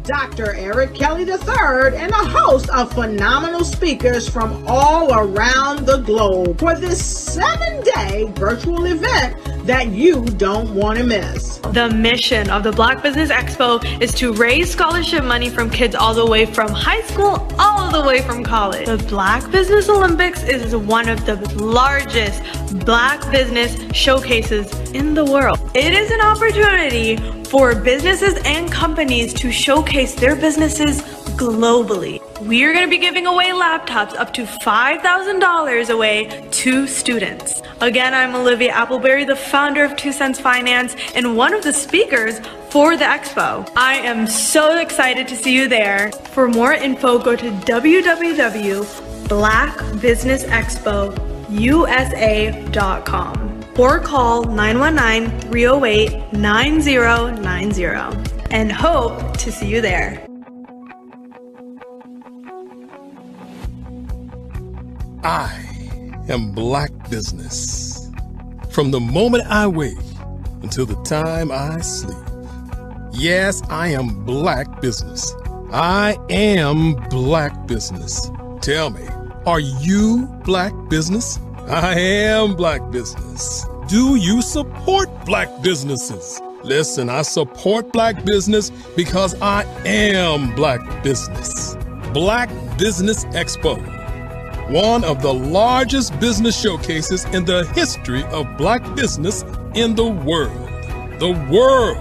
Dr. Eric Kelly III and a host of phenomenal speakers from all around the globe for this 7-day virtual event that you don't want to miss. The mission of the Black Business Expo is to raise scholarship money from kids all the way from high school all the way from college. The Black Business Olympics is one of the largest Black business showcases in the world. It is an opportunity for businesses and companies to showcase their businesses globally. We are going to be giving away laptops up to $5,000 away to students. Again, I'm Olivia Appleberry, the founder of 2 Cents Finance and one of the speakers for the expo. I am so excited to see you there. For more info, go to www.blackbusinessexpousa.com or call 919-308-9090 and hope to see you there. I am Black Business. From the moment I wake until the time I sleep. Yes, I am Black Business. I am Black Business. Tell me, are you Black Business? I am Black Business. Do you support Black businesses? Listen, I support Black business because I am Black Business. Black Business Expo, one of the largest business showcases in the history of Black business in the world. The world!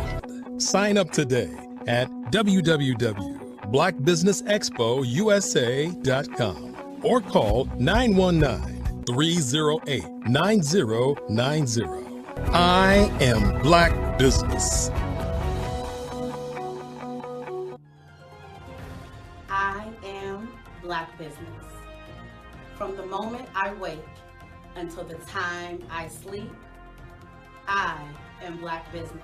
Sign up today at www.blackbusinessexpousa.com or call 919-308-9090. I am Black Business. I am Black Business. From the moment I wake until the time I sleep, I am Black Business.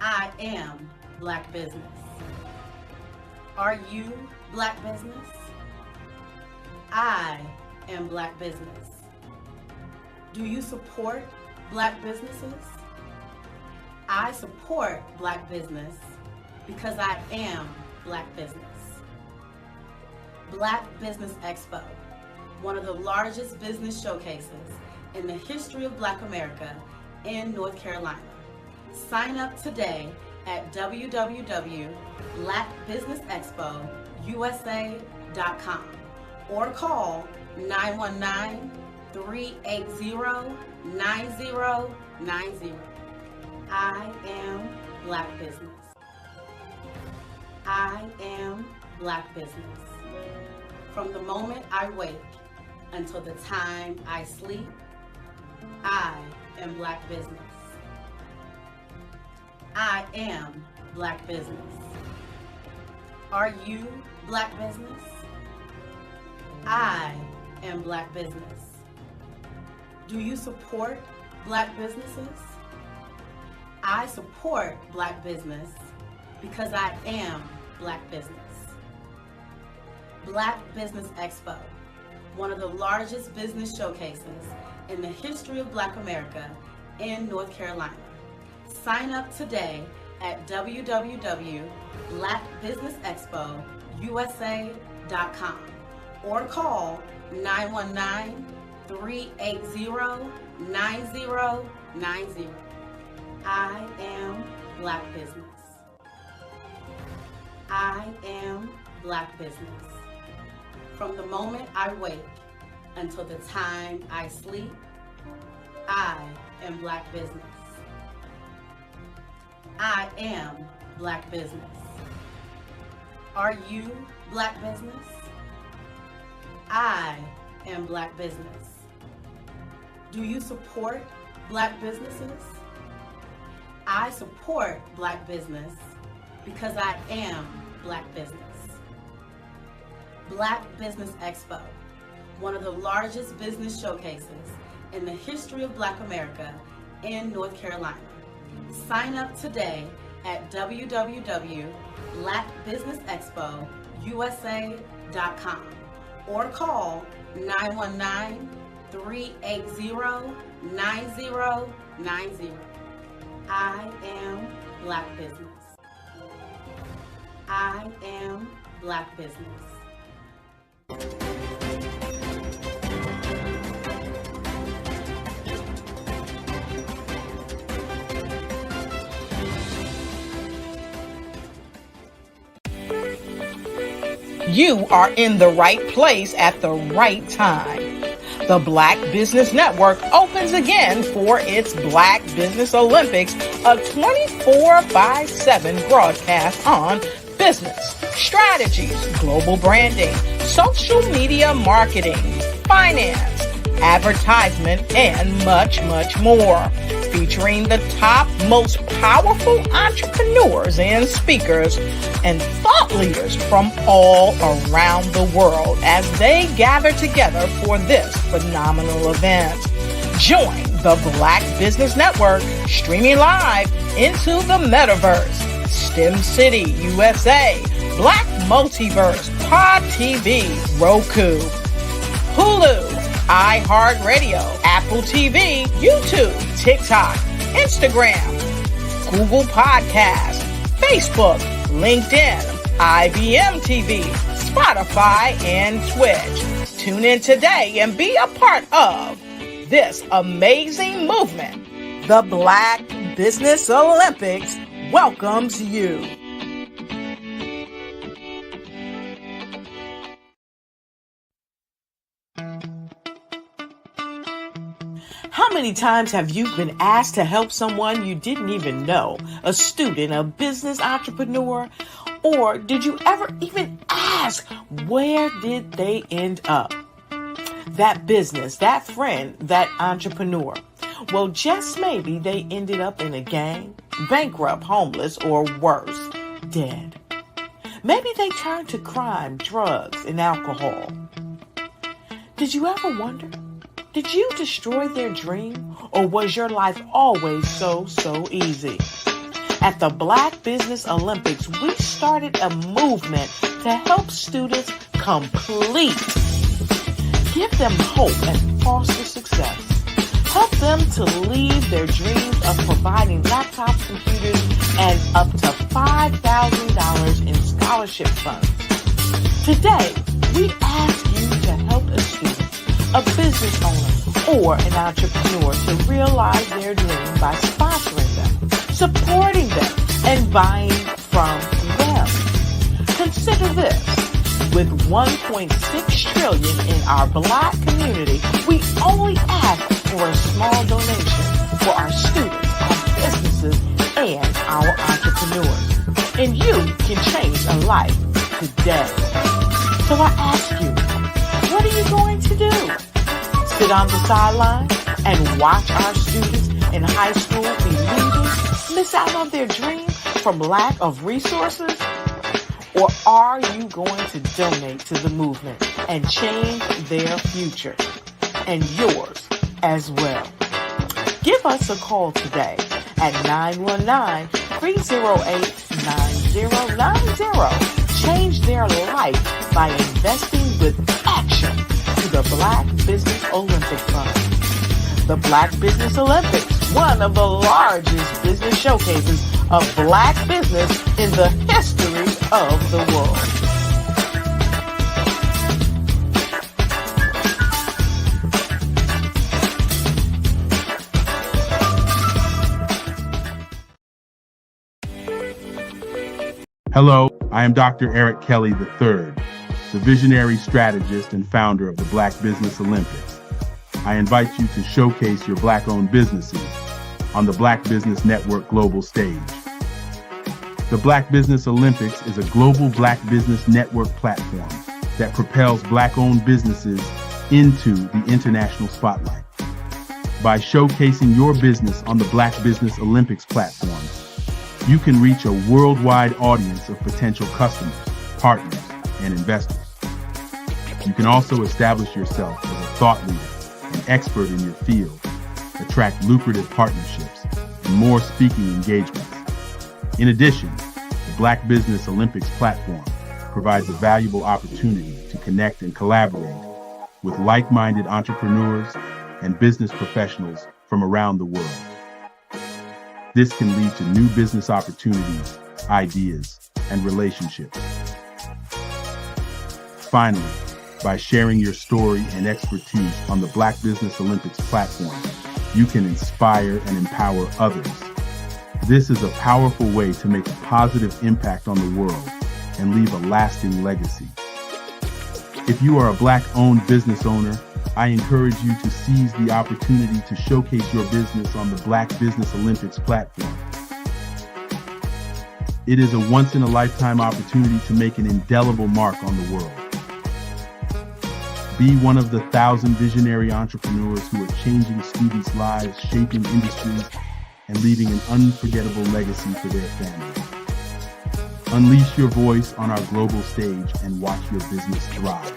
I am Black Business. Are you Black Business? I am Black Business. Do you support Black businesses? I support Black business because I am Black business. Black Business Expo, one of the largest business showcases in the history of Black America in North Carolina. Sign up today at www.blackbusinessexpousa.com or call 919-380-9090. I am Black Business. I am Black Business. From the moment I wake until the time I sleep, I am Black Business. I am Black Business. Are you Black Business? I am Black Business. Do you support Black businesses? I support Black business because I am Black business. Black Business Expo, one of the largest business showcases in the history of Black America in North Carolina. Sign up today at www.blackbusinessexpousa.com or call 919-380-9090. I am Black Business. I am Black Business. From the moment I wake until the time I sleep, I I am Black business. I am Black business. Are you Black business? I am Black business. Do you support Black businesses? I support Black business because I am Black business. Black Business Expo, one of the largest business showcases in the history of Black America in North Carolina. Sign up today at www.blackbusinessexpousa.com or call 919-380-9090. I am Black business. I am Black business. You are in the right place at the right time. The Black Business Network opens again for its Black Business Olympics, a 24/7 broadcast on business, strategies, global branding, social media marketing, finance, advertisement, and much, much more. Featuring the top, most powerful entrepreneurs and speakers and thought leaders from all around the world as they gather together for this phenomenal event. Join the Black Business Network streaming live into the metaverse, STEM City, USA, Black Multiverse, Pod TV, Roku, Hulu, iHeartRadio, Apple TV, YouTube, TikTok, Instagram, Google Podcasts, Facebook, LinkedIn, IBM TV, Spotify, and Twitch. Tune in today and be a part of this amazing movement. The Black Business Olympics welcomes you. How many times have you been asked to help someone you didn't even know, a student, a business entrepreneur? Or did you ever even ask, where did they end up? That business, that friend, that entrepreneur. Well, just maybe they ended up in a gang, bankrupt, homeless, or worse, dead. Maybe they turned to crime, drugs, and alcohol. Did you ever wonder? Did you destroy their dream, or was your life always so easy? At the Black Business Olympics, we started a movement to help students complete. Give them hope and foster success. Help them to leave their dreams of providing laptops, computers, and up to $5,000 in scholarship funds. Today, we ask you to help a student, a business owner, or an entrepreneur to realize their dream by sponsoring them, supporting them, and buying from them. Consider this. With $1.6 trillion in our Black community, we only ask for a small donation for our students, our businesses, and our entrepreneurs. And you can change a life today. So I ask you, what are you going to do? Sit on the sideline and watch our students in high school be leaders, miss out on their dream from lack of resources? Or are you going to donate to the movement and change their future and yours as well? Give us a call today at 919-308-9090. Change their life by investing with action to the Black Business Olympic Fund. The Black Business Olympics, one of the largest business showcases of Black business in the history of the world. Hello, I am Dr. Eric Kelly III, the visionary strategist and founder of the Black Business Olympics. I invite you to showcase your Black-owned businesses on the Black Business Network global stage. The Black Business Olympics is a global Black Business Network platform that propels Black-owned businesses into the international spotlight. By showcasing your business on the Black Business Olympics platform, you can reach a worldwide audience of potential customers, partners, and investors. You can also establish yourself as a thought leader and expert in your field, attract lucrative partnerships, and more speaking engagements. In addition, the Black Business Olympics platform provides a valuable opportunity to connect and collaborate with like-minded entrepreneurs and business professionals from around the world. This can lead to new business opportunities, ideas, and relationships. Finally, by sharing your story and expertise on the Black Business Olympics platform, you can inspire and empower others. This is a powerful way to make a positive impact on the world and leave a lasting legacy. If you are a Black-owned business owner, I encourage you to seize the opportunity to showcase your business on the Black Business Olympics platform. It is a once-in-a-lifetime opportunity to make an indelible mark on the world. Be one of the 1,000 visionary entrepreneurs who are changing students' lives, shaping industries, and leaving an unforgettable legacy for their families. Unleash your voice on our global stage and watch your business thrive.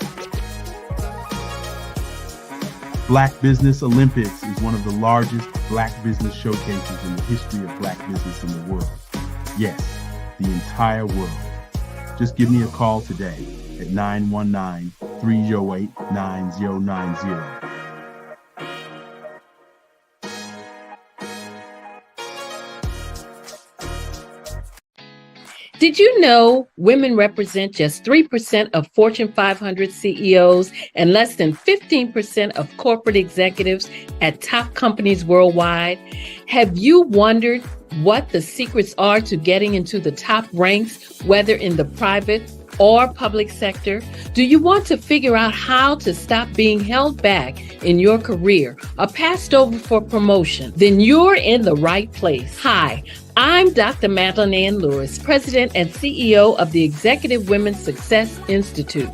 Black Business Olympics is one of the largest Black business showcases in the history of Black business in the world. Yes, the entire world. Just give me a call today at 919-308-9090. Did you know women represent just 3% of Fortune 500 CEOs and less than 15% of corporate executives at top companies worldwide? Have you wondered what the secrets are to getting into the top ranks, whether in the private or public sector? Do you want to figure out how to stop being held back in your career or passed over for promotion? Then you're in the right place. Hi, I'm Dr. Madeline Ann Lewis, President and CEO of the Executive Women's Success Institute.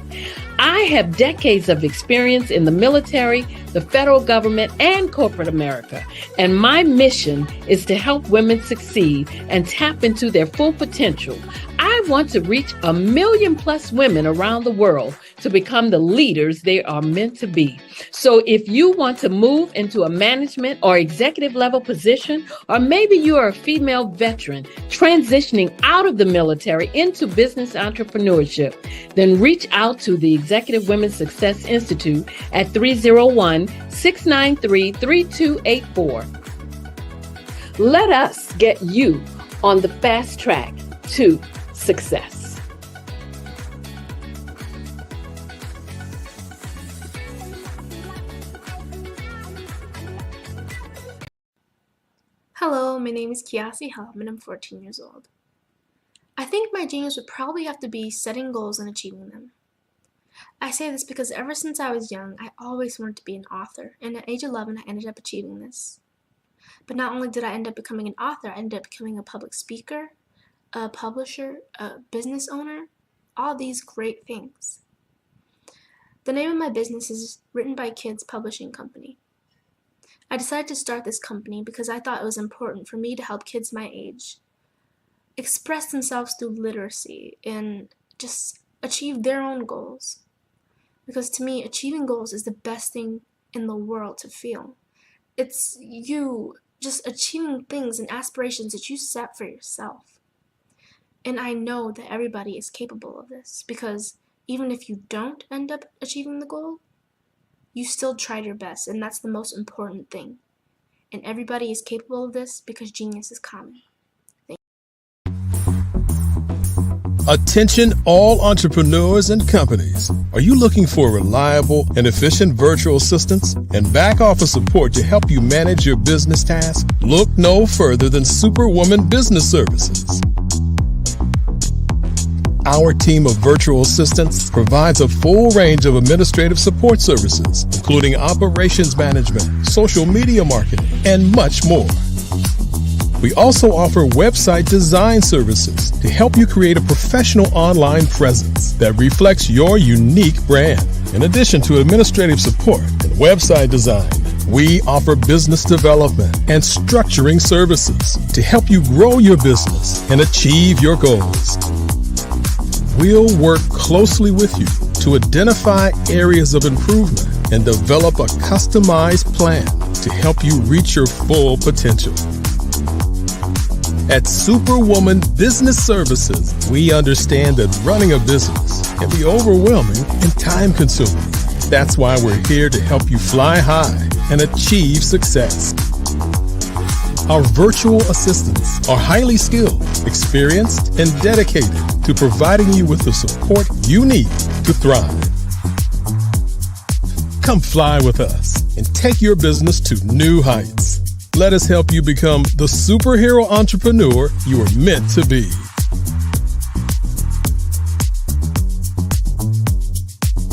I have decades of experience in the military, the federal government, and corporate America, and my mission is to help women succeed and tap into their full potential. I want to reach 1 million+ women around the world to become the leaders they are meant to be. So if you want to move into a management or executive level position, or maybe you are a female veteran transitioning out of the military into business entrepreneurship, then reach out to the Executive Women's Success Institute at 301-693-3284. Let us get you on the fast track to success. Hello, my name is Kiasi Helm and I'm 14 years old. I think my genius would probably have to be setting goals and achieving them. I say this because ever since I was young, I always wanted to be an author, and at age 11, I ended up achieving this. But not only did I end up becoming an author, I ended up becoming a public speaker, a publisher, a business owner, all these great things. The name of my business is Written by Kids Publishing Company. I decided to start this company because I thought it was important for me to help kids my age express themselves through literacy and just achieve their own goals. Because to me, achieving goals is the best thing in the world to feel. It's you just achieving things and aspirations that you set for yourself. And I know that everybody is capable of this, because even if you don't end up achieving the goal, you still tried your best, and that's the most important thing. And everybody is capable of this because genius is common. Attention all entrepreneurs and companies. Are you looking for reliable and efficient virtual assistants and back office support to help you manage your business tasks? Look no further than Superwoman Business Services. Our team of virtual assistants provides a full range of administrative support services, including operations management, social media marketing, and much more. We also offer website design services to help you create a professional online presence that reflects your unique brand. In addition to administrative support and website design, we offer business development and structuring services to help you grow your business and achieve your goals. We'll work closely with you to identify areas of improvement and develop a customized plan to help you reach your full potential. At Superwoman Business Services, we understand that running a business can be overwhelming and time-consuming. That's why we're here to help you fly high and achieve success. Our virtual assistants are highly skilled, experienced, and dedicated to providing you with the support you need to thrive. Come fly with us and take your business to new heights. Let us help you become the superhero entrepreneur you are meant to be.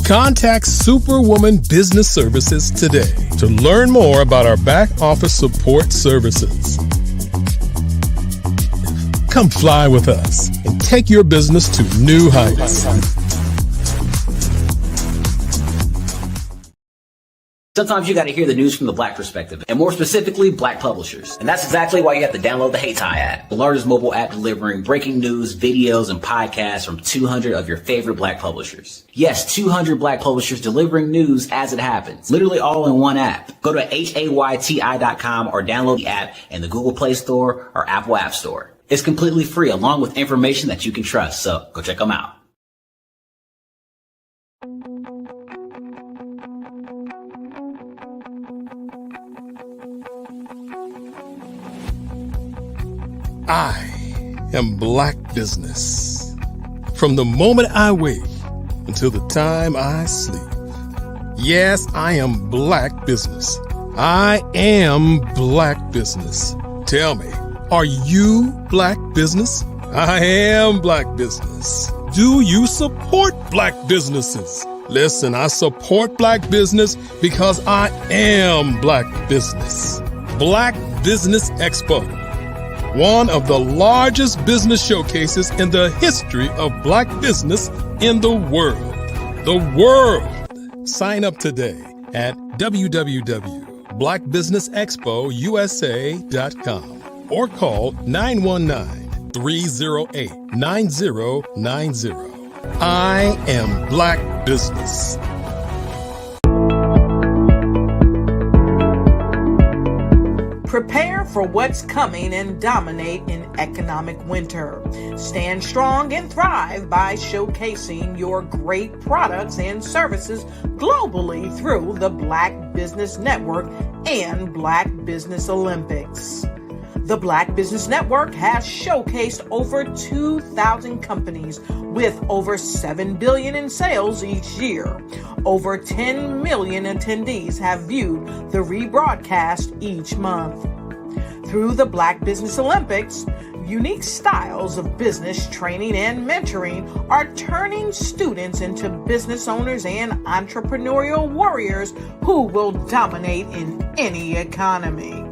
Contact Superwoman Business Services today to learn more about our back office support services. Come fly with us and take your business to new heights. Sometimes you got to hear the news from the Black perspective, and more specifically, Black publishers. And that's exactly why you have to download the Hey Tie app, the largest mobile app delivering breaking news, videos, and podcasts from 200 of your favorite Black publishers. Yes, 200 Black publishers delivering news as it happens, literally all in one app. Go to HAYTI.com or download the app in the Google Play Store or Apple App Store. It's completely free, along with information that you can trust, so go check them out. I am Black Business. From the moment I wake until the time I sleep. Yes, I am Black Business. I am Black Business. Tell me, are you Black Business? I am Black Business. Do you support Black businesses? Listen, I support Black business because I am Black Business. Black Business Expo. One of the largest business showcases in the history of Black business in the world. The world! Sign up today at www.blackbusinessexpousa.com or call 919-308-9090. I am Black Business. Prepare for what's coming and dominate in economic winter. Stand strong and thrive by showcasing your great products and services globally through the Black Business Network and Black Business Olympics. The Black Business Network has showcased over 2,000 companies with over $7 billion in sales each year. Over 10 million attendees have viewed the rebroadcast each month. Through the Black Business Olympics, unique styles of business training and mentoring are turning students into business owners and entrepreneurial warriors who will dominate in any economy.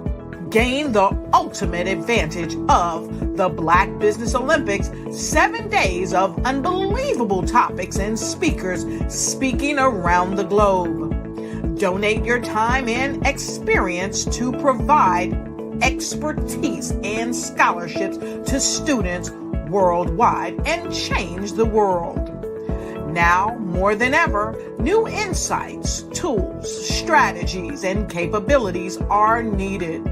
Gain the ultimate advantage of the Black Business Olympics, 7 days of unbelievable topics and speakers speaking around the globe. Donate your time and experience to provide expertise and scholarships to students worldwide and change the world. Now, more than ever, new insights, tools, strategies, and capabilities are needed.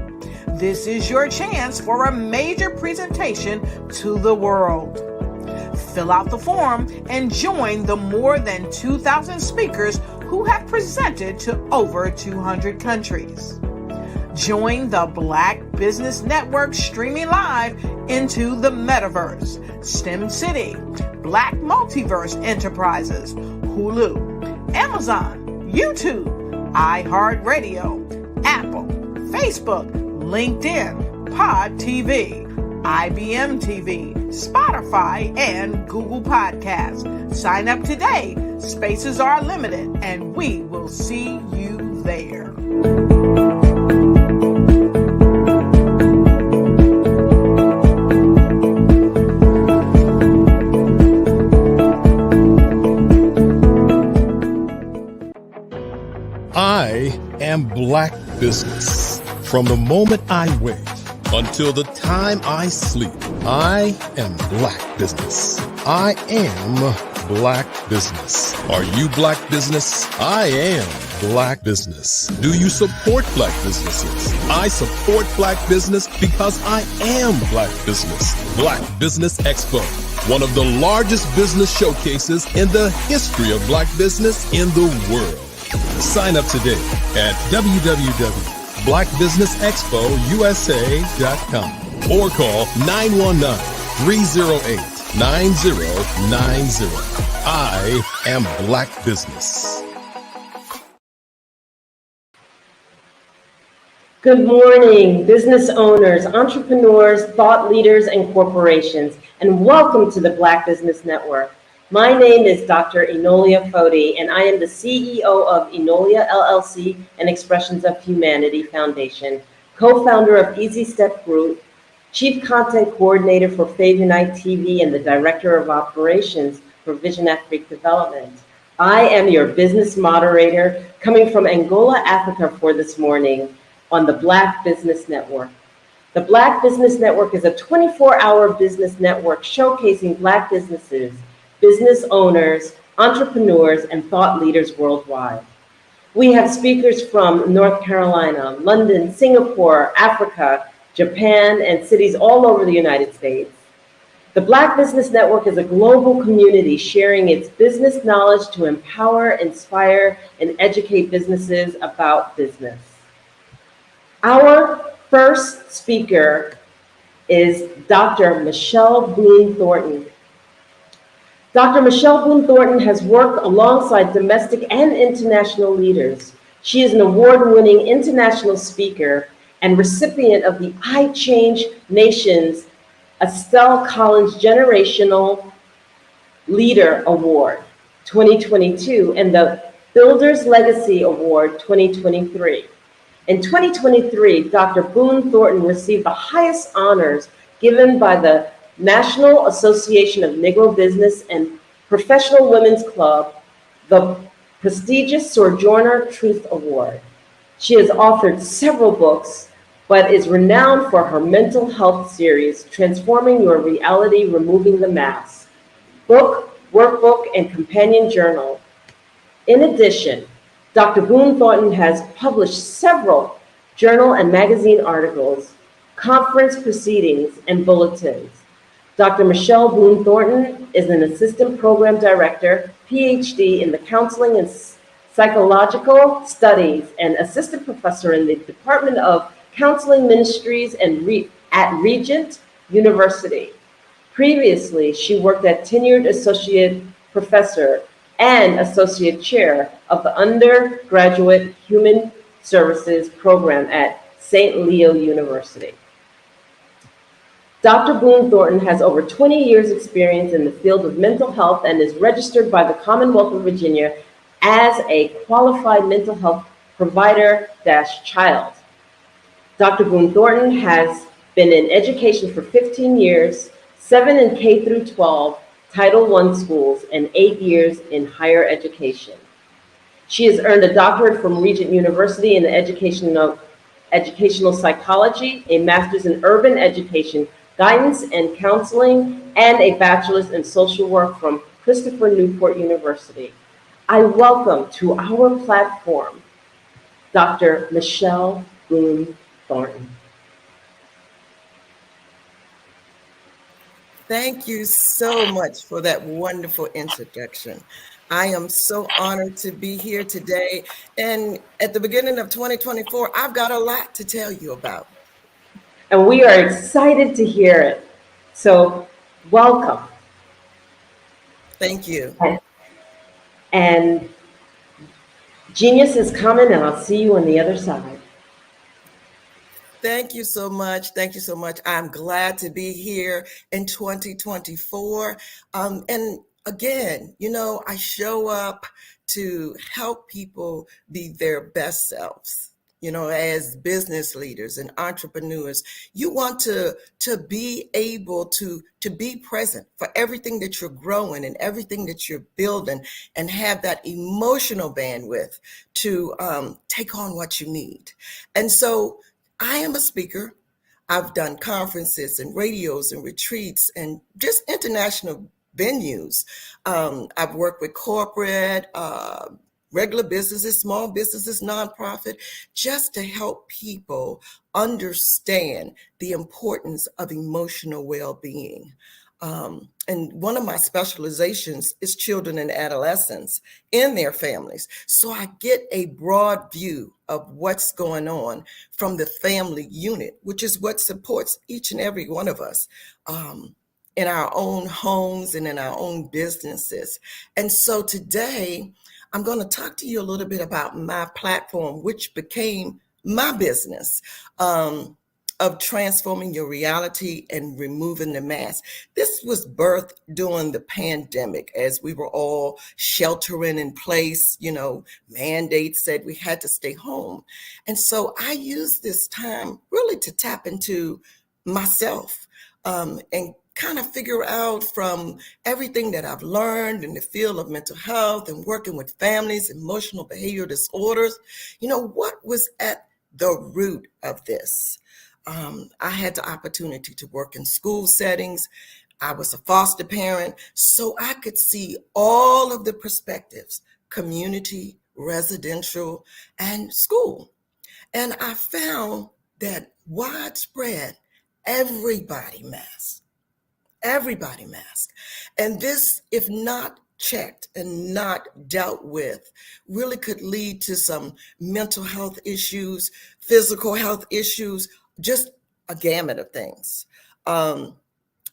This is your chance for a major presentation to the world. Fill out the form and join the more than 2,000 speakers who have presented to over 200 countries. Join the Black Business Network streaming live into the Metaverse, STEM City, Black Multiverse Enterprises, Hulu, Amazon, YouTube, iHeartRadio, Apple, Facebook, LinkedIn, Pod TV, IBM TV, Spotify, and Google Podcasts. Sign up today. Spaces are limited, and we will see you there. I am Black Business. From the moment I wake until the time I sleep, I am Black Business. I am Black Business. Are you Black Business? I am Black Business. Do you support Black businesses? I support Black Business because I am Black Business. Black Business Expo, one of the largest business showcases in the history of Black business in the world. Sign up today at www.blackbusinessexpousa.com or call 919-308-9090. I am Black Business. Good morning, business owners, entrepreneurs, thought leaders, and corporations, and welcome to the Black Business Network. My name is Dr. Enolia Foti, and I am the CEO of Enolia LLC and Expressions of Humanity Foundation, co-founder of Easy Step Group, chief content coordinator for Fave Unite TV, and the director of operations for Vision Afrique Development. I am your business moderator coming from Angola, Africa for this morning on the Black Business Network. The Black Business Network is a 24-hour business network showcasing Black businesses, business owners, entrepreneurs, and thought leaders worldwide. We have speakers from North Carolina, London, Singapore, Africa, Japan, and cities all over the United States. The Black Business Network is a global community sharing its business knowledge to empower, inspire, and educate businesses about business. Our first speaker is Dr. Michelle Boone Thornton. Dr. Michelle Boone Thornton has worked alongside domestic and international leaders. She is an award-winning international speaker and recipient of the I Change Nations Estelle Collins Generational Leader Award 2022 and the Builders Legacy Award 2023. In 2023, Dr. Boone Thornton received the highest honors given by the National Association of Negro Business and Professional Women's Club, the prestigious Sojourner Truth Award. She has authored several books, but is renowned for her mental health series, Transforming Your Reality, Removing the Mask, book, workbook, and companion journal. In addition, Dr. Boone Thornton has published several journal and magazine articles, conference proceedings, and bulletins. Dr. Michelle Boone Thornton is an assistant program director, PhD in the counseling and psychological studies, and assistant professor in the Department of Counseling Ministries at Regent University. Previously, she worked as tenured associate professor and associate chair of the undergraduate human services program at St. Leo University. Dr. Boone Thornton has over 20 years experience in the field of mental health and is registered by the Commonwealth of Virginia as a qualified mental health provider-child. Dr. Boone Thornton has been in education for 15 years, 7 in K through 12, Title I schools, and 8 years in higher education. She has earned a doctorate from Regent University in the educational psychology, a master's in urban education, guidance and counseling, and a bachelor's in social work from Christopher Newport University. I welcome to our platform, Dr. Michelle Boone Thornton. Thank you so much for that wonderful introduction. I am so honored to be here today. And at the beginning of 2024, I've got a lot to tell you about. And we are excited to hear it. So welcome. Thank you. And Genius is coming, and I'll see you on the other side. Thank you so much. Thank you so much. I'm glad to be here in 2024. And again, I show up to help people be their best selves. As business leaders and entrepreneurs, you want to be able to be present for everything that you're growing and everything that you're building, and have that emotional bandwidth to take on what you need. And so I am a speaker. I've done conferences and radios and retreats and just international venues. I've worked with corporate, regular businesses, small businesses, nonprofit, just to help people understand the importance of emotional well-being. And one of my specializations is children and adolescents in their families. So I get a broad view of what's going on from the family unit, which is what supports each and every one of us in our own homes and in our own businesses. And so today, I'm going to talk to you a little bit about my platform, which became my business. Of transforming your reality and removing the mask. This was birthed during the pandemic as we were all sheltering in place. Mandates said we had to stay home. And so I used this time really to tap into myself and kind of figure out, from everything that I've learned in the field of mental health and working with families, emotional behavior disorders, what was at the root of this. I had the opportunity to work in school settings. I was a foster parent, so I could see all of the perspectives: community, residential, and school. And I found that widespread, everybody masks. Everybody masks. And this, if not checked and not dealt with, really could lead to some mental health issues, physical health issues, just a gamut of things. And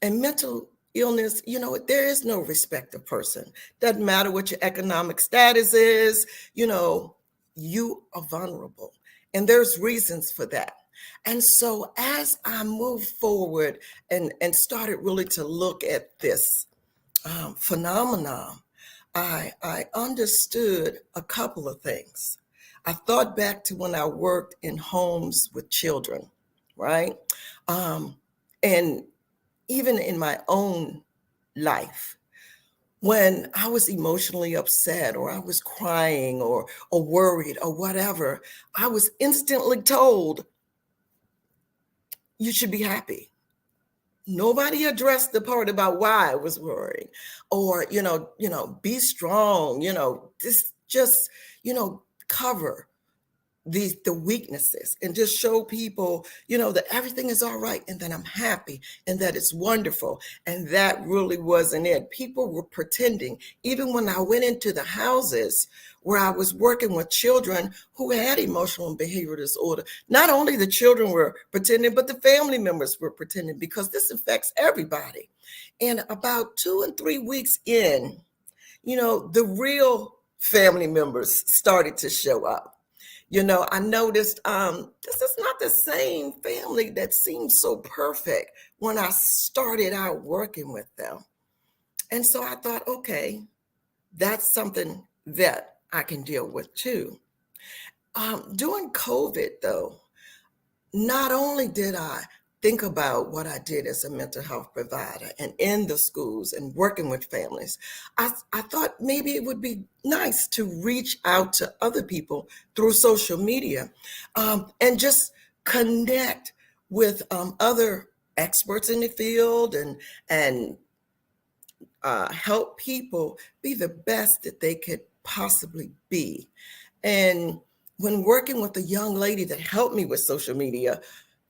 mental illness, there is no respect of person. Doesn't matter what your economic status is, you are vulnerable. And there's reasons for that. And so as I moved forward and started really to look at this phenomenon, I understood a couple of things. I thought back to when I worked in homes with children, right? And even in my own life, when I was emotionally upset or I was crying or worried or whatever, I was instantly told, you should be happy. Nobody addressed the part about why I was worried, or, be strong, just cover the weaknesses and just show people, that everything is all right and that I'm happy and that it's wonderful. And that really wasn't it. People were pretending. Even when I went into the houses where I was working with children who had emotional and behavioral disorder, not only the children were pretending, but the family members were pretending, because this affects everybody. And about 2 and 3 weeks in, the real family members started to show up. I noticed this is not the same family that seemed so perfect when I started out working with them. And so I thought, okay, that's something that I can deal with too. During COVID, though, not only did I think about what I did as a mental health provider and in the schools and working with families, I thought maybe it would be nice to reach out to other people through social media and just connect with other experts in the field and help people be the best that they could possibly be. And when working with a young lady that helped me with social media,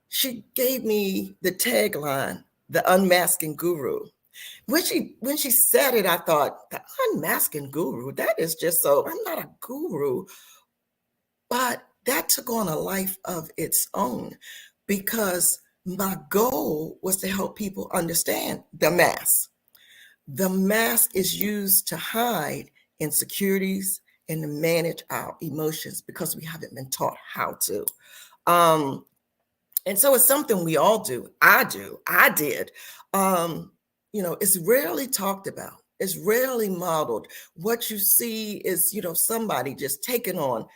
she gave me the tagline, the unmasking guru. When she said it, I thought, the unmasking guru, that is just so, I'm not a guru. But that took on a life of its own, because my goal was to help people understand the mask. The mask is used to hide insecurities and to manage our emotions because we haven't been taught how to. And so it's something we all do. I did. It's rarely talked about. It's rarely modeled. What you see is, somebody just taking on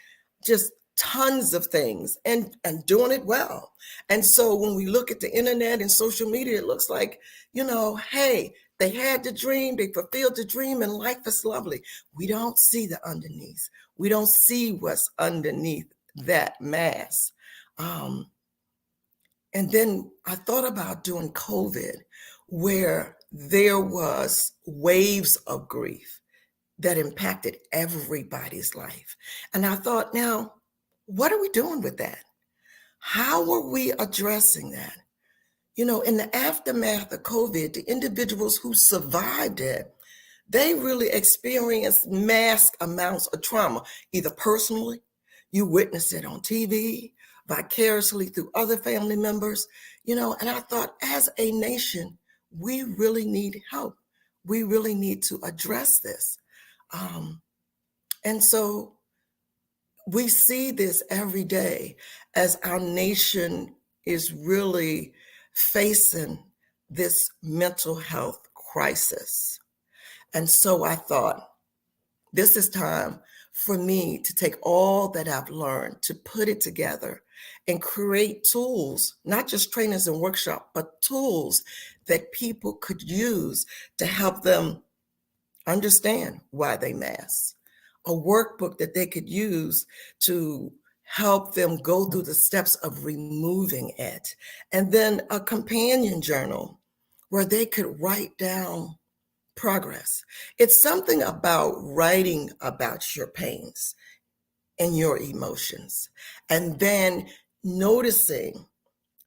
just tons of things and doing it well. And so when we look at the internet and social media, it looks like, hey, they had the dream, they fulfilled the dream, and life is lovely. We don't see the underneath. We don't see what's underneath that mask. And then I thought about during COVID, where there was waves of grief that impacted everybody's life. And I thought, now, what are we doing with that? How are we addressing that? In the aftermath of COVID, the individuals who survived it, they really experienced mass amounts of trauma, either personally, you witnessed it on TV, vicariously through other family members, and I thought, as a nation, we really need help. We really need to address this. And so we see this every day as our nation is really facing this mental health crisis. And so I thought, this is time for me to take all that I've learned, to put it together and create tools, not just trainings and workshops, but tools that people could use to help them understand why they mask. A workbook that they could use to help them go through the steps of removing it. And then a companion journal where they could write down progress. It's something about writing about your pains and your emotions, and then noticing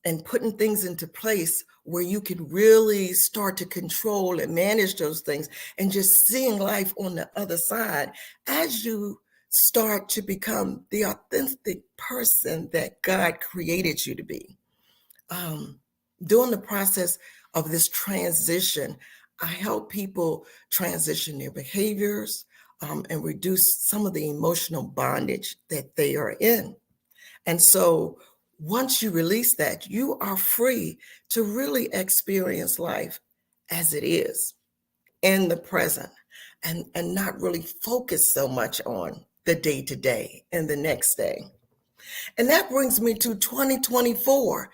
and putting things into place where you can really start to control and manage those things, and just seeing life on the other side as you start to become the authentic person that God created you to be. During the process of this transition, I help people transition their behaviors and reduce some of the emotional bondage that they are in. And so once you release that, you are free to really experience life as it is in the present, and not really focus so much on the day-to-day and the next day. And that brings me to 2024.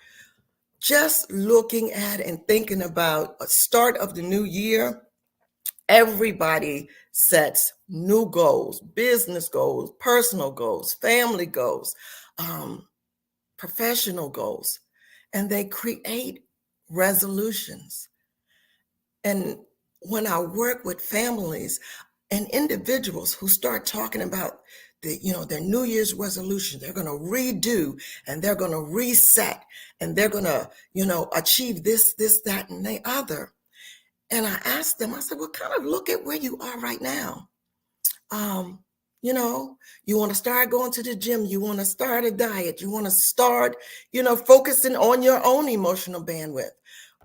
Just looking at and thinking about a start of the new year, everybody sets new goals, business goals, personal goals, family goals, professional goals, and they create resolutions. And when I work with families and individuals who start talking about their New Year's resolution, they're going to redo and they're going to reset and they're going to, achieve this, that, and the other. And I asked them, I said, well, kind of look at where you are right now. You want to start going to the gym, you want to start a diet, you want to start, focusing on your own emotional bandwidth.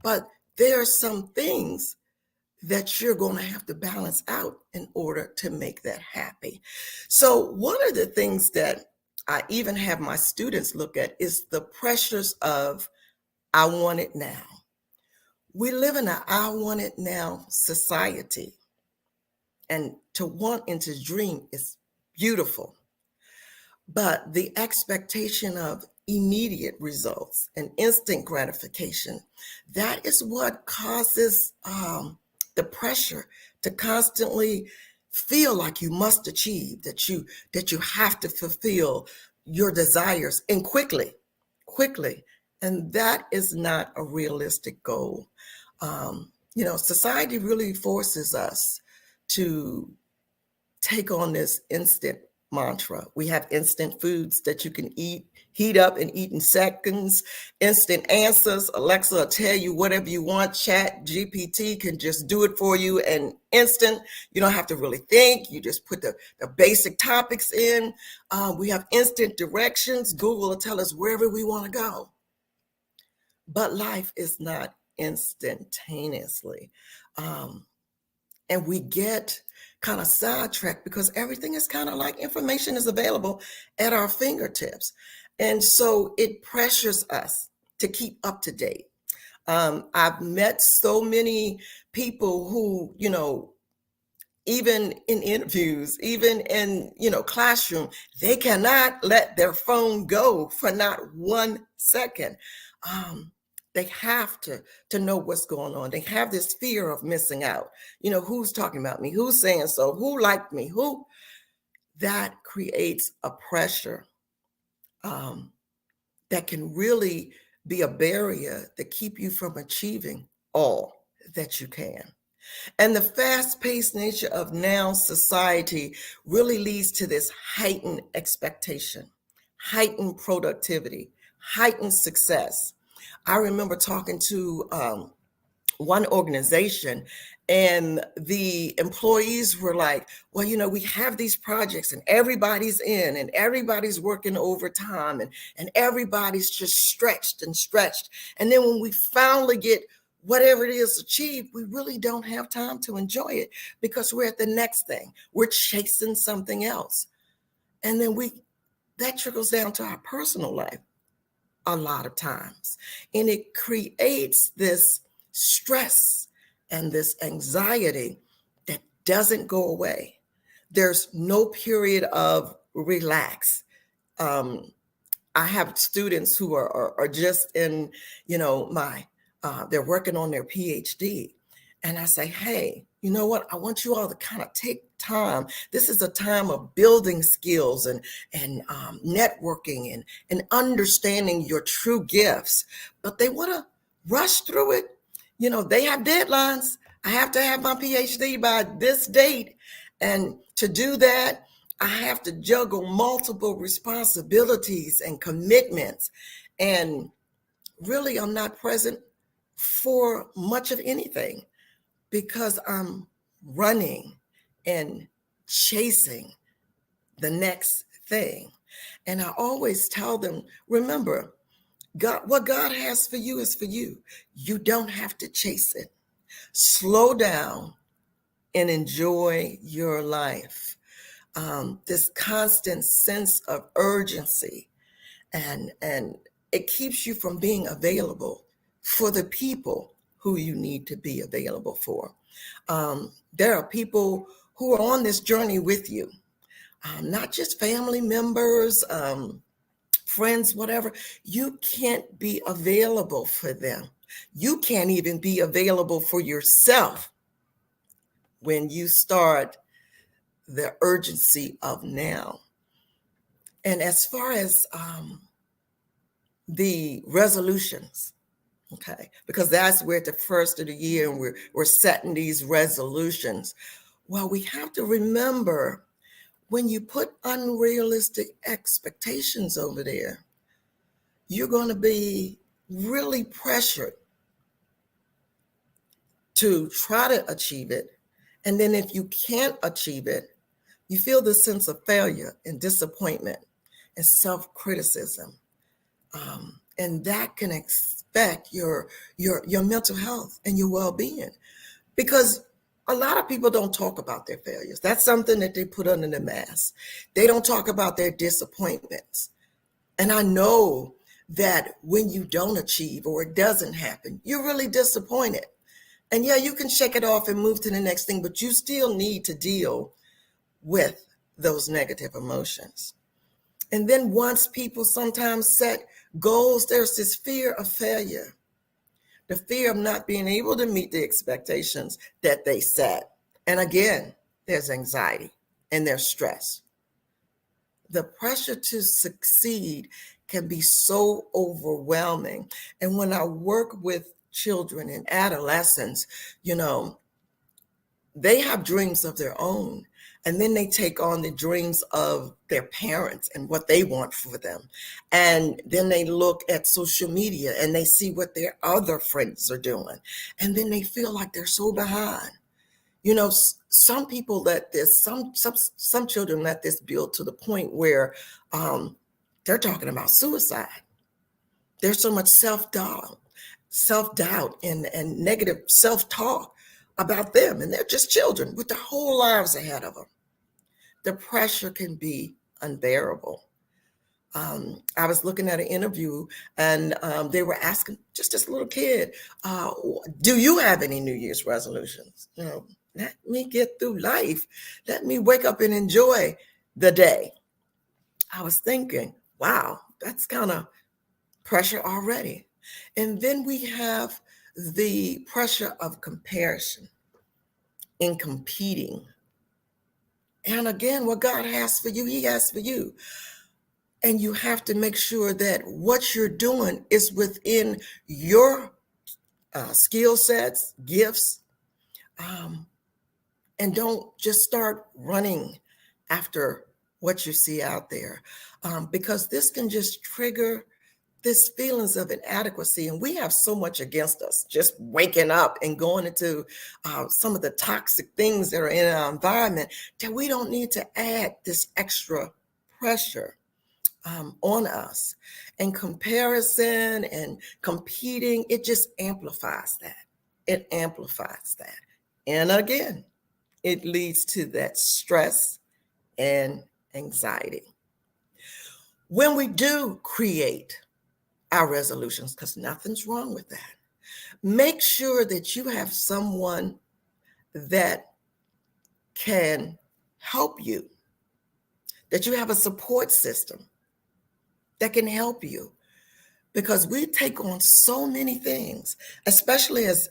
But there are some things that you're going to have to balance out in order to make that happy. So one of the things that I even have my students look at is the pressures of I want it now. We live in an I want it now society. And to want and to dream is beautiful. But the expectation of immediate results and instant gratification, that is what causes the pressure to constantly feel like you must achieve, that you have to fulfill your desires and quickly. And that is not a realistic goal. Society really forces us to take on this instant mantra. We have instant foods that you can heat up and eat in seconds, instant answers. Alexa will tell you whatever you want. Chat GPT can just do it for you and instant. You don't have to really think. You just put the basic topics in. We have instant directions. Google will tell us wherever we want to go. But life is not instantaneously. And we get kind of sidetracked because everything is kind of like information is available at our fingertips. And so it pressures us to keep up to date. I've met so many people who, even in interviews, even in, classroom, they cannot let their phone go for not 1 second. They have to know what's going on. They have this fear of missing out. Who's talking about me? Who's saying so? Who liked me? Who? That creates a pressure that can really be a barrier to keep you from achieving all that you can. And the fast-paced nature of now society really leads to this heightened expectation, heightened productivity, heightened success. I remember talking to one organization, and the employees were like, well, we have these projects and everybody's in and everybody's working overtime and everybody's just stretched and stretched. And then when we finally get whatever it is achieved, we really don't have time to enjoy it because we're at the next thing. We're chasing something else. And then that trickles down to our personal life a lot of times. And it creates this stress and this anxiety that doesn't go away. There's no period of relax. I have students who are just in, they're working on their PhD. And I say, hey, you know what? I want you all to kind of take time. This is a time of building skills and networking and understanding your true gifts. But they want to rush through it. They have deadlines. I have to have my PhD by this date. And to do that, I have to juggle multiple responsibilities and commitments. And really, I'm not present for much of anything because I'm running and chasing the next thing. And I always tell them, remember, what God has for you is for you. You don't have to chase it. Slow down and enjoy your life. This constant sense of urgency and it keeps you from being available for the people who you need to be available for. There are people who are on this journey with you, not just family members, friends, whatever. You can't be available for them. You can't even be available for yourself when you start the urgency of now. And as far as the resolutions, okay, because that's we're at the first of the year and we're setting these resolutions. Well, we have to remember when you put unrealistic expectations over there, you're going to be really pressured to try to achieve it. And then if you can't achieve it, you feel this sense of failure and disappointment and self-criticism. And that can affect your mental health and your well-being, because a lot of people don't talk about their failures. That's something that they put under the mask. They don't talk about their disappointments. And I know that when you don't achieve or it doesn't happen, you're really disappointed. And yeah, you can check it off and move to the next thing, but you still need to deal with those negative emotions. And then once people sometimes set goals, there's this fear of failure, the fear of not being able to meet the expectations that they set. And again, there's anxiety and there's stress. The pressure to succeed can be so overwhelming. And when I work with children and adolescents, they have dreams of their own. And then they take on the dreams of their parents and what they want for them. And then they look at social media and they see what their other friends are doing. And then they feel like they're so behind. Some people let this, some children let this build to the point where they're talking about suicide. There's so much self-doubt and negative self-talk about them. And they're just children with their whole lives ahead of them. The pressure can be unbearable. I was looking at an interview, and they were asking just this little kid, do you have any New Year's resolutions? Let me get through life. Let me wake up and enjoy the day. I was thinking, wow, that's kind of pressure already. And then we have the pressure of comparison and competing. And again, what God has for you, he has for you. And you have to make sure that what you're doing is within your skill sets, gifts, and don't just start running after what you see out there, because this can just trigger this feelings of inadequacy. And we have so much against us just waking up and going into some of the toxic things that are in our environment, that we don't need to add this extra pressure on us. And comparison and competing, it just amplifies that. It amplifies that. And again, it leads to that stress and anxiety. When we do create our resolutions, because nothing's wrong with that, make sure that you have someone that can help you, that you have a support system that can help you, because we take on so many things, especially as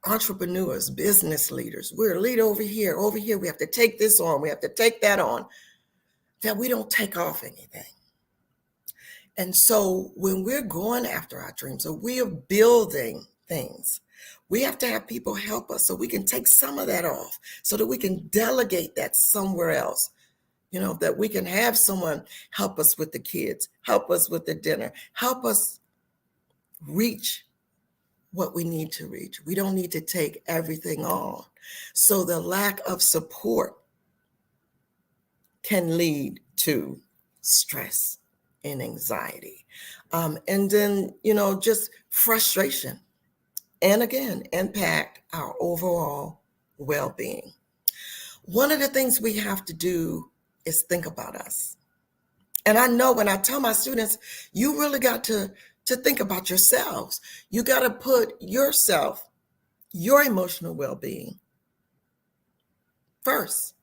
entrepreneurs, business leaders. We're a leader over here, we have to take this on, we have to take that on, that we don't take off anything. And so when we're going after our dreams, or we are building things, we have to have people help us so we can take some of that off, so that we can delegate that somewhere else. That we can have someone help us with the kids, help us with the dinner, help us reach what we need to reach. We don't need to take everything on. So the lack of support can lead to stress and anxiety. And then, just frustration. And again, impact our overall well-being. One of the things we have to do is think about us. And I know when I tell my students, you really got to think about yourselves. You got to put yourself, your emotional well-being first.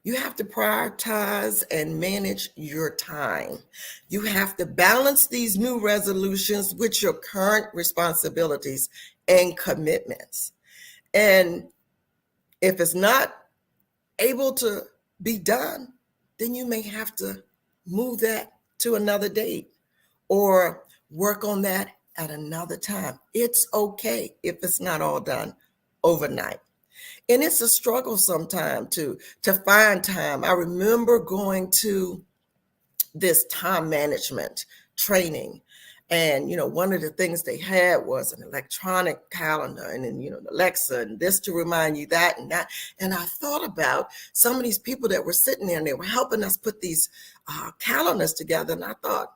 You have to prioritize and manage your time. You have to balance these new resolutions with your current responsibilities and commitments. And if it's not able to be done, then you may have to move that to another date or work on that at another time. It's okay if it's not all done overnight. And it's a struggle sometimes to find time. I remember going to this time management training, and one of the things they had was an electronic calendar, and then Alexa, and this to remind you that and that. And I thought about some of these people that were sitting there, and they were helping us put these calendars together. And I thought,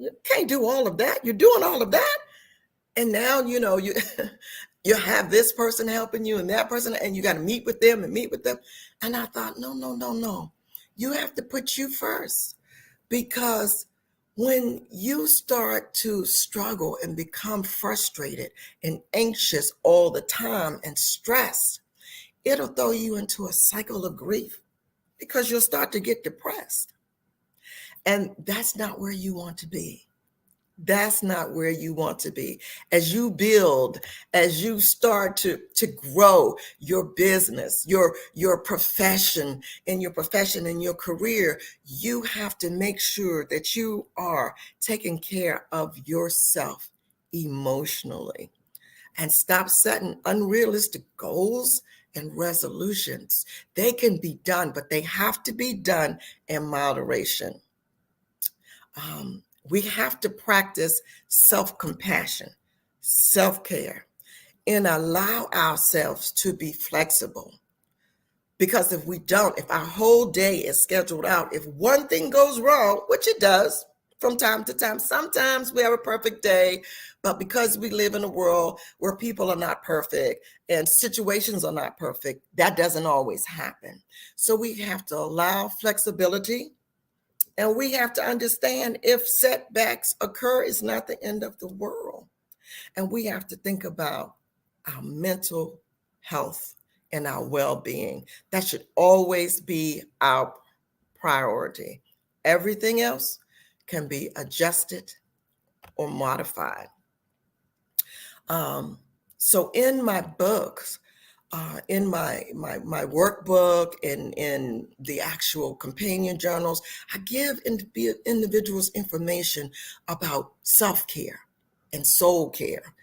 you can't do all of that. You're doing all of that, and now you you have this person helping you and that person, and you got to meet with them. And I thought, no. You have to put you first, because when you start to struggle and become frustrated and anxious all the time and stressed, it'll throw you into a cycle of grief, because you'll start to get depressed. And that's not where you want to be. That's not where you want to be. As you build, as you start to grow your business, your profession, and your career, you have to make sure that you are taking care of yourself emotionally, and stop setting unrealistic goals and resolutions. They can be done, but they have to be done in moderation. We have to practice self-compassion, self-care, and allow ourselves to be flexible. Because if we don't, if our whole day is scheduled out, if one thing goes wrong, which it does from time to time, sometimes we have a perfect day, but because we live in a world where people are not perfect and situations are not perfect, that doesn't always happen. So we have to allow flexibility And we have to understand if setbacks occur, it's not the end of the world. And we have to think about our mental health and our well-being. That should always be our priority. Everything else can be adjusted or modified. So in my books, in my workbook, in the actual companion journals, I give individuals information about self-care and soul care.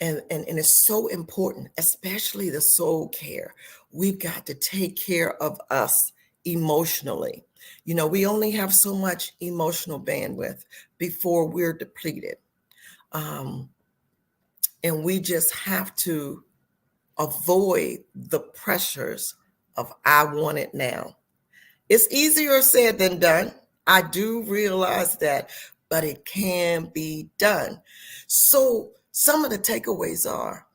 And it's so important, especially the soul care. We've got to take care of us emotionally. You know, we only have so much emotional bandwidth before we're depleted. And we just have to avoid the pressures of I want it now. It's easier said than done. I do realize that, but it can be done. So some of the takeaways are: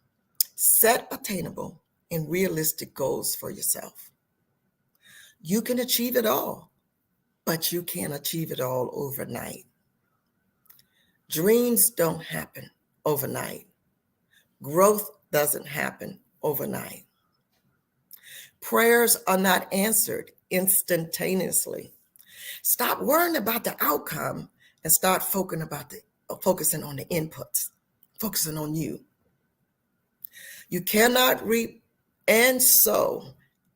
set attainable and realistic goals for yourself. You can achieve it all, but you can't achieve it all overnight. Dreams don't happen overnight. Growth doesn't happen overnight. Prayers are not answered instantaneously. Stop worrying about the outcome and start focusing on the inputs, focusing on you. You cannot reap and sow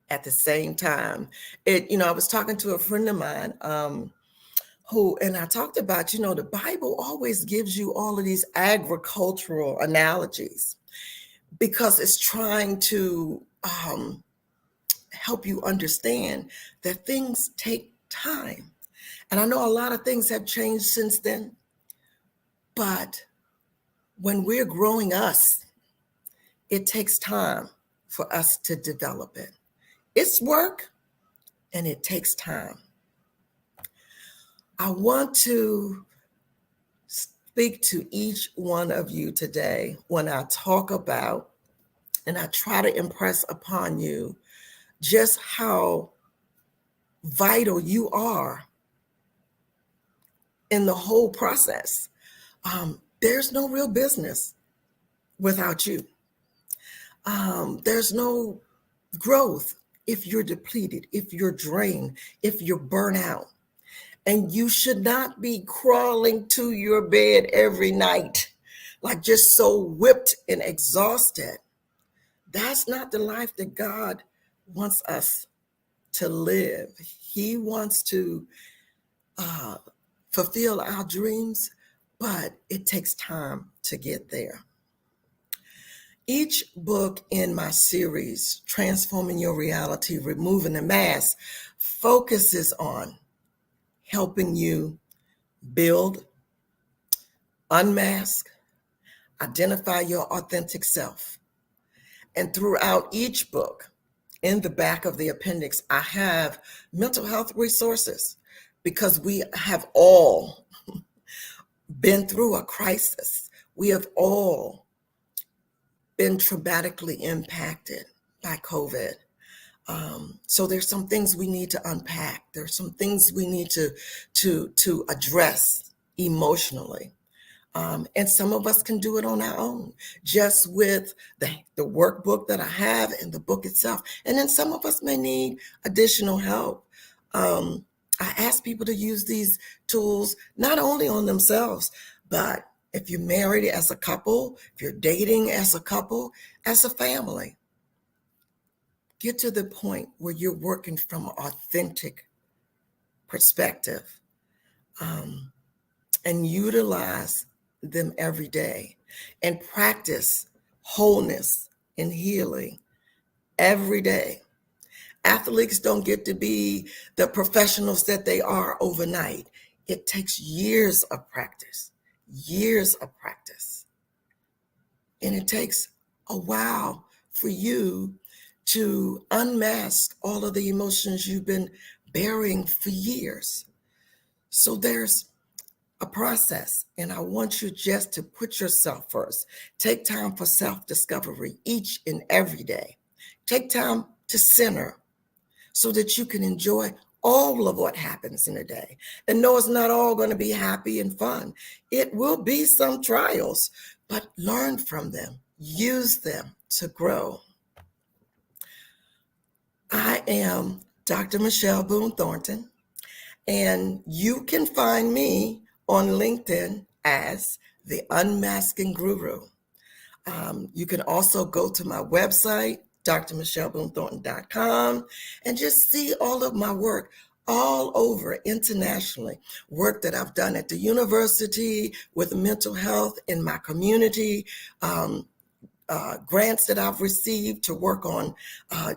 at the same time. I was talking to a friend of mine and I talked about, the Bible always gives you all of these agricultural analogies because it's trying to help you understand that things take time. And I know a lot of things have changed since then, but when we're growing us, it takes time for us to develop it. It's work and it takes time. I want to speak to each one of you today when I talk about and I try to impress upon you just how vital you are in the whole process. There's no real business without you. There's no growth if you're depleted, if you're drained, if you're burnt out. And you should not be crawling to your bed every night, like just so whipped and exhausted. That's not the life that God wants us to live. He wants to fulfill our dreams, but it takes time to get there. Each book in my series, Transforming Your Reality, Removing the Mask, focuses on helping you build, unmask, identify your authentic self. And throughout each book, in the back of the appendix, I have mental health resources because we have all been through a crisis. We have all been traumatically impacted by COVID. So there's some things we need to unpack. There's some things we need to address emotionally. And some of us can do it on our own, just with the workbook that I have and the book itself. And then some of us may need additional help. I ask people to use these tools not only on themselves, but if you're married as a couple, if you're dating as a couple, as a family. Get to the point where you're working from an authentic perspective and utilize them every day and practice wholeness and healing every day. Athletes don't get to be the professionals that they are overnight. It takes years of practice. And it takes a while for you to unmask all of the emotions you've been bearing for years. So there's a process, and I want you just to put yourself first. Take time for self-discovery each and every day. Take time to center so that you can enjoy all of what happens in a day. And no, it's not all going to be happy and fun. It will be some trials, but learn from them, use them to grow. I am Dr. Michelle Boone Thornton, and you can find me on LinkedIn as the Unmasking Guru. You can also go to my website, drmichelleboonethornton.com, and just see all of my work all over internationally. Work that I've done at the university with mental health in my community, grants that I've received to work on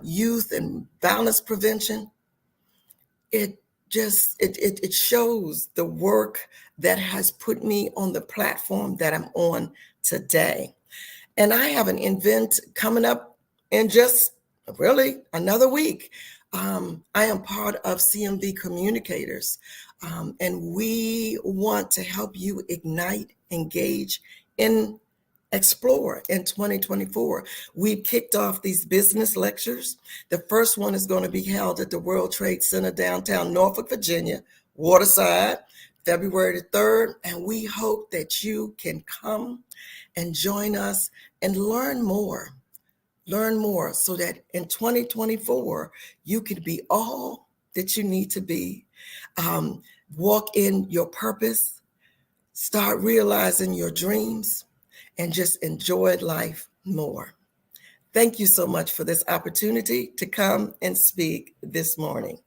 youth and violence prevention. It shows the work that has put me on the platform that I'm on today. And I have an event coming up in just really another week. I am part of CMV Communicators, and we want to help you ignite, engage, and explore in 2024. We've kicked off these business lectures. The first one is going to be held at the World Trade Center downtown Norfolk, Virginia, Waterside, February the 3rd. And we hope that you can come and join us and learn more so that in 2024, you can be all that you need to be. Walk in your purpose, start realizing your dreams, and just enjoy life more. Thank you so much for this opportunity to come and speak this morning.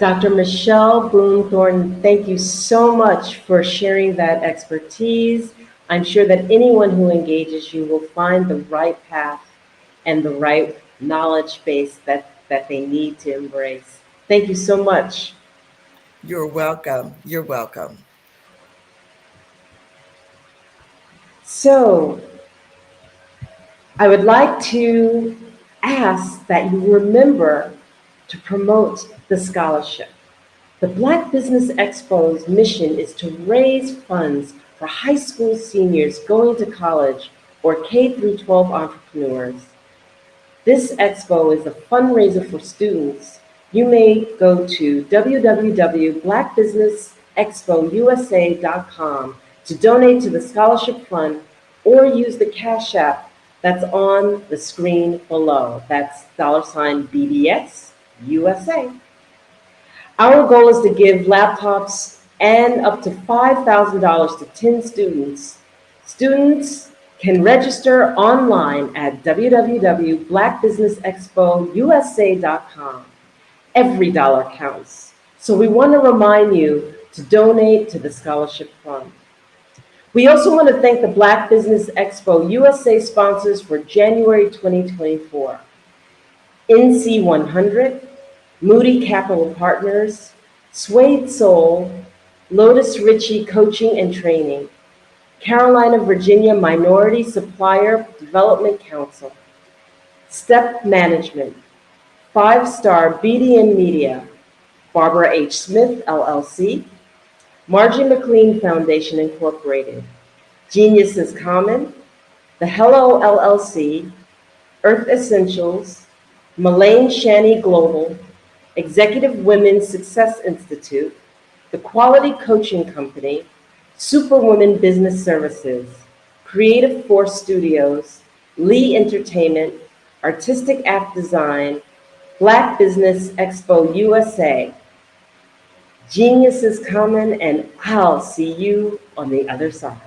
Dr. Michelle Boone Thornton, thank you so much for sharing that expertise. I'm sure that anyone who engages you will find the right path and the right knowledge base that they need to embrace. Thank you so much. You're welcome. You're welcome. So I would like to ask that you remember to promote the scholarship. The Black Business Expo's mission is to raise funds for high school seniors going to college or K-12 entrepreneurs. This expo is a fundraiser for students. You may go to www.blackbusinessexpousa.com to donate to the scholarship fund or use the Cash App that's on the screen below. That's $BBX USA. Our goal is to give laptops and up to $5,000 to 10 students. Students can register online at www.blackbusinessexpousa.com. Every dollar counts. So we want to remind you to donate to the scholarship fund. We also want to thank the Black Business Expo USA sponsors for January 2024. NC 100, Moody Capital Partners, Suede Soul, Lotus Ritchie Coaching and Training, Carolina, Virginia Minority Supplier Development Council, Step Management, 5-Star BDN Media, Barbara H. Smith, LLC, Margie McLean Foundation, Incorporated, Geniuses Common, The Hello LLC, Earth Essentials, Mullane Shani Global, Executive Women's Success Institute, The Quality Coaching Company, Superwoman Business Services, Creative Force Studios, Lee Entertainment, Artistic App Design, Black Business Expo USA, Geniuses Common, and I'll see you on the other side.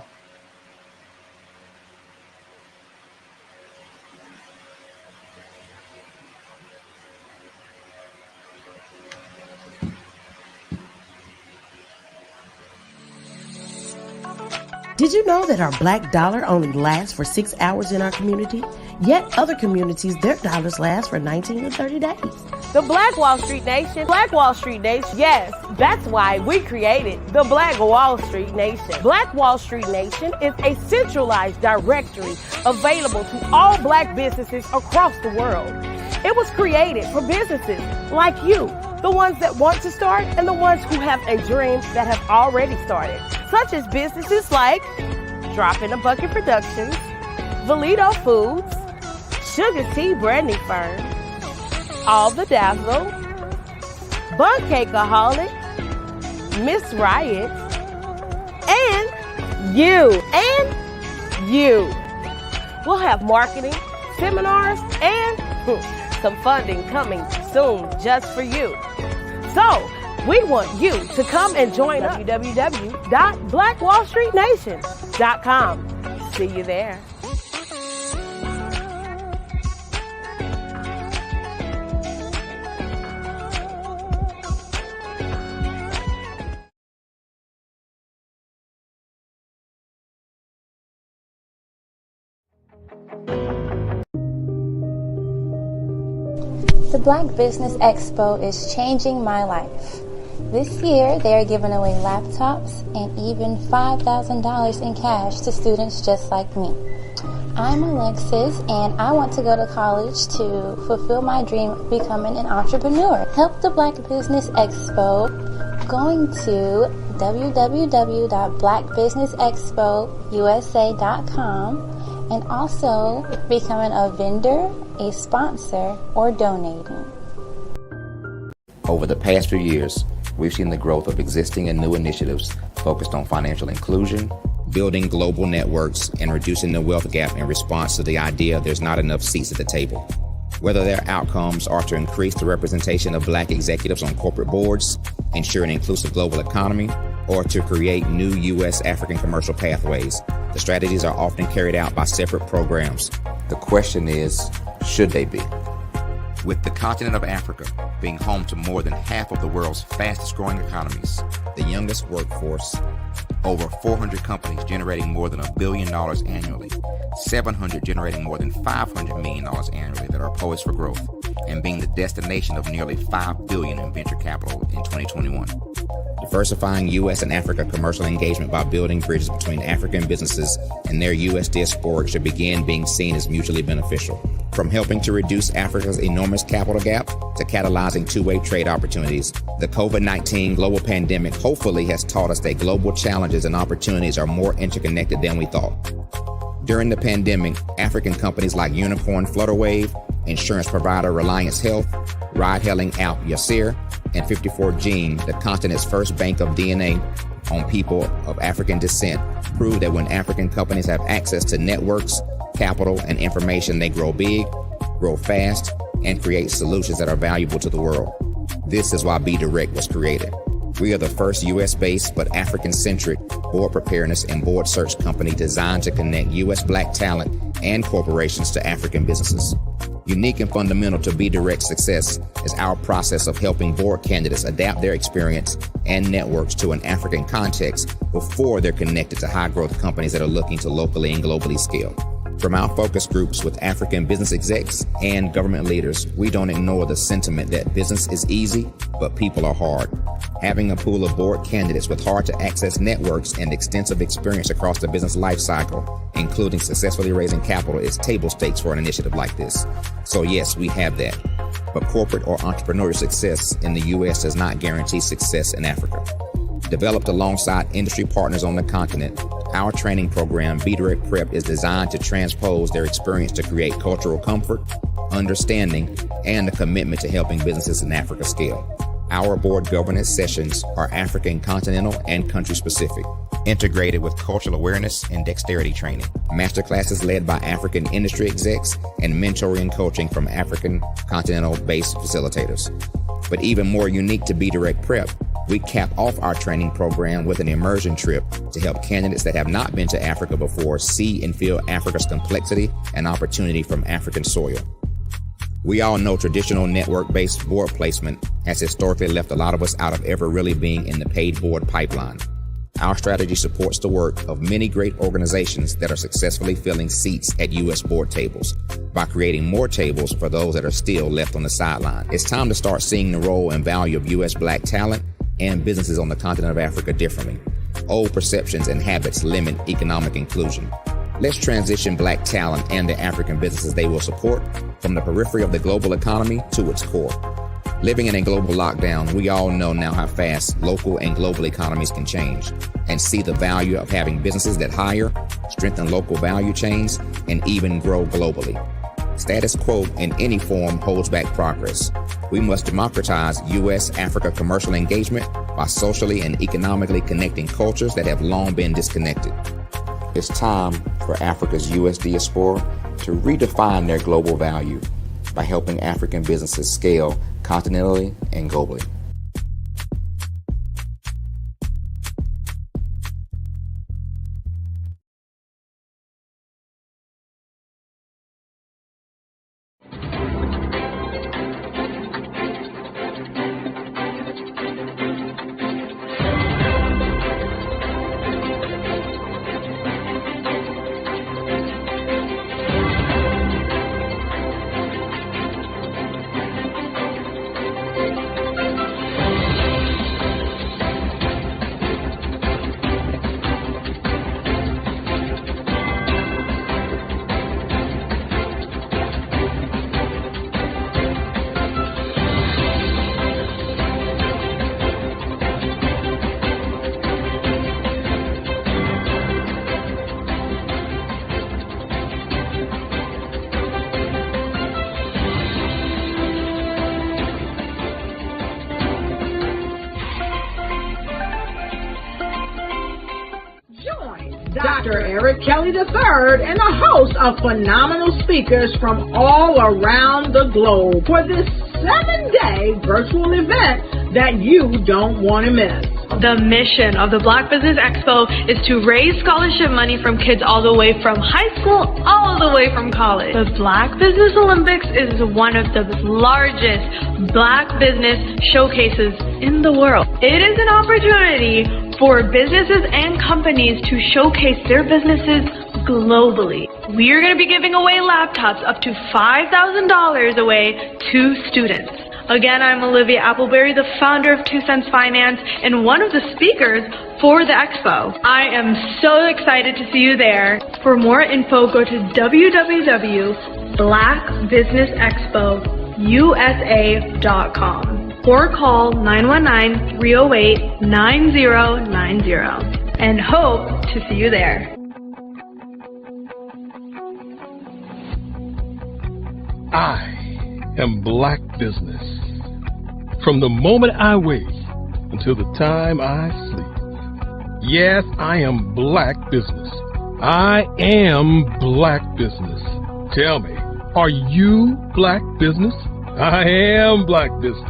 Did you know that our black dollar only lasts for 6 hours in our community? Yet other communities, their dollars last for 19 to 30 days. The Black Wall Street Nation. Black Wall Street Nation. Yes, that's why we created the Black Wall Street Nation. Black Wall Street Nation is a centralized directory available to all black businesses across the world. It was created for businesses like you, the ones that want to start and the ones who have a dream that have already started, such as businesses like Drop in a Bucket Productions, Valito Foods, Sugar Tea Brandy Firm, All the Dazzle, Bun Cakeaholic, Miss Riot, and you. We'll have marketing, seminars, and some funding coming soon just for you. So, we want you to come and join us at www.blackwallstreetnation.com. See you there. The Black Business Expo is changing my life. This year, they are giving away laptops and even $5,000 in cash to students just like me. I'm Alexis, and I want to go to college to fulfill my dream of becoming an entrepreneur. Help the Black Business Expo going to www.blackbusinessexpousa.com and also becoming a vendor, a sponsor, or donating. Over the past few years, we've seen the growth of existing and new initiatives focused on financial inclusion, building global networks, and reducing the wealth gap in response to the idea there's not enough seats at the table. Whether their outcomes are to increase the representation of Black executives on corporate boards, ensure an inclusive global economy, or to create new U.S. African commercial pathways, the strategies are often carried out by separate programs. The question is, should they be? With the continent of Africa being home to more than half of the world's fastest growing economies, the youngest workforce, over 400 companies generating more than $1 billion annually, 700 generating more than $500 million annually that are poised for growth, and being the destination of nearly $5 billion in venture capital in 2021. Diversifying U.S. and Africa commercial engagement by building bridges between African businesses and their U.S. diaspora should begin being seen as mutually beneficial. From helping to reduce Africa's enormous capital gap to catalyzing two-way trade opportunities, the COVID-19 global pandemic hopefully has taught us that global challenges and opportunities are more interconnected than we thought. During the pandemic, African companies like Unicorn Flutterwave, insurance provider Reliance Health, ride-hailing app Yasir, and 54Gene, the continent's first bank of DNA on people of African descent, proved that when African companies have access to networks, capital, and information, they grow big, grow fast, and create solutions that are valuable to the world. This is why Be Direct was created. We are the first U.S.-based but African-centric board preparedness and board search company designed to connect U.S. Black talent and corporations to African businesses. Unique and fundamental to Be Direct's success is our process of helping board candidates adapt their experience and networks to an African context before they're connected to high-growth companies that are looking to locally and globally scale. From our focus groups with African business execs and government leaders, we don't ignore the sentiment that business is easy, but people are hard. Having a pool of board candidates with hard-to-access networks and extensive experience across the business life cycle, including successfully raising capital, is table stakes for an initiative like this. So yes, we have that. But corporate or entrepreneurial success in the U.S. does not guarantee success in Africa. Developed alongside industry partners on the continent, our training program, Be Direct Prep, is designed to transpose their experience to create cultural comfort, understanding, and a commitment to helping businesses in Africa scale. Our board governance sessions are African continental and country specific, integrated with cultural awareness and dexterity training, masterclasses led by African industry execs, and mentoring and coaching from African continental-based facilitators. But even more unique to Be Direct Prep, we cap off our training program with an immersion trip to help candidates that have not been to Africa before see and feel Africa's complexity and opportunity from African soil. We all know traditional network-based board placement has historically left a lot of us out of ever really being in the paid board pipeline. Our strategy supports the work of many great organizations that are successfully filling seats at U.S. board tables by creating more tables for those that are still left on the sideline. It's time to start seeing the role and value of U.S. Black talent and businesses on the continent of Africa differently. Old perceptions and habits limit economic inclusion. Let's transition Black talent and the African businesses they will support from the periphery of the global economy to its core. Living in a global lockdown, we all know now how fast local and global economies can change, and see the value of having businesses that hire, strengthen local value chains, and even grow globally. Status quo in any form holds back progress. We must democratize U.S.-Africa commercial engagement by socially and economically connecting cultures that have long been disconnected. It's time for Africa's U.S. diaspora to redefine their global value by helping African businesses scale continentally and globally. Dr. Eric Kelly III and a host of phenomenal speakers from all around the globe for this 7-day virtual event that you don't want to miss. The mission of the Black Business Expo is to raise scholarship money from kids all the way from high school all the way from college. The Black Business Olympics is one of the largest Black business showcases in the world. It is an opportunity for businesses and companies to showcase their businesses globally. We are going to be giving away laptops up to $5,000 away to students. Again, I'm Olivia Appleberry, the founder of 2 Cents Finance and one of the speakers for the expo. I am so excited to see you there. For more info, go to www.blackbusinessexpousa.com or call 919-308-9090 and hope to see you there. I am Black Business. From the moment I wake until the time I sleep. Yes, I am Black Business. I am Black Business. Tell me, are you Black Business? I am Black Business.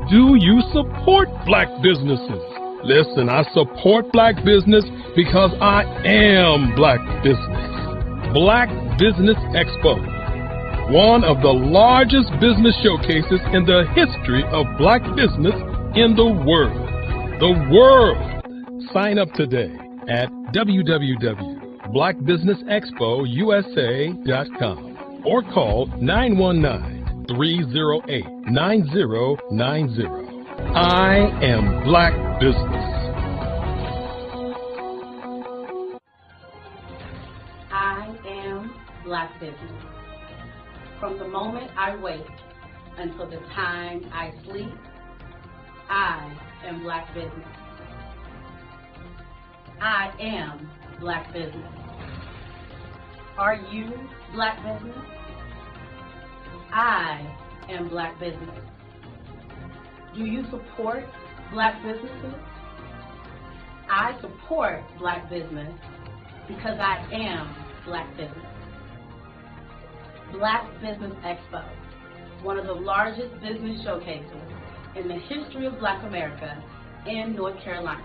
Do you support Black businesses? Listen, I support Black business because I am Black Business. Black Business Expo, one of the largest business showcases in the history of Black business in the world. The world! Sign up today at www.blackbusinessexpousa.com or call 919-308-9090. I am Black Business. I am Black Business. From the moment I wake until the time I sleep, I am Black Business. I am Black Business. Are you Black Business? I am Black Business. Do you support Black businesses? I support Black business because I am Black Business. Black Business Expo, one of the largest business showcases in the history of Black America in North Carolina.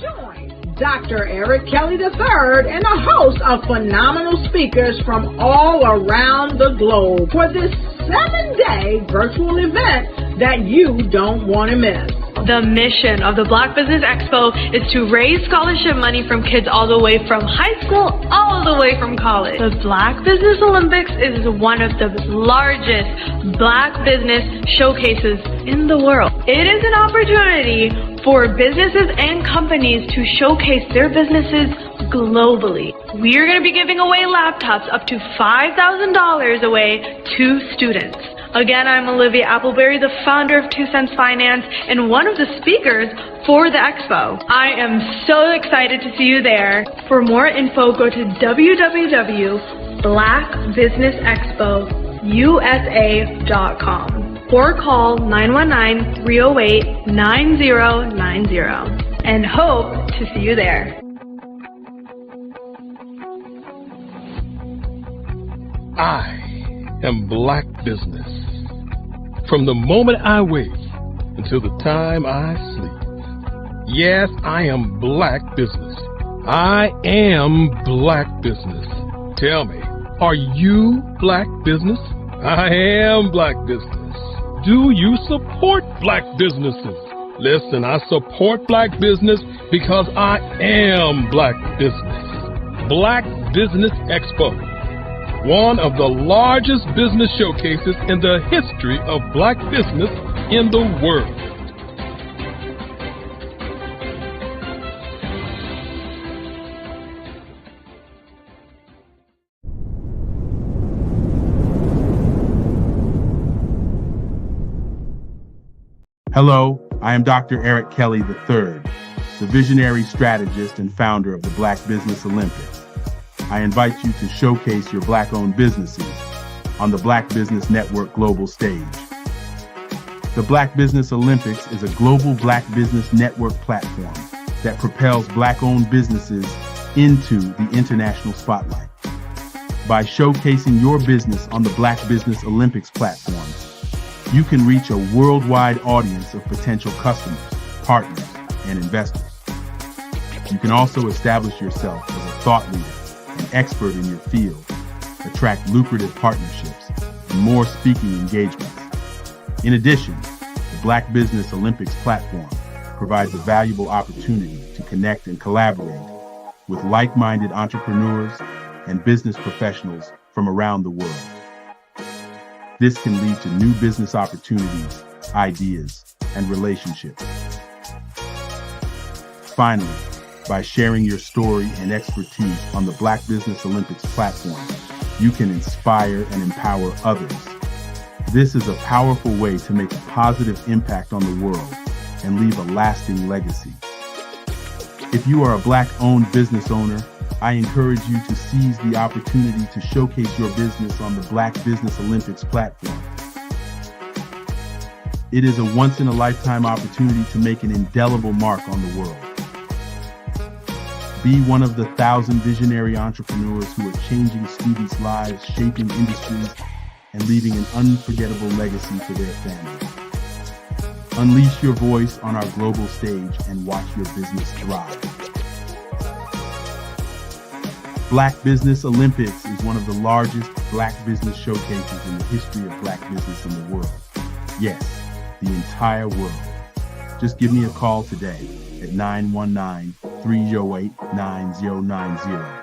Join Dr. Eric Kelly III and a host of phenomenal speakers from all around the globe for this 7-day virtual event that you don't want to miss. The mission of the Black Business Expo is to raise scholarship money from kids all the way from high school all the way from college. The Black Business Olympics is one of the largest Black business showcases in the world. It is an opportunity for businesses and companies to showcase their businesses globally. We are going to be giving away laptops up to $5,000 away to students. Again, I'm Olivia Appleberry, the founder of 2 Cents Finance and one of the speakers for the expo. I am so excited to see you there. For more info, go to www.blackbusinessexpousa.com or call 919-308-9090 and hope to see you there. I am Black Business. From the moment I wake until the time I sleep. Yes, I am Black Business. I am Black Business. Tell me, are you Black Business? I am Black Business. Do you support Black businesses? Listen, I support Black business because I am Black Business. Black Business Expo, one of the largest business showcases in the history of Black business in the world. Hello, I am Dr. Eric Kelly III, the visionary strategist and founder of the Black Business Olympics. I invite you to showcase your Black-owned businesses on the Black Business Network global stage. The Black Business Olympics is a global Black Business Network platform that propels Black-owned businesses into the international spotlight. By showcasing your business on the Black Business Olympics platform, you can reach a worldwide audience of potential customers, partners, and investors. You can also establish yourself as a thought leader, an expert in your field, attract lucrative partnerships, and more speaking engagements. In addition, the Black Business Olympics platform provides a valuable opportunity to connect and collaborate with like-minded entrepreneurs and business professionals from around the world. This can lead to new business opportunities, ideas, and relationships. Finally, by sharing your story and expertise on the Black Business Olympics platform, you can inspire and empower others. This is a powerful way to make a positive impact on the world and leave a lasting legacy. If you are a Black-owned business owner, I encourage you to seize the opportunity to showcase your business on the Black Business Olympics platform. It is a once-in-a-lifetime opportunity to make an indelible mark on the world. Be one of the 1,000 visionary entrepreneurs who are changing students' lives, shaping industries, and leaving an unforgettable legacy for their families. Unleash your voice on our global stage and watch your business thrive. Black Business Olympics is one of the largest Black business showcases in the history of Black business in the world. Yes, the entire world. Just give me a call today at 919-308-9090.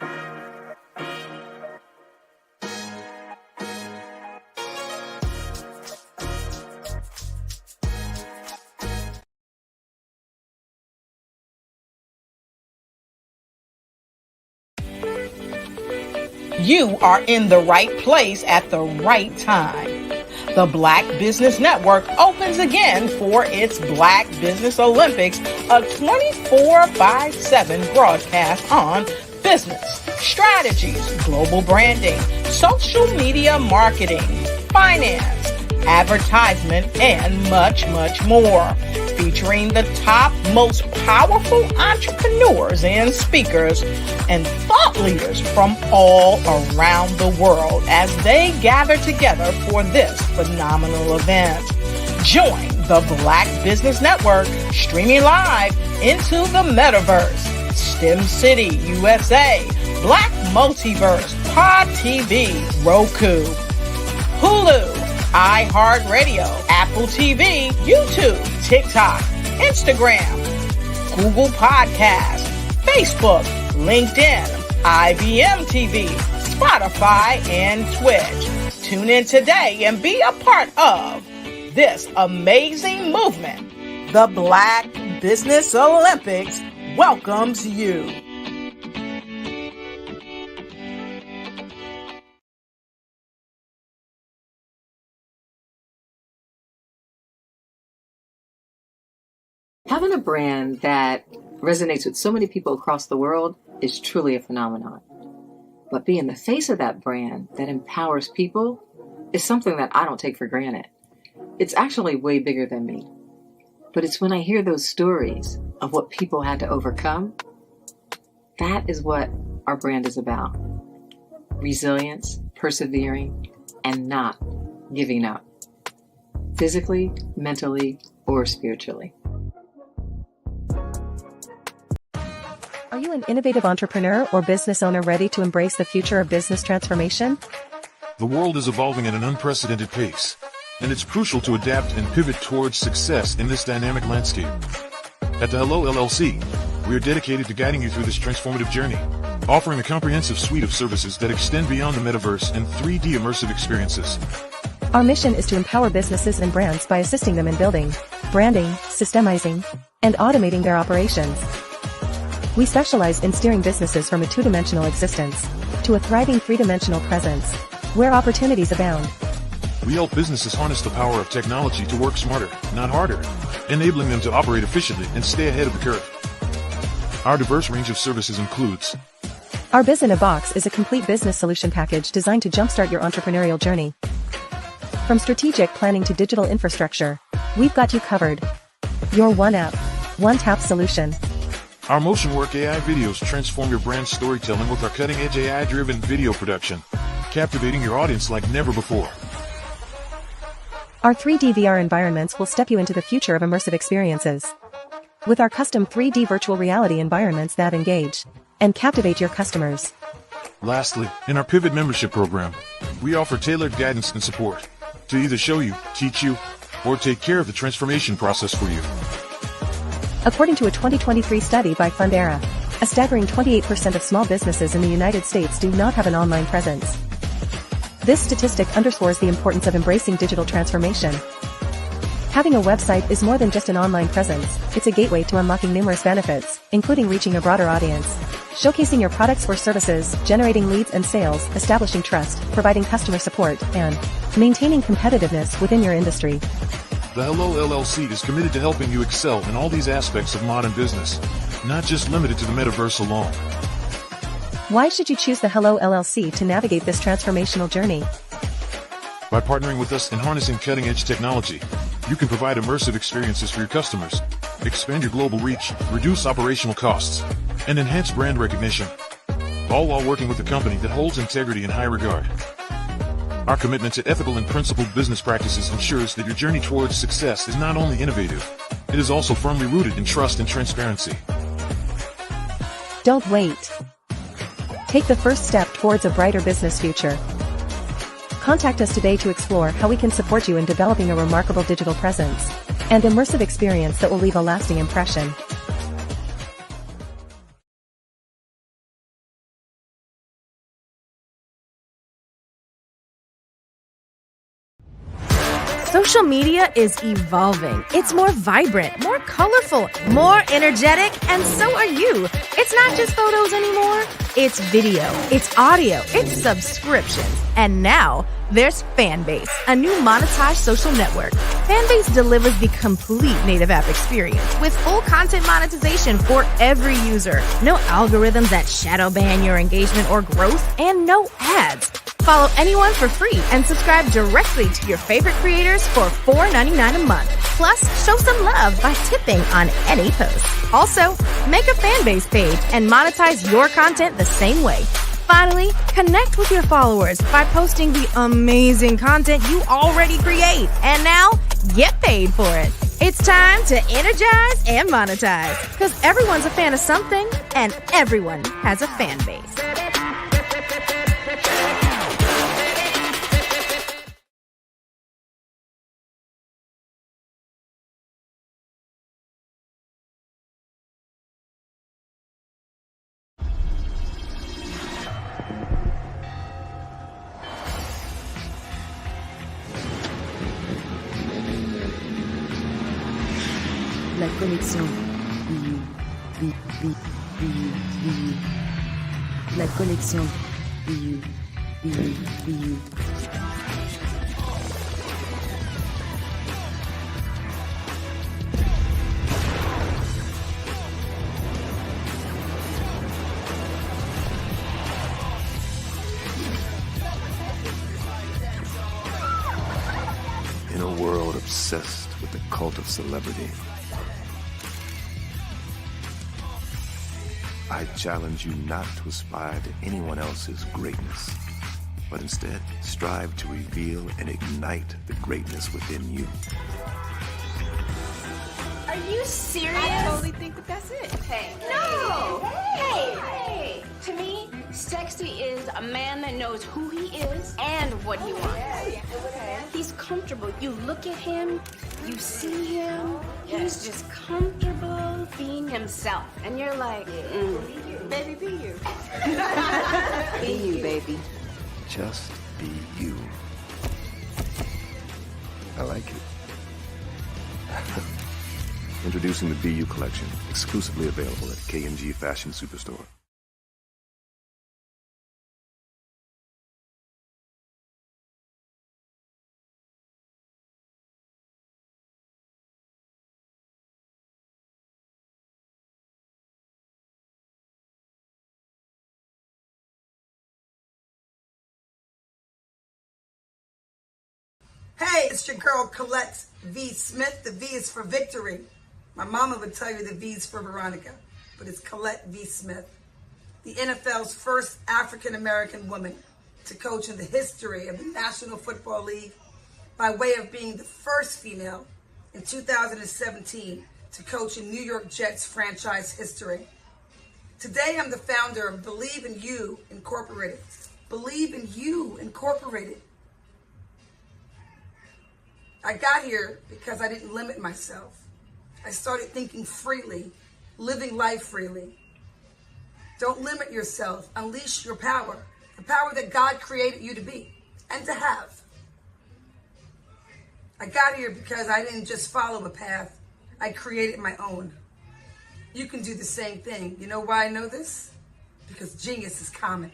You are in the right place at the right time. The Black Business Network opens again for its Black Business Olympics, a 24/7 broadcast on business, strategies, global branding, social media marketing, finance, advertisement, and much, much more. Featuring the top, most powerful entrepreneurs and speakers and thought leaders from all around the world as they gather together for this phenomenal event. Join the Black Business Network streaming live into the metaverse, STEM City, USA, Black Multiverse, Pod TV, Roku, Hulu, iHeartRadio, Apple TV, YouTube, TikTok, Instagram, Google Podcasts, Facebook, LinkedIn, IBM TV, Spotify, and Twitch. Tune in today and be a part of this amazing movement. The Black Business Olympics welcomes you. Having a brand that resonates with so many people across the world is truly a phenomenon. But being the face of that brand that empowers people is something that I don't take for granted. It's actually way bigger than me. But it's when I hear those stories of what people had to overcome, that is what our brand is about. Resilience, persevering, and not giving up. Physically, mentally, or spiritually. Are you an innovative entrepreneur or business owner ready to embrace the future of business transformation? The world is evolving at an unprecedented pace, and it's crucial to adapt and pivot towards success in this dynamic landscape. At the Hello LLC, we are dedicated to guiding you through this transformative journey, offering a comprehensive suite of services that extend beyond the metaverse and 3D immersive experiences. Our mission is to empower businesses and brands by assisting them in building, branding, systemizing, and automating their operations. We specialize in steering businesses from a two-dimensional existence to a thriving three-dimensional presence, where opportunities abound. We help businesses harness the power of technology to work smarter, not harder, enabling them to operate efficiently and stay ahead of the curve. Our diverse range of services includes: Our Biz in a Box is a complete business solution package designed to jumpstart your entrepreneurial journey. From strategic planning to digital infrastructure, we've got you covered. Your one app, one tap solution. Our Motion Work AI videos transform your brand storytelling with our cutting-edge AI-driven video production, captivating your audience like never before. Our 3D VR environments will step you into the future of immersive experiences. With our custom 3D virtual reality environments that engage and captivate your customers. Lastly, in our Pivot membership program, we offer tailored guidance and support to either show you, teach you, or take care of the transformation process for you. According to a 2023 study by Fundera, a staggering 28% of small businesses in the United States do not have an online presence. This statistic underscores the importance of embracing digital transformation. Having a website is more than just an online presence, it's a gateway to unlocking numerous benefits, including reaching a broader audience, showcasing your products or services, generating leads and sales, establishing trust, providing customer support, and maintaining competitiveness within your industry. The Hello LLC is committed to helping you excel in all these aspects of modern business, not just limited to the metaverse alone. Why should you choose the Hello LLC to navigate this transformational journey? By partnering with us and harnessing cutting-edge technology, you can provide immersive experiences for your customers, expand your global reach, reduce operational costs, and enhance brand recognition, all while working with a company that holds integrity in high regard. Our commitment to ethical and principled business practices ensures that your journey towards success is not only innovative, it is also firmly rooted in trust and transparency. Don't wait. Take the first step towards a brighter business future. Contact us today to explore how we can support you in developing a remarkable digital presence and immersive experience that will leave a lasting impression. Social media is evolving. It's more vibrant, more colorful, more energetic, and so are you. It's not just photos anymore. It's video, it's audio, it's subscriptions. And now, there's Fanbase, a new monetized social network. Fanbase delivers the complete native app experience with full content monetization for every user. No algorithms that shadow ban your engagement or growth, and no ads. Follow anyone for free and subscribe directly to your favorite creators for $4.99 a month. Plus, show some love by tipping on any post. Also, make a Fanbase page and monetize your content the same way. Finally, connect with your followers by posting the amazing content you already create. And now, get paid for it. It's time to energize and monetize, because everyone's a fan of something and everyone has a fan base. La connexion. La connexion. obsessed with the cult of celebrity. I challenge you not to aspire to anyone else's greatness, but instead strive to reveal and ignite the greatness within you. Are you serious? I totally think that that's it. Hey. No! Hey! To me, sexy is a man that knows who he is and what he wants. Okay. He's comfortable. You look at him, you see him, he's just comfortable being himself. And you're like, Baby, be you. Be you, baby. Just be you. I like it. Introducing the Be You collection, exclusively available at K&G Fashion Superstore. Hey, it's your girl Colette V. Smith. The V is for victory. My mama would tell you the V is for Veronica, but it's Colette V. Smith, the NFL's first African-American woman to coach in the history of the National Football League by way of being the first female in 2017 to coach in New York Jets franchise history. Today, I'm the founder of Believe in You Incorporated. Believe in You Incorporated. I got here because I didn't limit myself. I started thinking freely, living life freely. Don't limit yourself. Unleash your power, the power that God created you to be and to have. I got here because I didn't just follow a path. I created my own. You can do the same thing. You know why I know this? Because genius is common.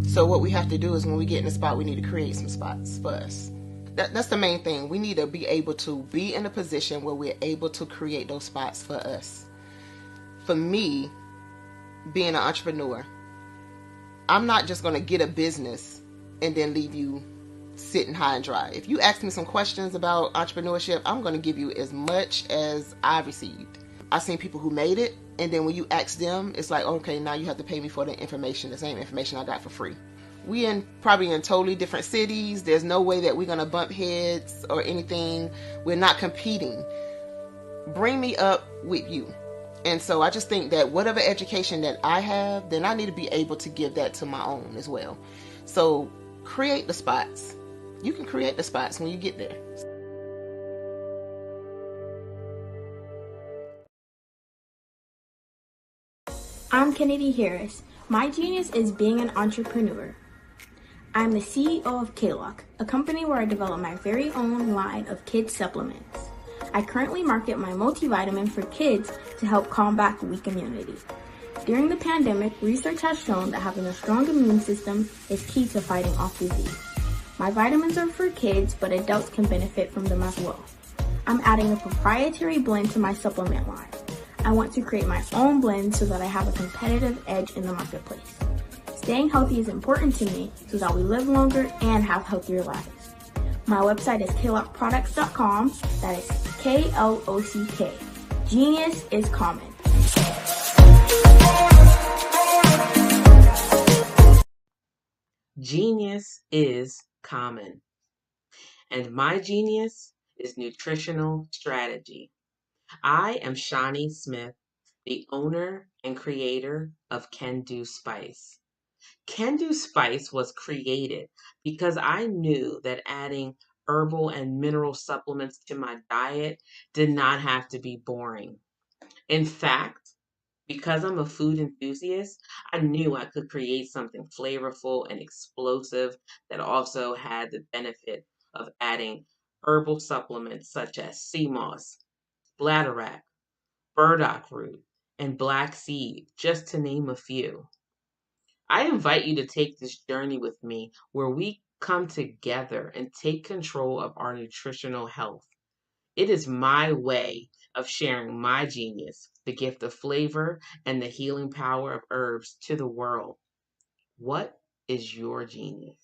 So what we have to do is when we get in a spot, we need to create some spots for us. That's the main thing. We need to be able to be in a position where we're able to create those spots for us. For me, being an entrepreneur, I'm not just going to get a business and then leave you sitting high and dry. If you ask me some questions about entrepreneurship, I'm going to give you as much as I received. I've seen people who made it, and then when you ask them, it's like, okay, now you have to pay me for the information, the same information I got for free. We probably in totally different cities. There's no way that we're going to bump heads or anything. We're not competing. Bring me up with you. And so I just think that whatever education that I have, then I need to be able to give that to my own as well. So create the spots. You can create the spots when you get there. I'm Kennedy Harris. My genius is being an entrepreneur. I'm the CEO of K-Lock, a company where I develop my very own line of kids supplements. I currently market my multivitamin for kids to help combat weak immunity. During the pandemic, research has shown that having a strong immune system is key to fighting off disease. My vitamins are for kids, but adults can benefit from them as well. I'm adding a proprietary blend to my supplement line. I want to create my own blend so that I have a competitive edge in the marketplace. Staying healthy is important to me so that we live longer and have healthier lives. My website is klockproducts.com. That is K-L-O-C-K. Genius is common. Genius is common. And my genius is nutritional strategy. I am Shawnee Smith, the owner and creator of Can Do Spice. Can Do Spice was created because I knew that adding herbal and mineral supplements to my diet did not have to be boring. In fact, because I'm a food enthusiast, I knew I could create something flavorful and explosive that also had the benefit of adding herbal supplements such as sea moss, bladderwrack, burdock root, and black seed, just to name a few. I invite you to take this journey with me where we come together and take control of our nutritional health. It is my way of sharing my genius, the gift of flavor and the healing power of herbs to the world. What is your genius?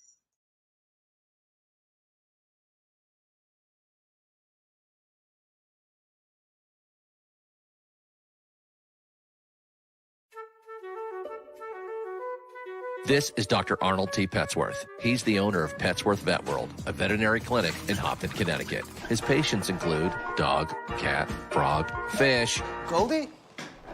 This is Dr. Arnold T. Petsworth. He's the owner of Petsworth Vet World, a veterinary clinic in Hopton, Connecticut. His patients include dog, cat, frog, fish, Goldie,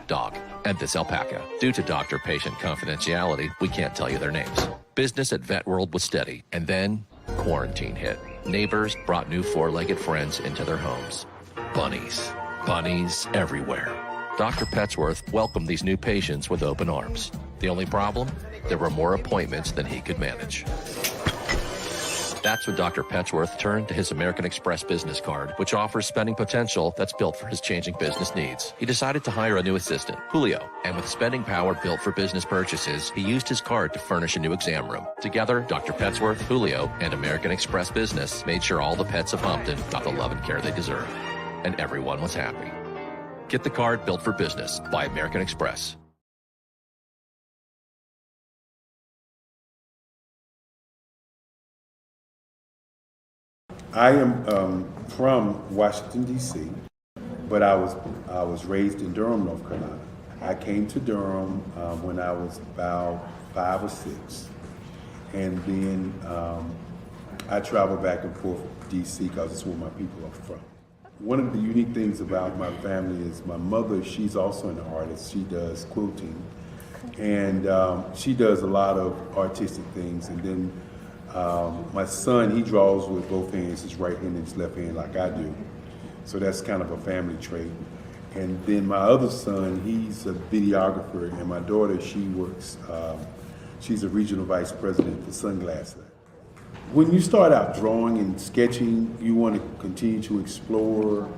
dog, and this alpaca. Due to doctor-patient confidentiality, we can't tell you their names. Business at Vet World was steady, and then quarantine hit. Neighbors brought new four-legged friends into their homes. Bunnies. Bunnies everywhere. Dr. Petsworth welcomed these new patients with open arms. The only problem? There were more appointments than he could manage. That's when Dr. Petsworth turned to his American Express business card, which offers spending potential that's built for his changing business needs. He decided to hire a new assistant, Julio, and with spending power built for business purchases, he used his card to furnish a new exam room. Together, Dr. Petsworth, Julio, and American Express Business made sure all the pets of Hopton got the love and care they deserve. And everyone was happy. Get the card built for business by American Express. I am from Washington, D.C., but I was raised in Durham, North Carolina. I came to Durham when I was about 5 or 6, and then I traveled back and forth to D.C. because it's where my people are from. One of the unique things about my family is my mother, she's also an artist. She does quilting, and she does a lot of artistic things, and then my son, he draws with both hands, his right hand and his left hand like I do. So that's kind of a family trait. And then my other son, he's a videographer, and my daughter, she works, she's a regional vice president for Sunglass Lab. When you start out drawing and sketching, you want to continue to explore,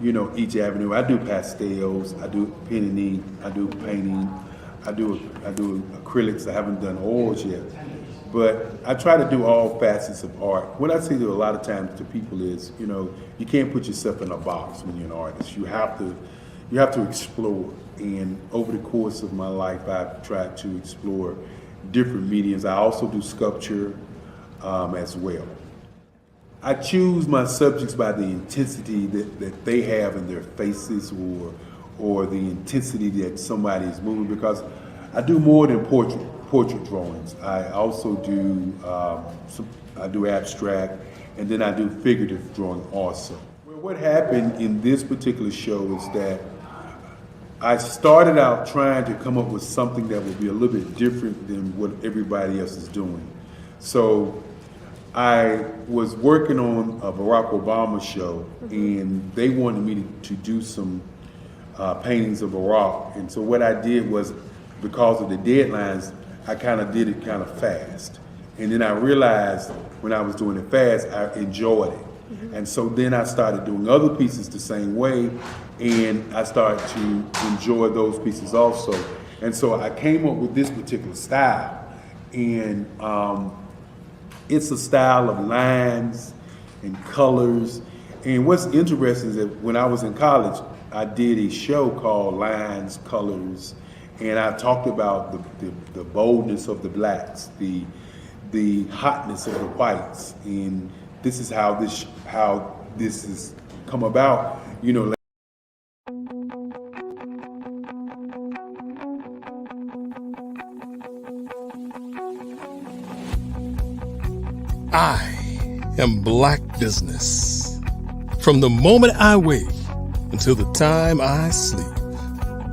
you know, each avenue. I do pastels, I do pen and ink, I do painting, I do acrylics. I haven't done oils yet. But I try to do all facets of art. What I say to a lot of times to people is, you know, you can't put yourself in a box when you're an artist. You have to explore. And over the course of my life, I've tried to explore different mediums. I also do sculpture as well. I choose my subjects by the intensity that they have in their faces, or the intensity that somebody is moving, because I do more than portrait drawings. I also do I do abstract, and then I do figurative drawing also. Well, what happened in this particular show is that I started out trying to come up with something that would be a little bit different than what everybody else is doing. So I was working on a Barack Obama show, and they wanted me to do some paintings of Barack. And so what I did was, because of the deadlines, I kind of did it kind of fast. And then I realized when I was doing it fast, I enjoyed it. And so then I started doing other pieces the same way, and I started to enjoy those pieces also. And so I came up with this particular style. And it's a style of lines and colors. And what's interesting is that when I was in college, I did a show called Lines, Colors, and I talked about the boldness of the blacks, the hotness of the whites, and this is how this has come about, you know. I am Black Business. From the moment I wake until the time I sleep.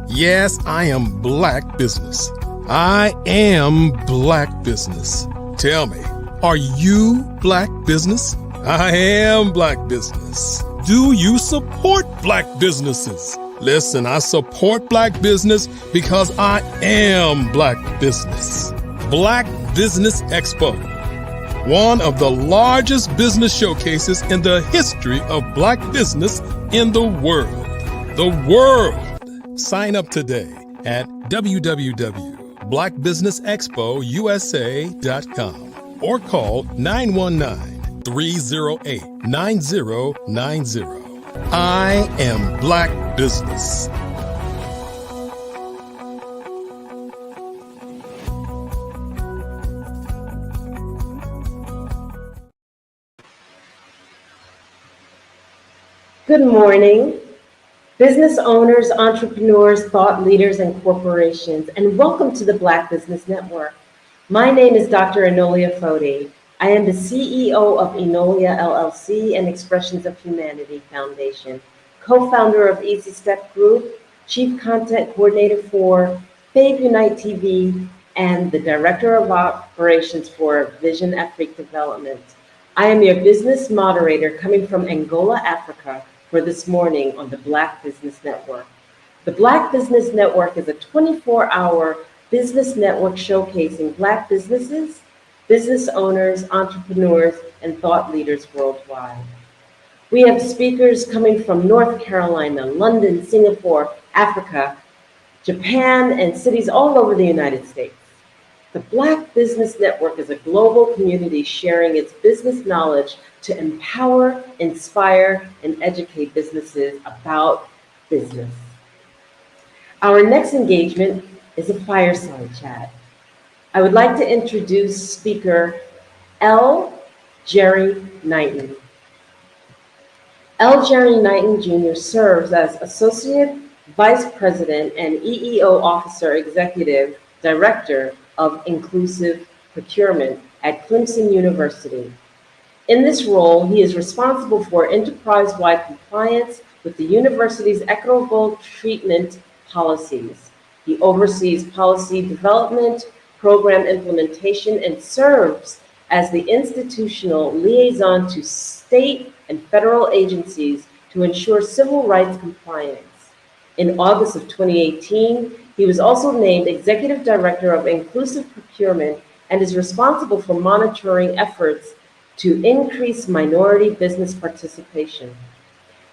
Yes, I am Black Business. I am Black Business. Tell me, are you Black Business? I am Black Business. Do you support Black businesses? Listen, I support Black business because I am Black Business. Black Business Expo, one of the largest business showcases in the history of Black business in the world. The world! Sign up today at www.blackbusinessexpousa.com or call 919-308-9090. I am Black Business. Good morning, business owners, entrepreneurs, thought leaders, and corporations, and welcome to the Black Business Network. My name is Dr. Enolia Foti. I am the CEO of Enolia LLC and Expressions of Humanity Foundation, co-founder of Easy Step Group, chief content coordinator for Fave Unite TV, and the director of operations for Vision Afrique Development. I am your business moderator coming from Angola, Africa, for this morning on the Black Business Network. The Black Business Network is a 24-hour business network showcasing Black businesses, business owners, entrepreneurs, and thought leaders worldwide. We have speakers coming from North Carolina, London, Singapore, Africa, Japan, and cities all over the United States. The Black Business Network is a global community sharing its business knowledge to empower, inspire, and educate businesses about business. Our next engagement is a fireside chat. I would like to introduce speaker L. Jerry Knighton. L. Jerry Knighton Jr. serves as Associate Vice President and EEO Officer Executive Director of Inclusive Procurement at Clemson University. In this role, he is responsible for enterprise-wide compliance with the university's equitable treatment policies. He oversees policy development, program implementation, and serves as the institutional liaison to state and federal agencies to ensure civil rights compliance. In August of 2018, he was also named Executive Director of Inclusive Procurement and is responsible for monitoring efforts to increase minority business participation.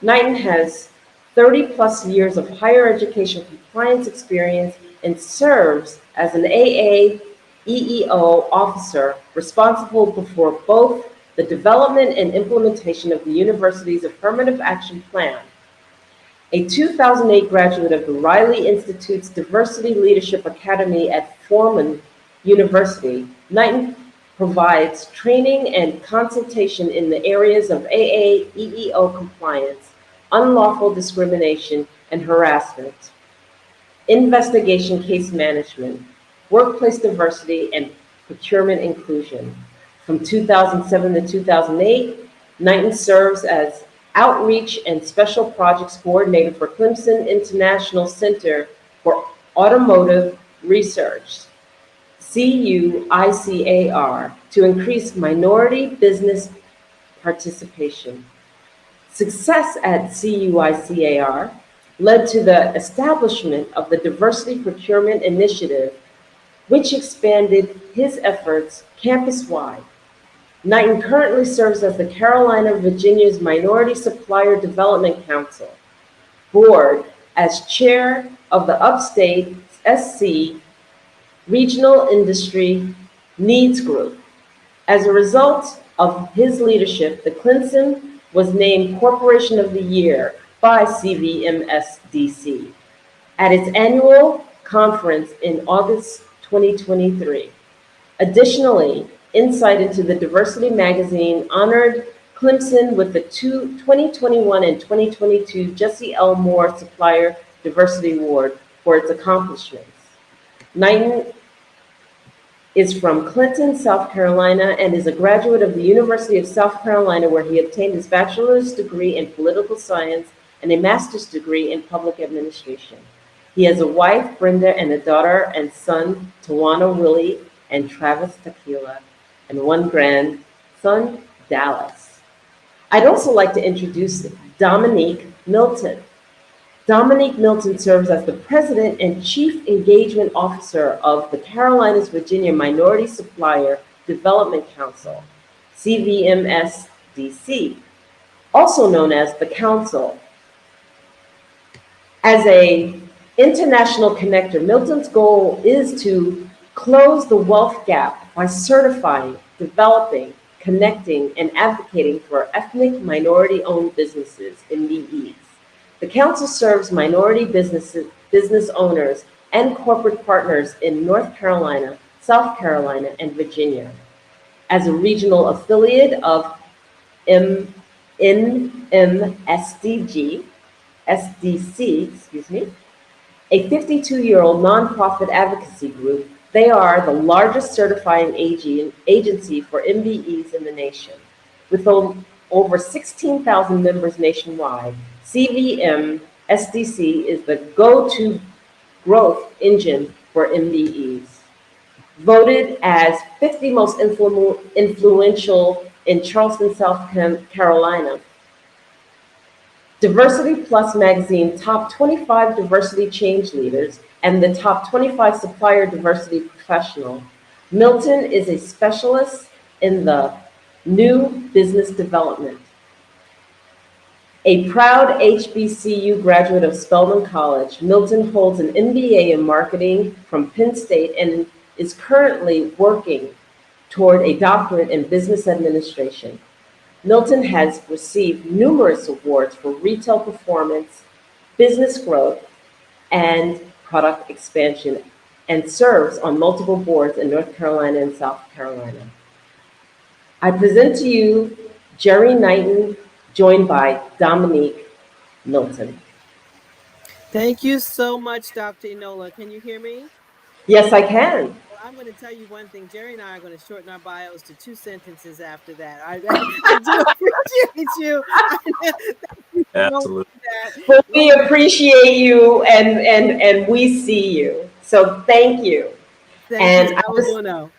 Knighton has 30-plus years of higher education compliance experience and serves as an AAEEO officer responsible for both the development and implementation of the university's Affirmative Action Plan. A 2008 graduate of the Riley Institute's Diversity Leadership Academy at Furman University, Knighton provides training and consultation in the areas of AAEEO compliance, unlawful discrimination and harassment, investigation case management, workplace diversity, and procurement inclusion. From 2007 to 2008, Knighton serves as Outreach and Special Projects Coordinator for Clemson International Center for Automotive Research, CUICAR, to increase minority business participation. Success at CUICAR led to the establishment of the Diversity Procurement Initiative, which expanded his efforts campus-wide. Knighton currently serves as the Carolina, Virginia's Minority Supplier Development Council Board as chair of the Upstate SC Regional Industry Needs Group. As a result of his leadership, the Clemson was named Corporation of the Year by CVMS-DC at its annual conference in August 2023. Additionally, Insight into the Diversity magazine honored Clemson with the 2021 and 2022 Jesse L. Moore Supplier Diversity Award for its accomplishments. Knighton is from Clinton, South Carolina, and is a graduate of the University of South Carolina, where he obtained his bachelor's degree in political science and a master's degree in public administration. He has a wife, Brenda, and a daughter and son, Tawana Willie and Travis Tequila, and one grandson, Dallas. I'd also like to introduce Dominique Milton. Dominique Milton serves as the President and Chief Engagement Officer of the Carolinas, Virginia Minority Supplier Development Council, CVMS-DC, also known as the Council. As an international connector, Milton's goal is to close the wealth gap by certifying, developing, connecting, and advocating for ethnic minority-owned businesses, MBEs. The Council serves minority business owners and corporate partners in North Carolina, South Carolina, and Virginia. As a regional affiliate of NMSDC, a 52-year-old nonprofit advocacy group, they are the largest certifying agency for MBEs in the nation. With over 16,000 members nationwide, CVM SDC is the go-to growth engine for MBEs. Voted as 50 most influential in Charleston, South Carolina, Diversity Plus magazine top 25 diversity change leaders and the top 25 supplier diversity professional, Milton is a specialist in the new business development. A proud HBCU graduate of Spelman College, Milton holds an MBA in marketing from Penn State and is currently working toward a doctorate in business administration. Milton has received numerous awards for retail performance, business growth, and product expansion, and serves on multiple boards in North Carolina and South Carolina. I present to you Jerry Knighton, joined by Dominique Milton. Thank you so much, Dr. Enola. Can you hear me? Yes, I can. Well, I'm going to tell you one thing. Jerry and I are going to shorten our bios to 2 sentences after that. I do appreciate you. Absolutely. Well, we appreciate you and we see you. So thank you. Thank you. I will know.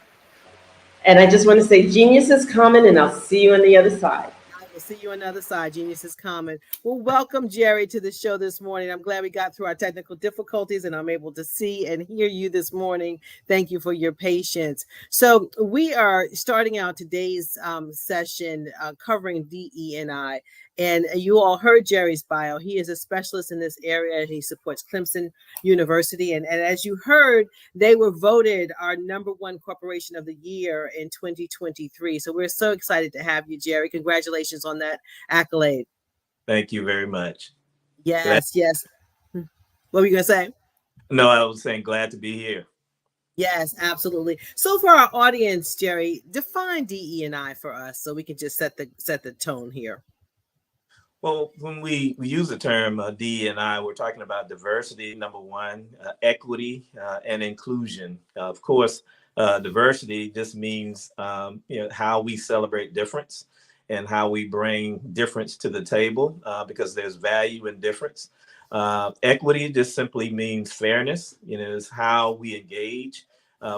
And I just want to say genius is coming, and I'll see you on the other side. I will see you on the other side. Genius is common. Well, welcome, Jerry, to the show this morning. I'm glad we got through our technical difficulties and I'm able to see and hear you this morning. Thank you for your patience. So we are starting out today's session covering DE&I. And you all heard Jerry's bio. He is a specialist in this area and he supports Clemson University. And as you heard, they were voted our #1 corporation of the year in 2023. So we're so excited to have you, Jerry. Congratulations on that accolade. Thank you very much. Yes, yes. What were you going to say? No, I was saying glad to be here. Yes, absolutely. So for our audience, Jerry, define DE&I for us so we can just set the tone here. Well, when we use the term DE&I, we're talking about diversity, number one, equity, and inclusion. Of course, diversity just means how we celebrate difference and how we bring difference to the table because there's value in difference. Equity just simply means fairness. Is how we engage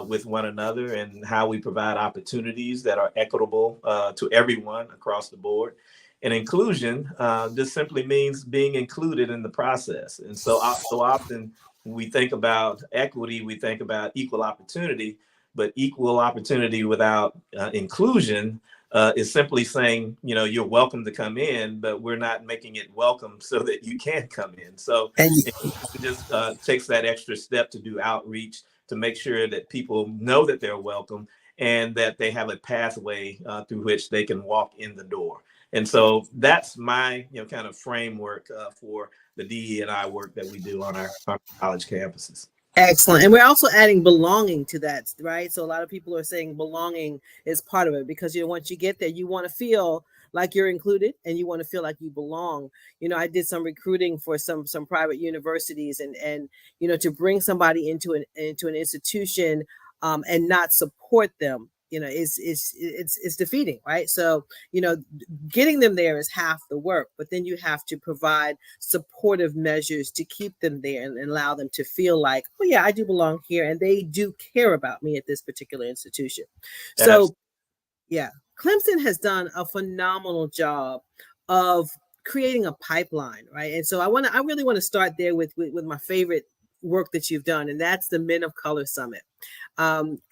with one another and how we provide opportunities that are equitable to everyone across the board. And inclusion just simply means being included in the process. And so often when we think about equity, we think about equal opportunity, but equal opportunity without inclusion is simply saying, you're welcome to come in, but we're not making it welcome so that you can come in. So it just takes that extra step to do outreach to make sure that people know that they're welcome and that they have a pathway through which they can walk in the door. And so that's my kind of framework for the DE&I work that we do on our college campuses. Excellent. And we're also adding belonging to that, right? So a lot of people are saying belonging is part of it because, once you get there, you want to feel like you're included and you want to feel like you belong. I did some recruiting for some private universities and to bring somebody into an institution and not support them, it's defeating, right? So, getting them there is half the work, but then you have to provide supportive measures to keep them there and allow them to feel like, oh yeah, I do belong here and they do care about me at this particular institution. So yeah, Clemson has done a phenomenal job of creating a pipeline, right? And so I really want to start there with my favorite work that you've done, and that's the Men of Color Summit.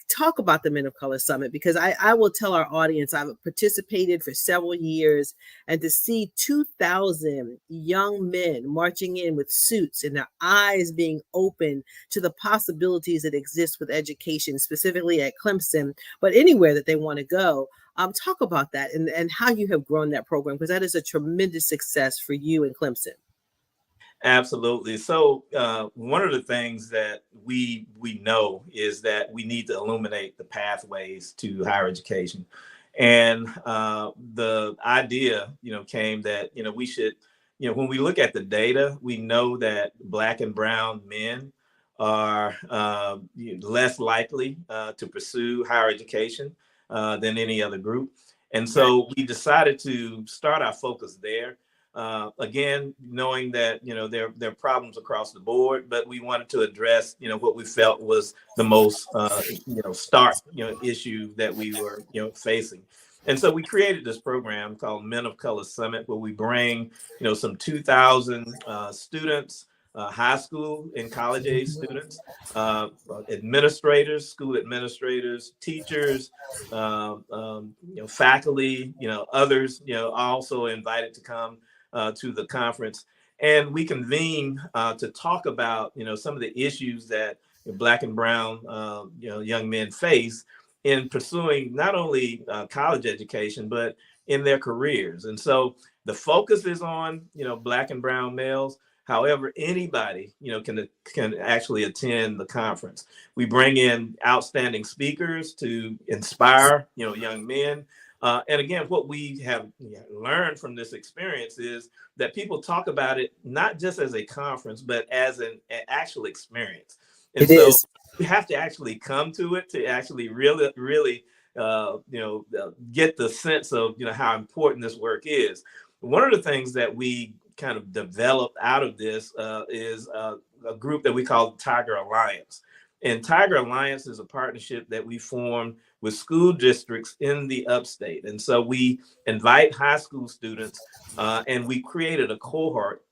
Talk about the Men of Color Summit, because I will tell our audience I've participated for several years, and to see 2,000 young men marching in with suits and their eyes being open to the possibilities that exist with education, specifically at Clemson, but anywhere that they want to go, Talk about that and how you have grown that program, because that is a tremendous success for you in Clemson. Absolutely. So one of the things that we know is that we need to illuminate the pathways to higher education, and the idea, came that we should, when we look at the data, we know that Black and brown men are less likely to pursue higher education than any other group, and so we decided to start our focus there. Again, knowing that there are problems across the board, but we wanted to address what we felt was the most stark issue that we were facing, and so we created this program called Men of Color Summit, where we bring some 2,000 students, high school and college age students, administrators, school administrators, teachers, faculty, others, also invited to come to the conference, and we convene to talk about some of the issues that Black and brown young men face in pursuing not only college education but in their careers. And so the focus is on Black and brown males. However, anybody can actually attend the conference. We bring in outstanding speakers to inspire young men. And again, what we have learned from this experience is that people talk about it not just as a conference, but as an actual experience. And so you have to actually come to it to actually really get the sense of how important this work is. One of the things that we kind of developed out of this is a group that we call Tiger Alliance. And Tiger Alliance is a partnership that we formed with school districts in the upstate. And so we invite high school students and we created a cohort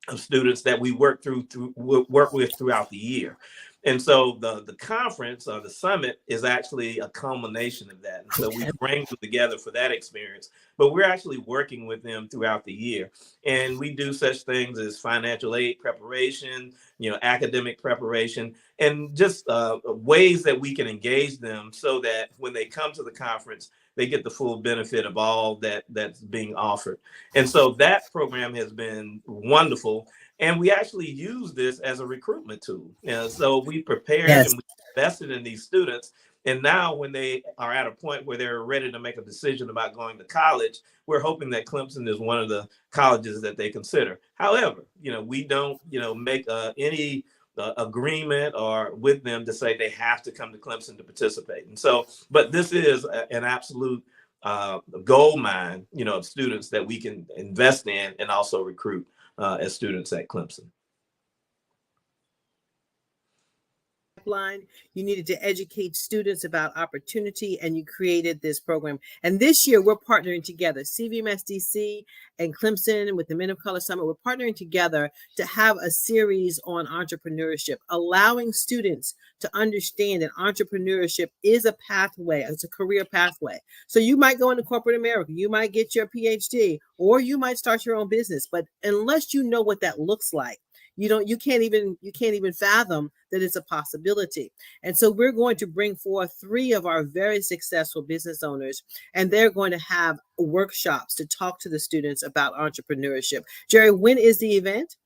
of students that we work with throughout the year. And so the conference or the summit is actually a culmination of that. And so we bring them together for that experience, but we're actually working with them throughout the year. And we do such things as financial aid preparation, academic preparation, and just ways that we can engage them so that when they come to the conference, they get the full benefit of all that's being offered. And so that program has been wonderful. And we actually use this as a recruitment tool. So we prepared and we invested in these students. And now when they are at a point where they're ready to make a decision about going to college, we're hoping that Clemson is one of the colleges that they consider. However, we don't, make any agreement or with them to say they have to come to Clemson to participate. And so, but this is an absolute gold mine, of students that we can invest in and also recruit as students at Clemson. You needed to educate students about opportunity, and you created this program. And this year we're partnering together, CVMSDC and Clemson with the Men of Color Summit. We're partnering together to have a series on entrepreneurship, allowing students to understand that entrepreneurship is a pathway. It's a career pathway. So you might go into corporate America, you might get your PhD, or you might start your own business. But unless you know what that looks like, you can't even fathom that it's a possibility. And so we're going to bring forth 3 of our very successful business owners, and they're going to have workshops to talk to the students about entrepreneurship. Jerry, when is the event?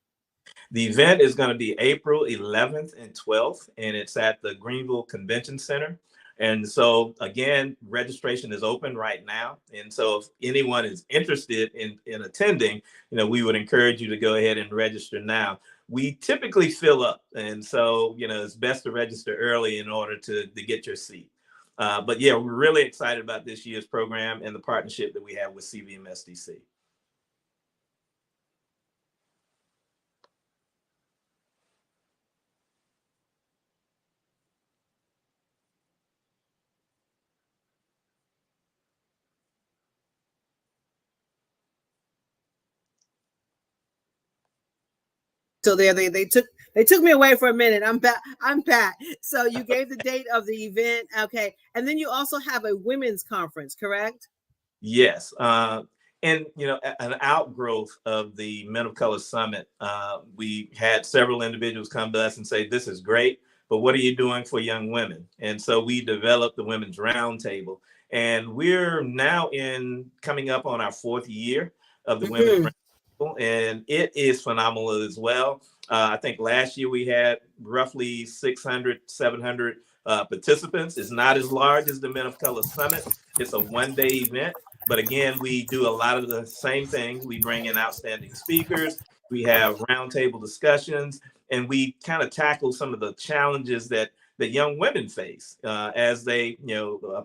The event is going to be April 11th and 12th, and it's at the Greenville Convention Center. And so, again, registration is open right now. And so if anyone is interested in attending, we would encourage you to go ahead and register now. We typically fill up. And so, it's best to register early in order to get your seat. But yeah, we're really excited about this year's program and the partnership that we have with CVMSDC. So they took me away for a minute. I'm back. So you gave the date of the event, okay, and then you also have a women's conference, correct? Yes, and an outgrowth of the Men of Color Summit. We had several individuals come to us and say, "This is great, but what are you doing for young women?" And so we developed the Women's Roundtable. And we're now coming up on our 4th year of the Women's Roundtable, and it is phenomenal as well. I think last year we had roughly 600, 700 participants. It's not as large as the Men of Color Summit. It's a one-day event. But again, we do a lot of the same things. We bring in outstanding speakers. We have roundtable discussions, and we kind of tackle some of the challenges that young women face as they,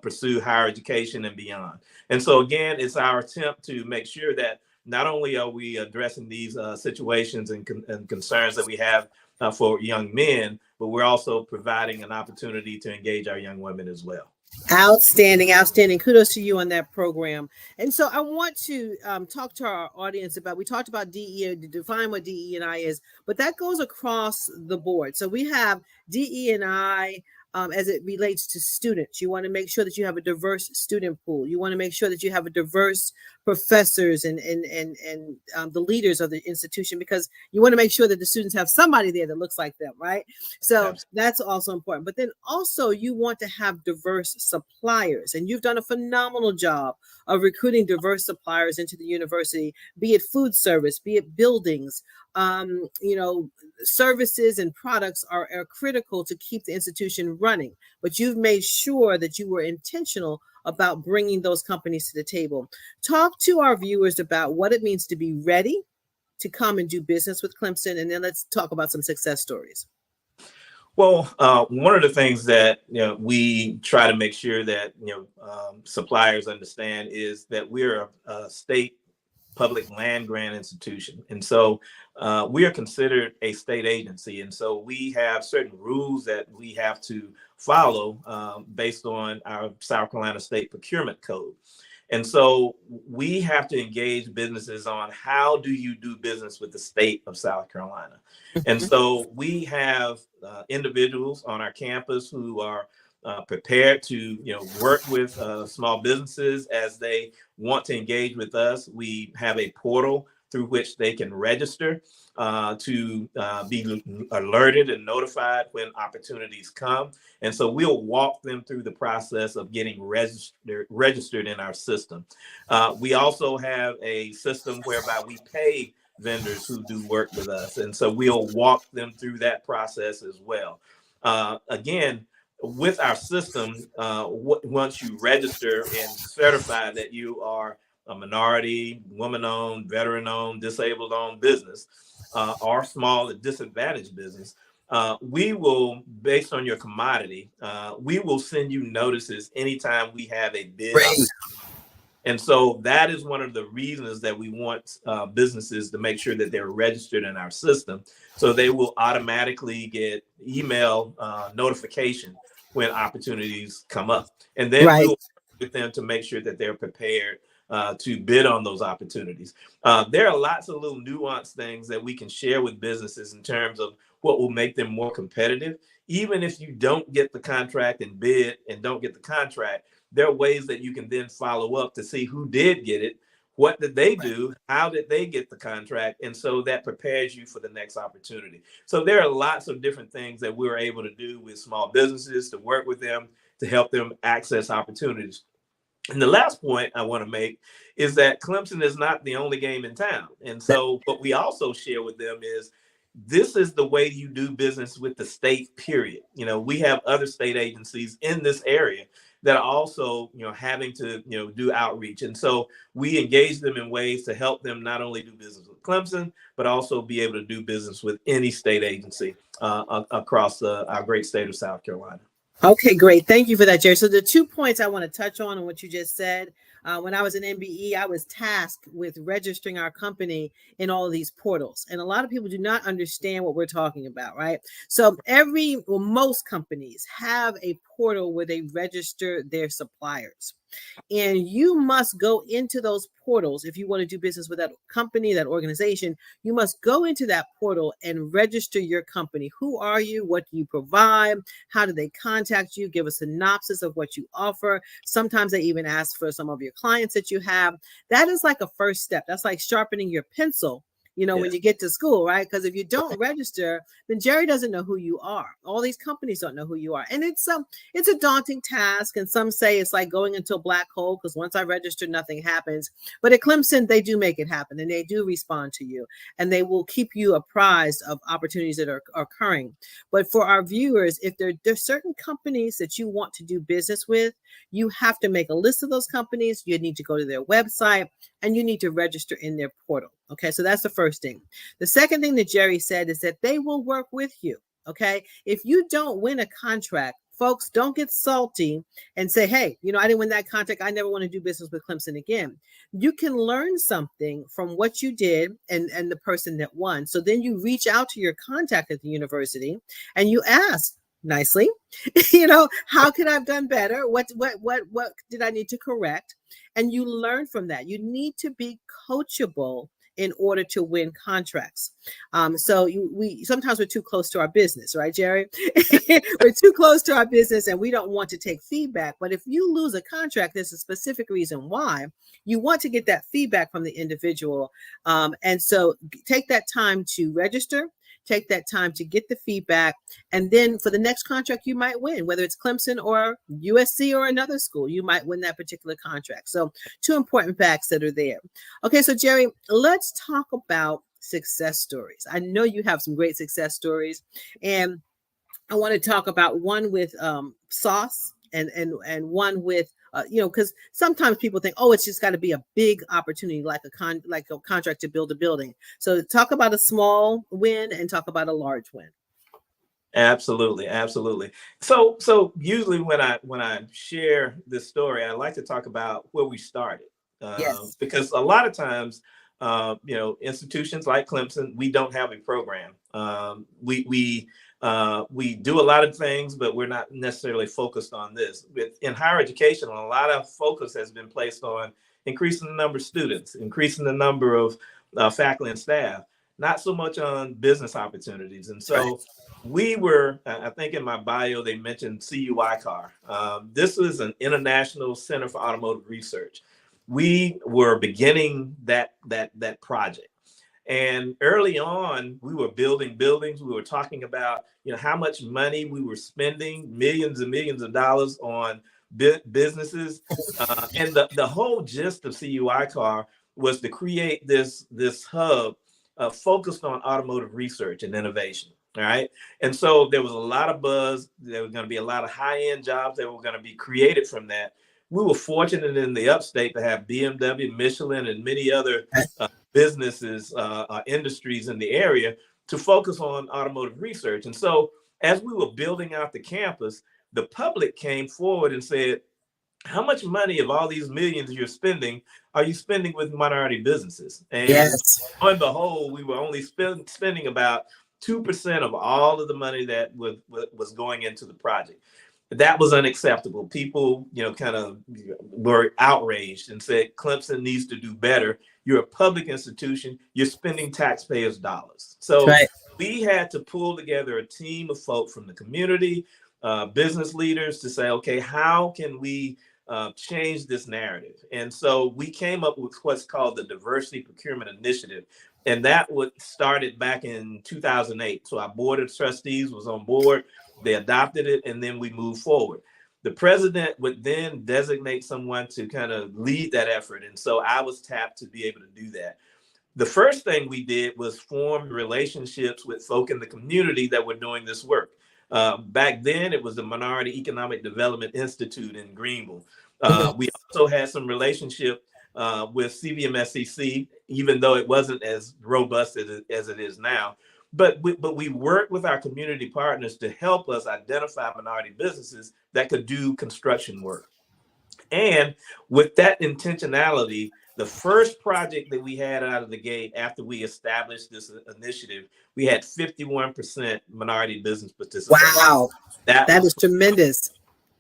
pursue higher education and beyond. And so again, it's our attempt to make sure that not only are we addressing these situations and concerns that we have for young men, but we're also providing an opportunity to engage our young women as well. Outstanding, outstanding. Kudos to you on that program. And so I want to talk to our audience about, we talked about DE, to define what DE&I is, but that goes across the board. So we have DE&I as it relates to students. You want to make sure that you have a diverse student pool. You want to make sure that you have a diverse professors and the leaders of the institution, because you want to make sure that the students have somebody there that looks like them, right? So that's also important. But then also you want to have diverse suppliers, and you've done a phenomenal job of recruiting diverse suppliers into the university, be it food service, be it buildings. Services and products are critical to keep the institution running, but you've made sure that you were intentional about bringing those companies to the table. Talk to our viewers about what it means to be ready to come and do business with Clemson, and then let's talk about some success stories. Well, one of the things that we try to make sure that suppliers understand is that we're a state public land grant institution, and so we are considered a state agency, and so we have certain rules that we have to follow based on our South Carolina State Procurement Code. And so we have to engage businesses on how do you do business with the state of South Carolina. And so we have individuals on our campus who are prepared to work with small businesses as they want to engage with us. We have a portal through which they can register to be alerted and notified when opportunities come. And so we'll walk them through the process of getting registered in our system. We also have a system whereby we pay vendors who do work with us. And so we'll walk them through that process as well. Again, with our system, once you register and certify that you are a minority, woman-owned, veteran-owned, disabled-owned business, or small and disadvantaged business, we will, based on your commodity, we will send you notices anytime we have a bid. And so that is one of the reasons that we want businesses to make sure that they're registered in our system, so they will automatically get email notification when opportunities come up. And then we'll work with them to make sure that they're prepared to bid on those opportunities. There are lots of little nuanced things that we can share with businesses in terms of what will make them more competitive. Even if you don't get the contract and bid and don't get the contract, there are ways that you can then follow up to see who did get it, what did they do, how did they get the contract, and so that prepares you for the next opportunity. So there are lots of different things that we're able to do with small businesses to work with them, to help them access opportunities. And the last point I want to make is that Clemson is not the only game in town. And so what we also share with them is this is the way you do business with the state, period. We have other state agencies in this area that are also, having to, do outreach. And so we engage them in ways to help them not only do business with Clemson, but also be able to do business with any state agency across our great state of South Carolina. Okay, great. Thank you for that, Jerry. So the 2 points I want to touch on what you just said. When I was in MBE, I was tasked with registering our company in all of these portals. And a lot of people do not understand what we're talking about, right? So most companies have a portal where they register their suppliers. And you must go into those portals. If you want to do business with that company, that organization, you must go into that portal and register your company. Who are you? What do you provide? How do they contact you? Give a synopsis of what you offer. Sometimes they even ask for some of your clients that you have. That is like a first step. That's like sharpening your pencil when you get to school, right? Because if you don't register, then Jerry doesn't know who you are. All these companies don't know who you are. And it's a daunting task. And some say it's like going into a black hole, because once I register, nothing happens. But at Clemson, they do make it happen, and they do respond to you, and they will keep you apprised of opportunities that are occurring. But for our viewers, if there's certain companies that you want to do business with, you have to make a list of those companies. You need to go to their website, and you need to register in their portal. Okay, so that's the first thing. The second thing that Jerry said is that they will work with you. Okay, if you don't win a contract, folks, don't get salty and say, hey, I didn't win that contract, I never want to do business with Clemson again. You can learn something from what you did and the person that won. So then you reach out to your contact at the university and you ask nicely, how could I have done better? What did I need to correct? And you learn from that. You need to be coachable in order to win contracts. So sometimes we're too close to our business, right, Jerry? We're too close to our business and we don't want to take feedback. But if you lose a contract, there's a specific reason why. You want to get that feedback from the individual. And so take that time to register. Take that time to get the feedback. And then for the next contract, you might win, whether it's Clemson or USC or another school, you might win that particular contract. So 2 important facts that are there. Okay, so Jerry, let's talk about success stories. I know you have some great success stories, and I want to talk about one with sauce and one with because sometimes people think, oh, it's just got to be a big opportunity, like a contract to build a building. So talk about a small win and talk about a large win. Absolutely. So usually when I share this story, I like to talk about where we started. Yes. Because a lot of times, institutions like Clemson, we don't have a program. We do a lot of things, but we're not necessarily focused on this. In higher education, a lot of focus has been placed on increasing the number of students, increasing the number of faculty and staff, not so much on business opportunities. And so we were, I think in my bio, they mentioned CUI-CAR. This is an International Center for Automotive Research. We were beginning that project. And early on, we were building buildings. We were talking about, how much money we were spending, millions and millions of dollars on businesses. And the whole gist of CUI-CAR was to create this hub focused on automotive research and innovation. All right. And so there was a lot of buzz. There was going to be a lot of high-end jobs that were going to be created from that. We were fortunate in the upstate to have BMW, Michelin, and many other businesses, industries in the area to focus on automotive research. And so as we were building out the campus, the public came forward and said, how much money of all these millions you're spending are you spending with minority businesses? And lo and behold, we were only spending about 2% of all of the money that was going into the project. That was unacceptable. People, kind of were outraged and said, Clemson needs to do better. You're a public institution. You're spending taxpayers' dollars. So we had to pull together a team of folk from the community, business leaders to say, okay, how can we change this narrative? And so we came up with what's called the Diversity Procurement Initiative. And that started back in 2008. So our board of trustees was on board. They adopted it, and then we moved forward. The president would then designate someone to kind of lead that effort. And so I was tapped to be able to do that. The first thing we did was form relationships with folk in the community that were doing this work. Back then, it was the Minority Economic Development Institute in Greenville. We also had some relationship with CVMSCC, even though it wasn't as robust as it is now. But we worked with our community partners to help us identify minority businesses that could do construction work. And with that intentionality, the first project that we had out of the gate after we established this initiative, we had 51% minority business participation. Wow, that is tremendous.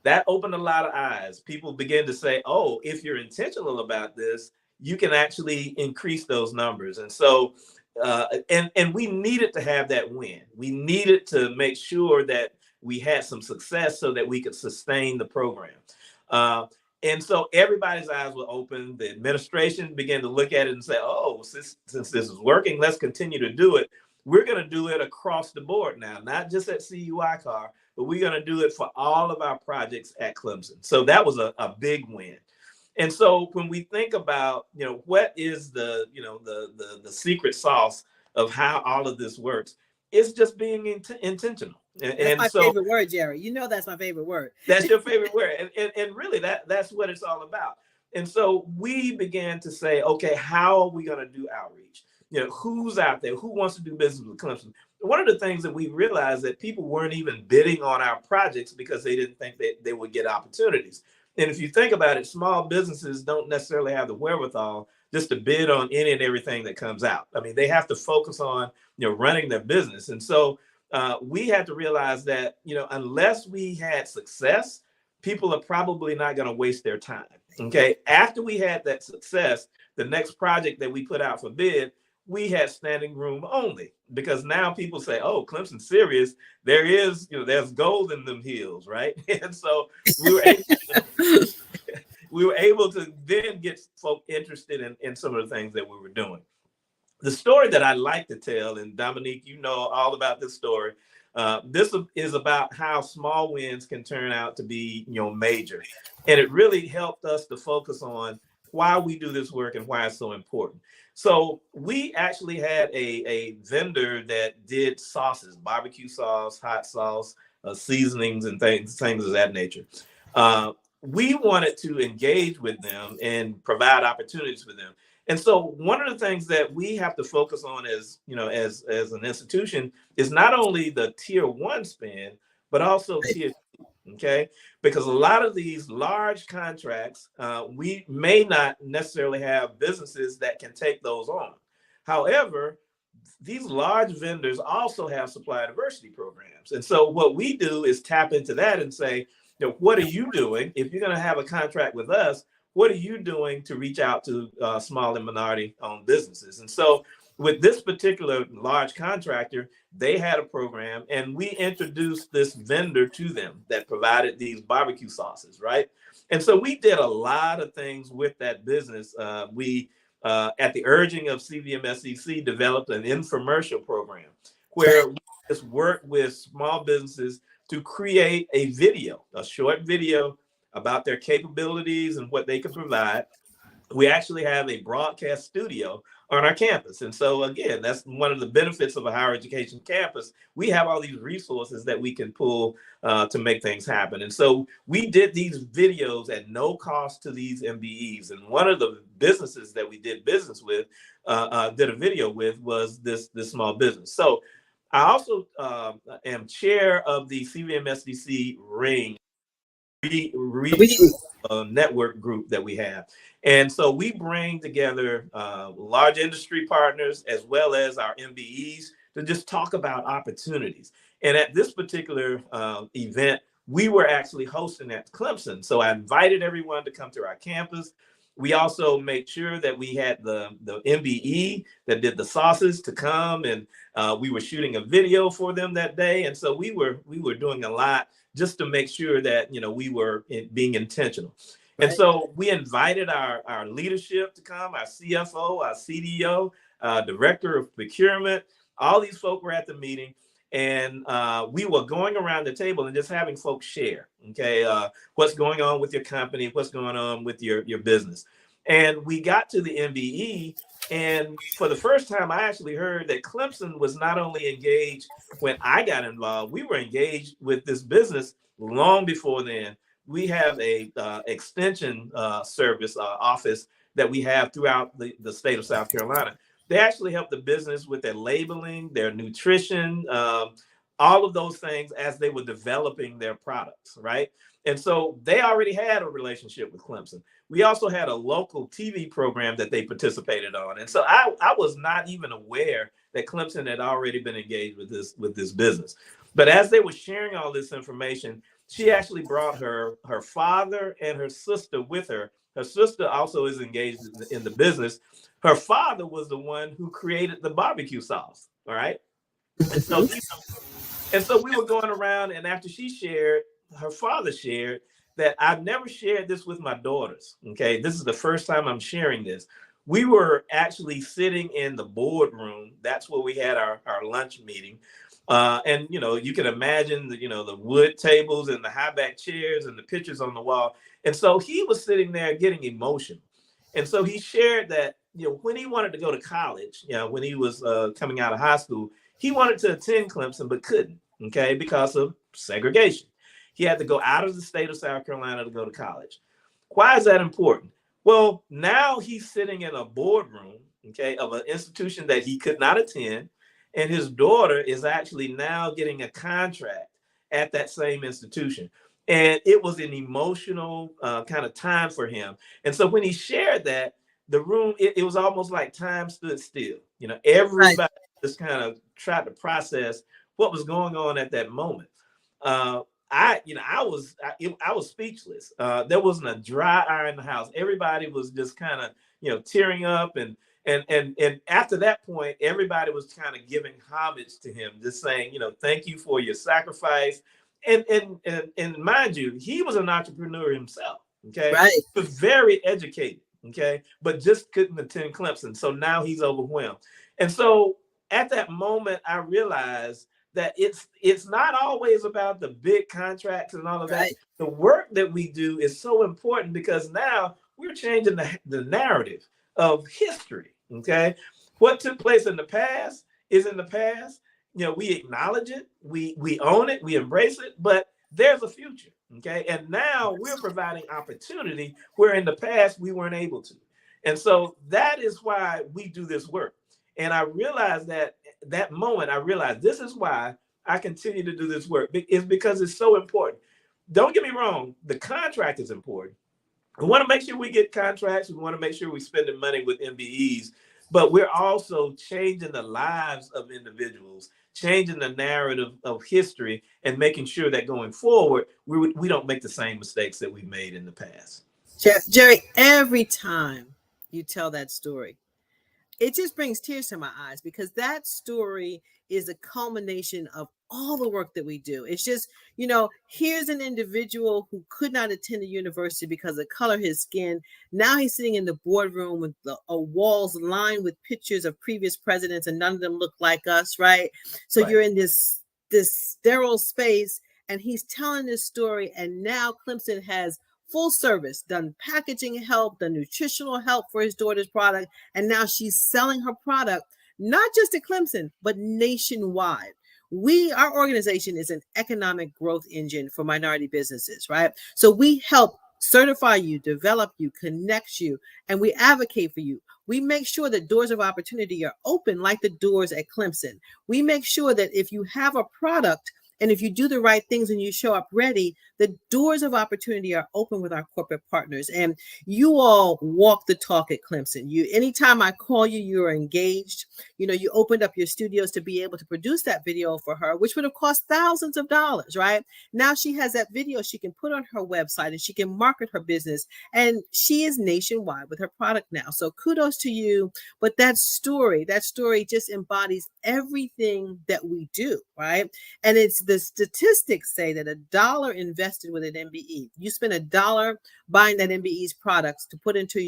That opened a lot of eyes. People began to say, oh, if you're intentional about this, you can actually increase those numbers. And so and we needed to have that win. We needed to make sure that we had some success so that we could sustain the program. And so everybody's eyes were open. The administration began to look at it and say, oh, since this is working, let's continue to do it. We're going to do it across the board now, not just at CUI Car, but we're going to do it for all of our projects at Clemson. So that was a big win. And so when we think about, what is the secret sauce of how all of this works, it's just being intentional. That's my favorite word, Jerry. That's my favorite word. That's your favorite word. And really that's what it's all about. And so we began to say, okay, how are we going to do outreach? Who's out there? Who wants to do business with Clemson? One of the things that we realized that people weren't even bidding on our projects because they didn't think that they would get opportunities. And if you think about it, small businesses don't necessarily have the wherewithal just to bid on any and everything that comes out. I mean, they have to focus on, running their business. And so we had to realize that, unless we had success, people are probably not going to waste their time. Okay. After we had that success, the next project that we put out for bid, we had standing room only, because now people say, oh, Clemson's serious. There is, there's gold in them hills, right? And so we were able to then get folk interested in some of the things that we were doing. The story that I like to tell, and Dominique, you know all about this story. This is about how small wins can turn out to be, major. And it really helped us to focus on why we do this work and why it's so important. So we actually had a vendor that did sauces, barbecue sauce, hot sauce, seasonings, and things of that nature. We wanted to engage with them and provide opportunities for them. And so one of the things that we have to focus on as an institution is not only the tier 1 spend, but also tier 2, okay? Because a lot of these large contracts, we may not necessarily have businesses that can take those on. However, these large vendors also have supply diversity programs. And so what we do is tap into that and say, what are you doing? If you're going to have a contract with us, what are you doing to reach out to small and minority-owned businesses? And so with this particular large contractor, they had a program, and we introduced this vendor to them that provided these barbecue sauces, right? And so we did a lot of things with that business. We, at the urging of CVMSEC, developed an infomercial program where we just worked with small businesses to create a short video about their capabilities and what they can provide. We actually have a broadcast studio on our campus. And so again, that's one of the benefits of a higher education campus. We have all these resources that we can pull to make things happen. And so we did these videos at no cost to these MBEs. And one of the businesses that we did business with, did a video with, was this small business. So I also am chair of the CVMSDC Ring network group that we have. And so we bring together large industry partners as well as our MBEs to just talk about opportunities. And at this particular event, we were actually hosting at Clemson. So I invited everyone to come to our campus. We also made sure that we had the MBE that did the sauces to come, and we were shooting a video for them that day. And so we were doing a lot just to make sure that, we were being intentional. Right. And so we invited our leadership to come, our CFO, our CDO, director of procurement. All these folk were at the meeting, and we were going around the table and just having folks share, okay, what's going on with your company, what's going on with your business. And we got to the MBE, and for the first time, I actually heard that Clemson was not only engaged when I got involved, we were engaged with this business long before then. We have a extension service office that we have throughout the state of South Carolina. They actually help the business with their labeling, their nutrition, all of those things as they were developing their products, right? And so they already had a relationship with Clemson. We also had a local TV program that they participated on. And so I was not even aware that Clemson had already been engaged with this business. But as they were sharing all this information, she actually brought her father and her sister with her. Her sister also is engaged in the business. Her father was the one who created the barbecue sauce, all right? And so we were going around, and after she shared, her father shared, that I've never shared this with my daughters. Okay, this is the first time I'm sharing this. We were actually sitting in the boardroom. That's where we had our lunch meeting. And you can imagine the wood tables and the high back chairs and the pictures on the wall. And so he was sitting there getting emotional. And so he shared that when he wanted to go to college, when he was coming out of high school, he wanted to attend Clemson but couldn't, okay, because of segregation. He had to go out of the state of South Carolina to go to college. Why is that important? Well, now he's sitting in a boardroom, okay, of an institution that he could not attend, and his daughter is actually now getting a contract at that same institution. And it was an emotional kind of time for him. And so when he shared that, the room, it was almost like time stood still. Everybody just kind of tried to process what was going on at that moment. I was speechless. There wasn't a dry eye in the house. Everybody was just kind of, tearing up, and after that point, everybody was kind of giving homage to him, just saying, thank you for your sacrifice. And mind you, he was an entrepreneur himself. Okay, right. He was very educated. Okay, but just couldn't attend Clemson. So now he's overwhelmed. And so at that moment, I realized that it's not always about the big contracts and all of that. The work that we do is so important because now we're changing the narrative of history. Okay, what took place in the past is in the past. We acknowledge it, we own it, we embrace it, but there's a future. Okay, and now we're providing opportunity where in the past we weren't able to. And so that is why we do this work. And I realized that moment, I realized this is why I continue to do this work. It's because it's so important. Don't get me wrong, the contract is important. We want to make sure we get contracts. We want to make sure we're spending money with MBEs, but we're also changing the lives of individuals, changing the narrative of history, and making sure that going forward, we don't make the same mistakes that we've made in the past. Jerry, every time you tell that story, it just brings tears to my eyes because that story is a culmination of all the work that we do. It's just, here's an individual who could not attend a university because of the color of his skin. Now he's sitting in the boardroom with walls lined with pictures of previous presidents, and none of them look like us, right? So you're in this sterile space, and he's telling this story, and now Clemson has full service, done packaging help, done nutritional help for his daughter's product. And now she's selling her product, not just at Clemson, but nationwide. Our organization is an economic growth engine for minority businesses, right? So we help certify you, develop you, connect you, and we advocate for you. We make sure that doors of opportunity are open like the doors at Clemson. We make sure that if you have a product, and if you do the right things and you show up ready, the doors of opportunity are open with our corporate partners. And you all walk the talk at Clemson. Anytime I call you, you're engaged. You opened up your studios to be able to produce that video for her, which would have cost thousands of dollars, right? Now she has that video she can put on her website and she can market her business. And she is nationwide with her product now. So kudos to you. But that story just embodies everything that we do, right? And the statistics say that $1 invested with an MBE, you spend $1 buying that MBE's products to put into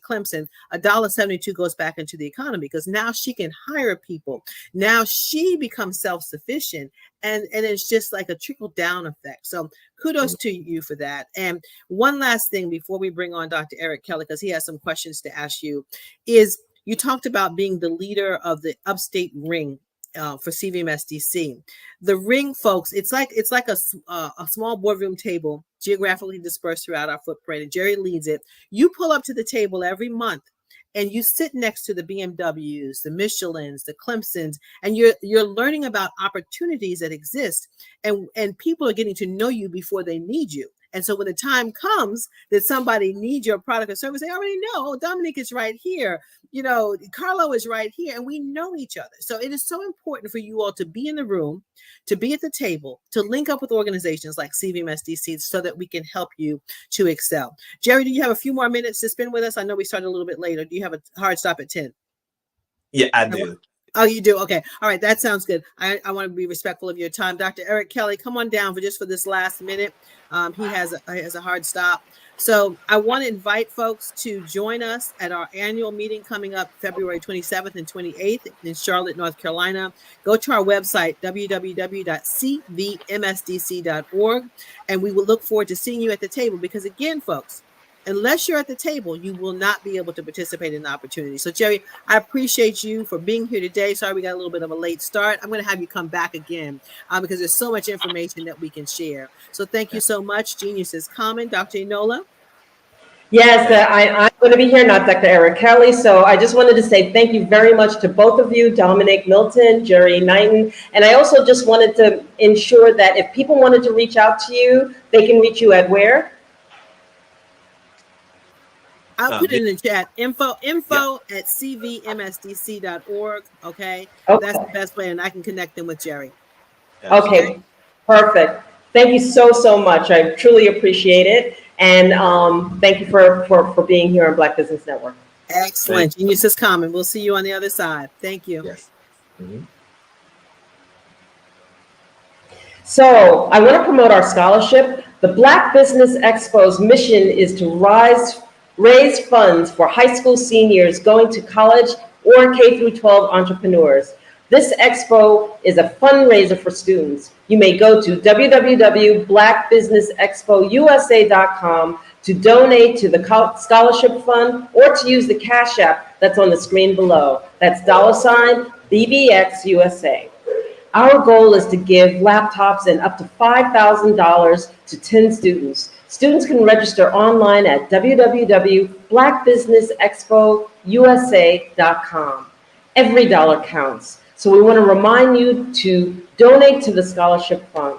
Clemson, $1.72 goes back into the economy because now she can hire people. Now she becomes self-sufficient, and it's just like a trickle down effect. So kudos to you for that. And one last thing before we bring on Dr. Eric Kelly, because he has some questions to ask you, is you talked about being the leader of the Upstate Ring for CVMSDC. The ring, folks, it's like a small boardroom table geographically dispersed throughout our footprint, and Jerry leads it. You pull up to the table every month and you sit next to the BMWs, the Michelins, the Clemsons, and you're learning about opportunities that exist, and people are getting to know you before they need you. And so when the time comes that somebody needs your product or service, they already know, Dominique is right here. Carlo is right here, and we know each other. So it is so important for you all to be in the room, to be at the table, to link up with organizations like CVMSDC so that we can help you to excel. Jerry, do you have a few more minutes to spend with us? I know we started a little bit later. Do you have a hard stop at 10? Yeah, I do. Oh, you do? Okay. All right. That sounds good. I want to be respectful of your time. Dr. Eric Kelly, come on down for this last minute. He has a hard stop. So I want to invite folks to join us at our annual meeting coming up February 27th and 28th in Charlotte, North Carolina. Go to our website, www.cvmsdc.org, and we will look forward to seeing you at the table because, again, folks, unless you're at the table, you will not be able to participate in the opportunity. So, Jerry, I appreciate you for being here today. Sorry we got a little bit of a late start. I'm going to have you come back again because there's so much information that we can share. So thank you so much. Genius is common. Dr. Enola? Yes, I'm going to be here, not Dr. Eric Kelly. So I just wanted to say thank you very much to both of you, Dominic Milton, Jerry Knighton. And I also just wanted to ensure that if people wanted to reach out to you, they can reach you at where? I'll put it in the chat. Info at cvmsdc.org. Okay. That's the best way, and I can connect them with Jerry. Okay, perfect. Thank you so much. I truly appreciate it. And thank you for being here on Black Business Network. Excellent. Genius is common. We'll see you on the other side. Thank you. Yes. Mm-hmm. So I want to promote our scholarship. The Black Business Expo's mission is to raise funds for high school seniors going to college or K-12 entrepreneurs. This expo is a fundraiser for students. You may go to www.blackbusinessexpousa.com to donate to the scholarship fund or to use the Cash App that's on the screen below. That's $BBXUSA. Our goal is to give laptops and up to $5,000 to 10 students. Students can register online at www.blackbusinessexpousa.com. Every dollar counts. So we want to remind you to donate to the scholarship fund.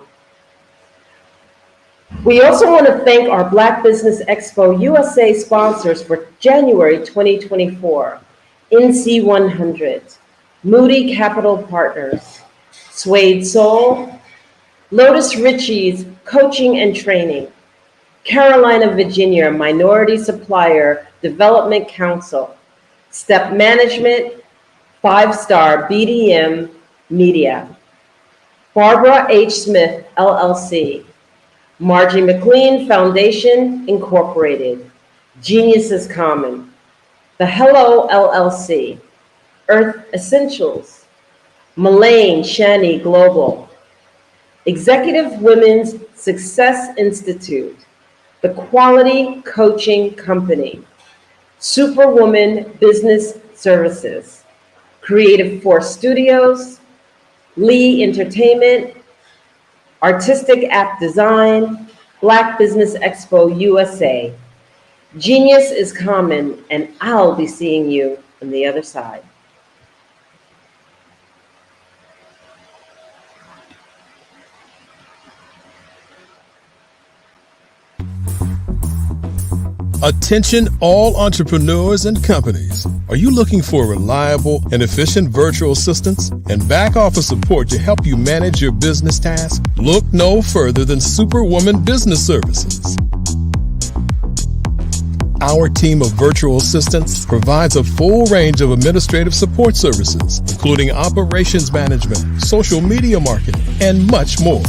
We also want to thank our Black Business Expo USA sponsors for January 2024. NC100, Moody Capital Partners, Suede Soul, Lotus Ritchie's Coaching and Training, Carolina, Virginia Minority Supplier Development Council, Step Management, 5-Star BDM Media, Barbara H. Smith, LLC, Margie McLean Foundation, Incorporated, Genius is Common, The Hello LLC, Earth Essentials, Mullane Shani Global, Executive Women's Success Institute, The Quality Coaching Company, Superwoman Business Services, Creative Force Studios, Lee Entertainment, Artistic App Design, Black Business Expo USA. Genius is common, and I'll be seeing you on the other side. Attention all entrepreneurs and companies. Are you looking for reliable and efficient virtual assistants and back office support to help you manage your business tasks? Look no further than Superwoman Business Services. Our team of virtual assistants provides a full range of administrative support services, including operations management, social media marketing, and much more.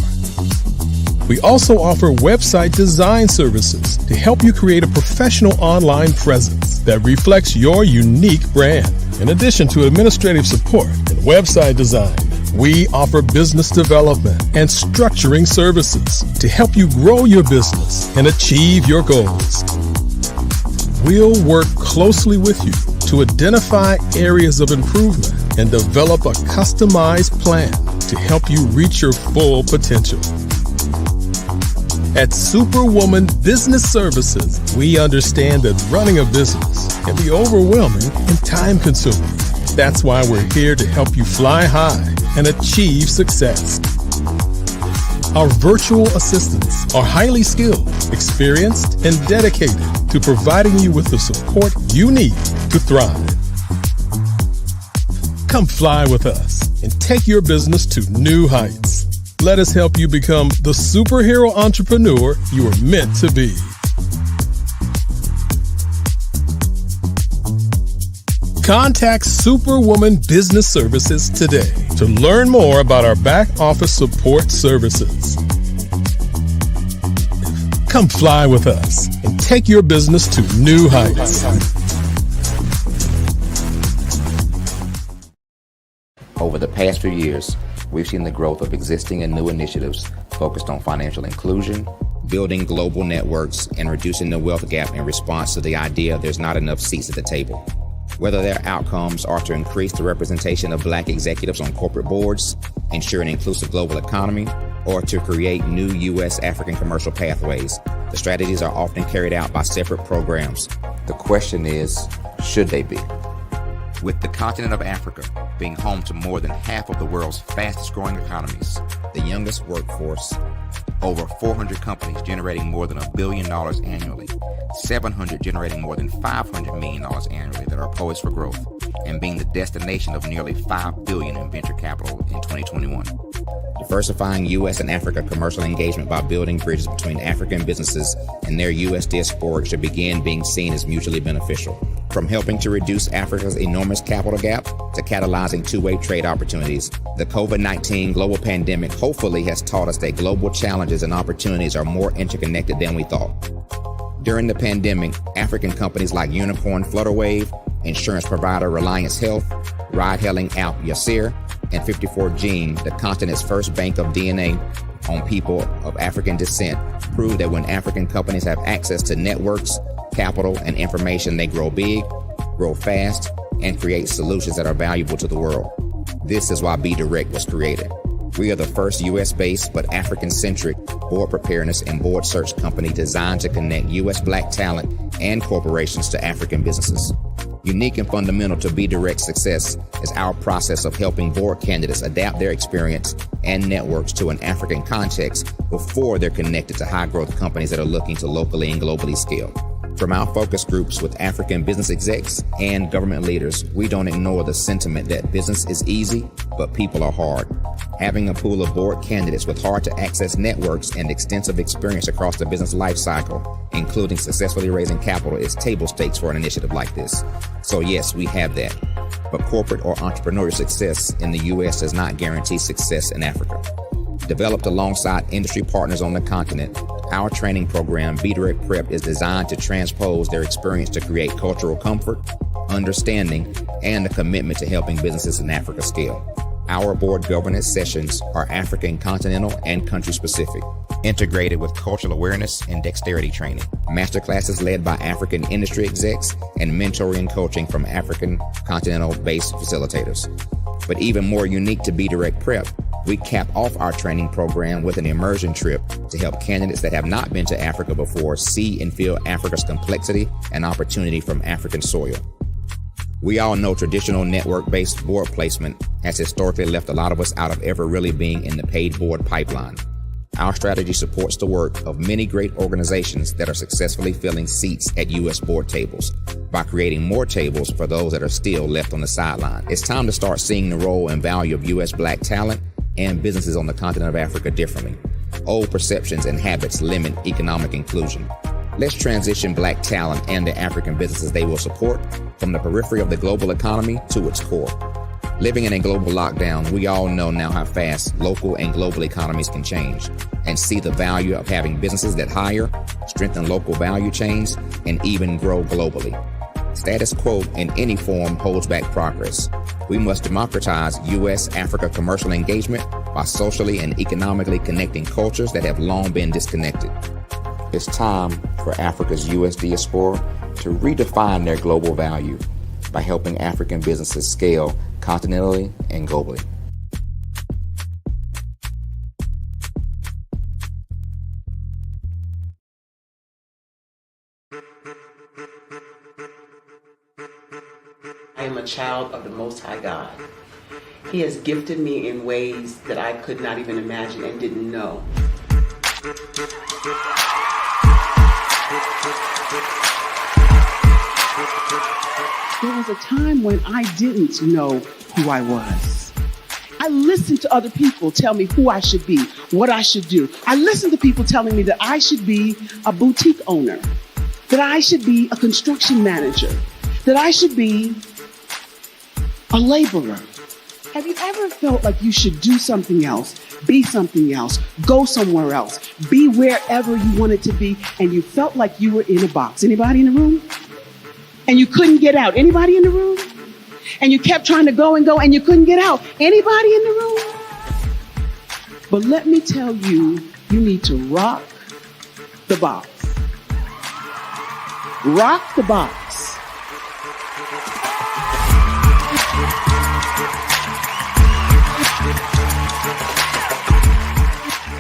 We also offer website design services to help you create a professional online presence that reflects your unique brand. In addition to administrative support and website design, we offer business development and structuring services to help you grow your business and achieve your goals. We'll work closely with you to identify areas of improvement and develop a customized plan to help you reach your full potential. At Superwoman Business Services, we understand that running a business can be overwhelming and time-consuming. That's why we're here to help you fly high and achieve success. Our virtual assistants are highly skilled, experienced, and dedicated to providing you with the support you need to thrive. Come fly with us and take your business to new heights. Let us help you become the superhero entrepreneur you are meant to be. Contact Superwoman Business Services today to learn more about our back office support services. Come fly with us and take your business to new heights. Over the past few years, we've seen the growth of existing and new initiatives focused on financial inclusion, building global networks, and reducing the wealth gap in response to the idea there's not enough seats at the table. Whether their outcomes are to increase the representation of Black executives on corporate boards, ensure an inclusive global economy, or to create new U.S. African commercial pathways, the strategies are often carried out by separate programs. The question is, should they be? With the continent of Africa being home to more than half of the world's fastest growing economies, the youngest workforce, over 400 companies generating more than $1 billion annually, 700 generating more than $500 million annually that are poised for growth, and being the destination of nearly $5 billion in venture capital in 2021. Diversifying U.S. and Africa commercial engagement by building bridges between African businesses and their U.S. diaspora should begin being seen as mutually beneficial. From helping to reduce Africa's enormous capital gap to catalyzing two-way trade opportunities, the COVID-19 global pandemic hopefully has taught us that global challenges and opportunities are more interconnected than we thought. During the pandemic, African companies like Unicorn Flutterwave, insurance provider Reliance Health, ride-hailing app Yasir, and 54Gene, the continent's first bank of DNA on people of African descent, proved that when African companies have access to networks, capital, and information, they grow big, grow fast, and create solutions that are valuable to the world. This is why BDirect was created. We are the first U.S.-based but African-centric board preparedness and board search company designed to connect U.S. Black talent and corporations to African businesses. Unique and fundamental to BDirect's success is our process of helping board candidates adapt their experience and networks to an African context before they're connected to high-growth companies that are looking to locally and globally scale. From our focus groups with African business execs and government leaders, we don't ignore the sentiment that business is easy, but people are hard. Having a pool of board candidates with hard-to-access networks and extensive experience across the business life cycle, including successfully raising capital, is table stakes for an initiative like this. So yes, we have that. But corporate or entrepreneurial success in the U.S. does not guarantee success in Africa. Developed alongside industry partners on the continent, our training program, BDirect Prep, is designed to transpose their experience to create cultural comfort, understanding, and a commitment to helping businesses in Africa scale. Our board governance sessions are African, continental, and country-specific, integrated with cultural awareness and dexterity training, masterclasses led by African industry execs, and mentoring coaching from African continental-based facilitators. But even more unique to BDirect Prep, we cap off our training program with an immersion trip to help candidates that have not been to Africa before see and feel Africa's complexity and opportunity from African soil. We all know traditional network-based board placement has historically left a lot of us out of ever really being in the paid board pipeline. Our strategy supports the work of many great organizations that are successfully filling seats at U.S. board tables by creating more tables for those that are still left on the sideline. It's time to start seeing the role and value of U.S. Black talent and businesses on the continent of Africa differently. Old perceptions and habits limit economic inclusion. Let's transition Black talent and the African businesses they will support from the periphery of the global economy to its core. Living in a global lockdown, we all know now how fast local and global economies can change, and see the value of having businesses that hire, strengthen local value chains, and even grow globally. Status quo in any form holds back progress. We must democratize U.S.-Africa commercial engagement by socially and economically connecting cultures that have long been disconnected. It's time for Africa's U.S. diaspora to redefine their global value by helping African businesses scale continentally and globally. I am a child of the Most High God. He has gifted me in ways that I could not even imagine and didn't know. There was a time when I didn't know who I was. I listened to other people tell me who I should be, what I should do. I listened to people telling me that I should be a boutique owner, that I should be a construction manager, that I should be a laborer. Have you ever felt like you should do something else, be something else, go somewhere else, be wherever you wanted to be, and you felt like you were in a box? Anybody in the room? And you couldn't get out. Anybody in the room? And you kept trying to go and you couldn't get out. Anybody in the room? But let me tell you, you need to rock the box. Rock the box.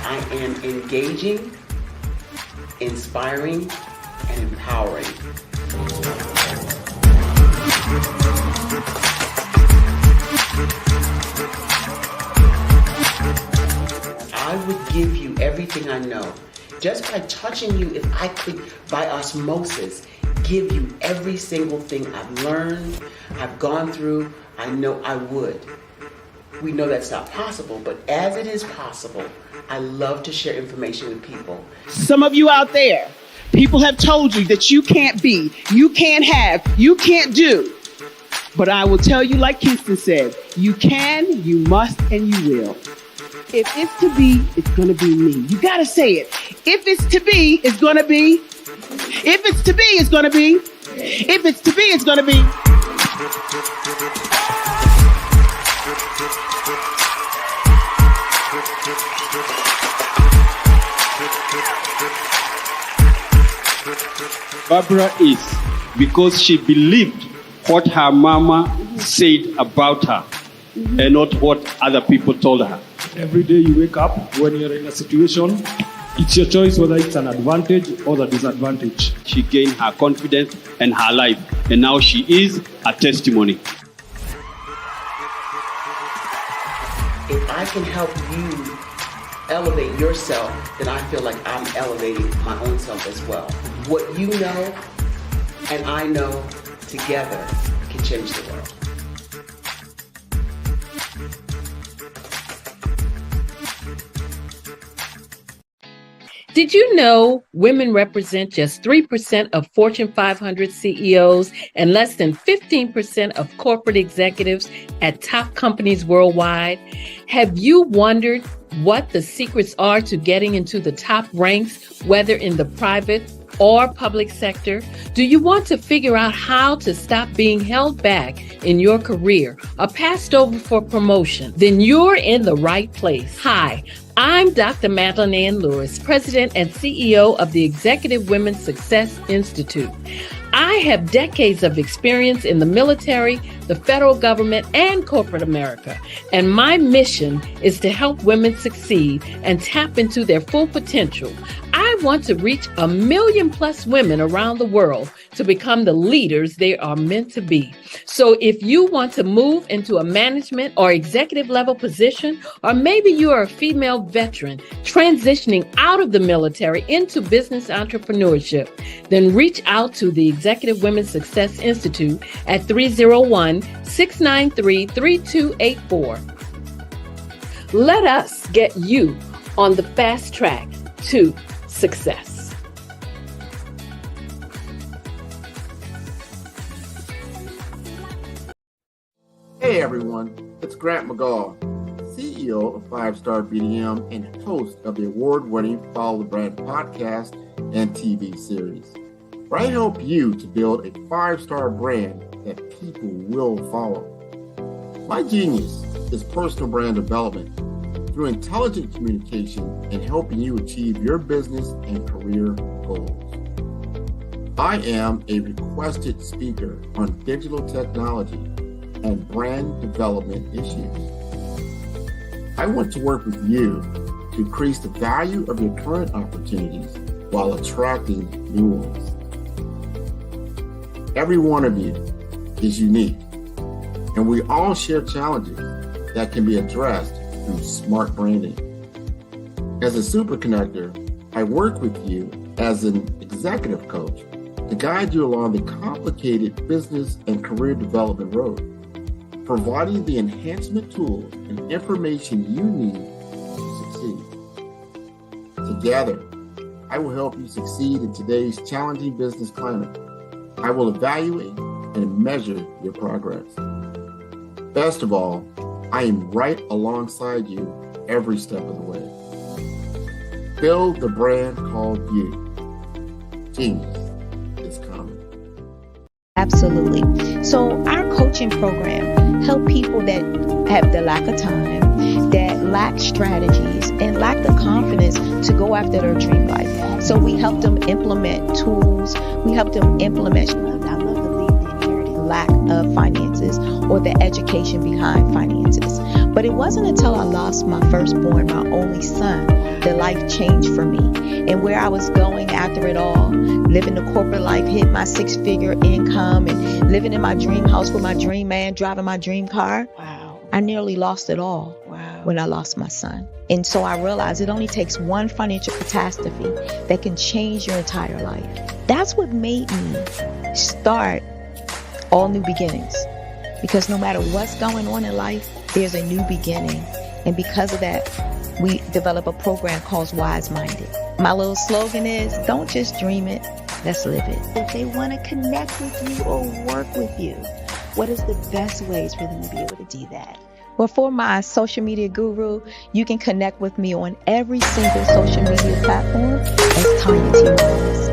I am engaging, inspiring, and empowering. I would give you everything I know. Just by touching you, if I could, by osmosis, give you every single thing I've learned, I've gone through, I know I would. We know that's not possible, but as it is possible, I love to share information with people. Some of you out there, people have told you that you can't be, you can't have, you can't do. But I will tell you, like Kingston said, you can, you must, and you will. If it's to be, it's going to be me. You got to say it. If it's to be, it's going to be. If it's to be, it's going to be. If it's to be, it's going to be. Barbara is because she believed what her mama said about her and not what other people told her. Every day you wake up, when you're in a situation, it's your choice whether it's an advantage or the disadvantage. She gained her confidence and her life, and now she is a testimony. If I can help you elevate yourself, then I feel like I'm elevating my own self as well. What you know and I know together can change the world. Did you know women represent just 3% of Fortune 500 CEOs and less than 15% of corporate executives at top companies worldwide? Have you wondered what the secrets are to getting into the top ranks, whether in the private or public sector? Do you want to figure out how to stop being held back in your career or passed over for promotion? Then you're in the right place. Hi, I'm Dr. Madeline Ann Lewis, President and CEO of the Executive Women's Success Institute. I have decades of experience in the military, the federal government, and corporate America, and my mission is to help women succeed and tap into their full potential. I want to reach 1 million plus women around the world to become the leaders they are meant to be. So if you want to move into a management or executive level position, or maybe you are a female veteran transitioning out of the military into business entrepreneurship, then reach out to the Executive Women's Success Institute at 301-693-3284. Let us get you on the fast track to success. Hey everyone, it's Grant McGaw, CEO of 5 Star BDM and host of the award-winning Follow the Brand podcast and TV series, where I help you to build a 5-star brand that people will follow. My genius is personal brand development through intelligent communication and helping you achieve your business and career goals. I am a requested speaker on digital technology and brand development issues. I want to work with you to increase the value of your current opportunities while attracting new ones. Every one of you is unique, and we all share challenges that can be addressed through smart branding. As a super connector, I work with you as an executive coach to guide you along the complicated business and career development road, providing the enhancement tools and information you need to succeed. Together, I will help you succeed in today's challenging business climate. I will evaluate and measure your progress. Best of all, I am right alongside you every step of the way. Build the brand called you. Genius is coming. Absolutely. So our coaching program help people that have the lack of time, that lack strategies, and lack the confidence to go after their dream life. So we help them implement tools. We help them implement, I love to leave the inherited lack of finances or the education behind finances. But it wasn't until I lost my firstborn, my only son, that life changed for me. And where I was going after it all, living the corporate life, hit my 6-figure income, and living in my dream house with my dream man, driving my dream car. Wow. I nearly lost it all when I lost my son. And so I realized it only takes one financial catastrophe that can change your entire life. That's what made me start All New Beginnings. Because no matter what's going on in life, there's a new beginning. And because of that, we develop a program called Wise Minded. My little slogan is, don't just dream it, let's live it. If they want to connect with you or work with you, what is the best ways for them to be able to do that? Well, for my social media guru, you can connect with me on every single social media platform as Tanya T. Rose.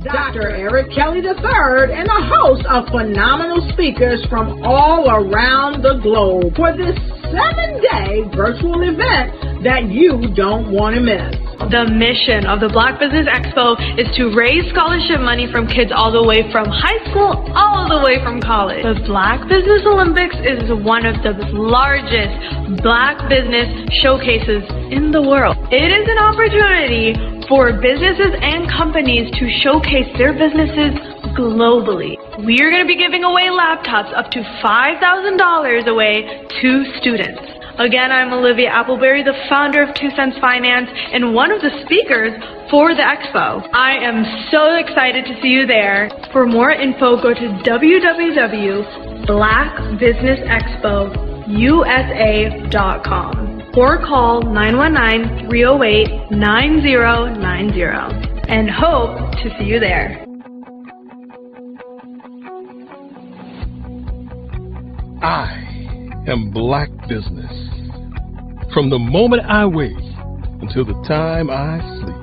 Dr. Eric Kelly III and a host of phenomenal speakers from all around the globe for this 7-day virtual event that you don't want to miss. The mission of the Black Business Expo is to raise scholarship money from kids all the way from high school, all the way from college. The Black Business Olympics is one of the largest Black business showcases in the world. It is an opportunity for businesses and companies to showcase their businesses globally. We are going to be giving away laptops up to $5,000 away to students. Again, I'm Olivia Appleberry, the founder of 2 Cents Finance and one of the speakers for the expo. I am so excited to see you there. For more info, go to www.blackbusinessexpousa.com or call 919-308-9090 and hope to see you there. I am Black Business. From the moment I wake until the time I sleep.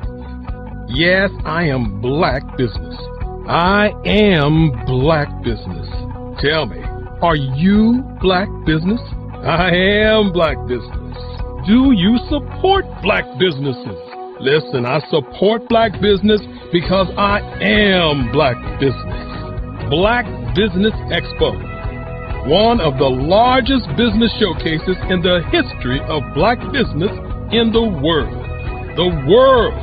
Yes, I am Black Business. I am Black Business. Tell me, are you Black Business? I am Black Business. Do you support Black businesses? Listen, I support Black business because I am Black Business. Black Business Expo, one of the largest business showcases in the history of Black business in the world. The world!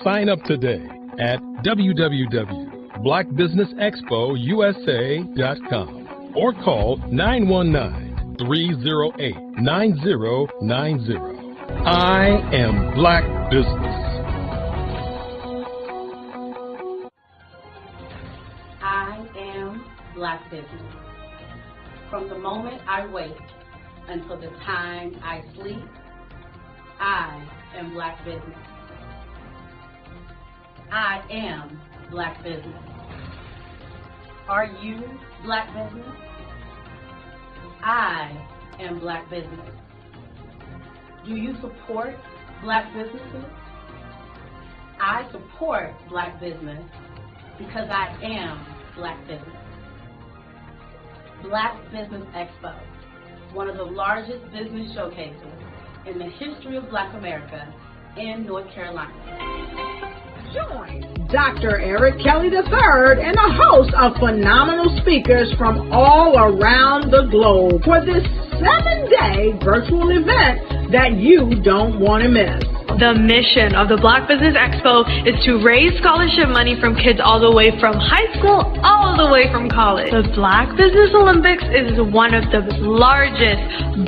Sign up today at www.blackbusinessexpousa.com or call 919-308-9090. I am Black Business. I am Black Business. From the moment I wake until the time I sleep, I am Black Business. I am Black Business. Are you Black Business? I am Black Business. Do you support Black businesses? I support Black business because I am Black Business. Black Business Expo, one of the largest business showcases in the history of Black America and North Carolina. Join Dr. Eric Kelly III and a host of phenomenal speakers from all around the globe for this 7-day virtual event that you don't want to miss. The mission of the Black Business Expo is to raise scholarship money from kids all the way from high school all the way from college. The Black Business Olympics is one of the largest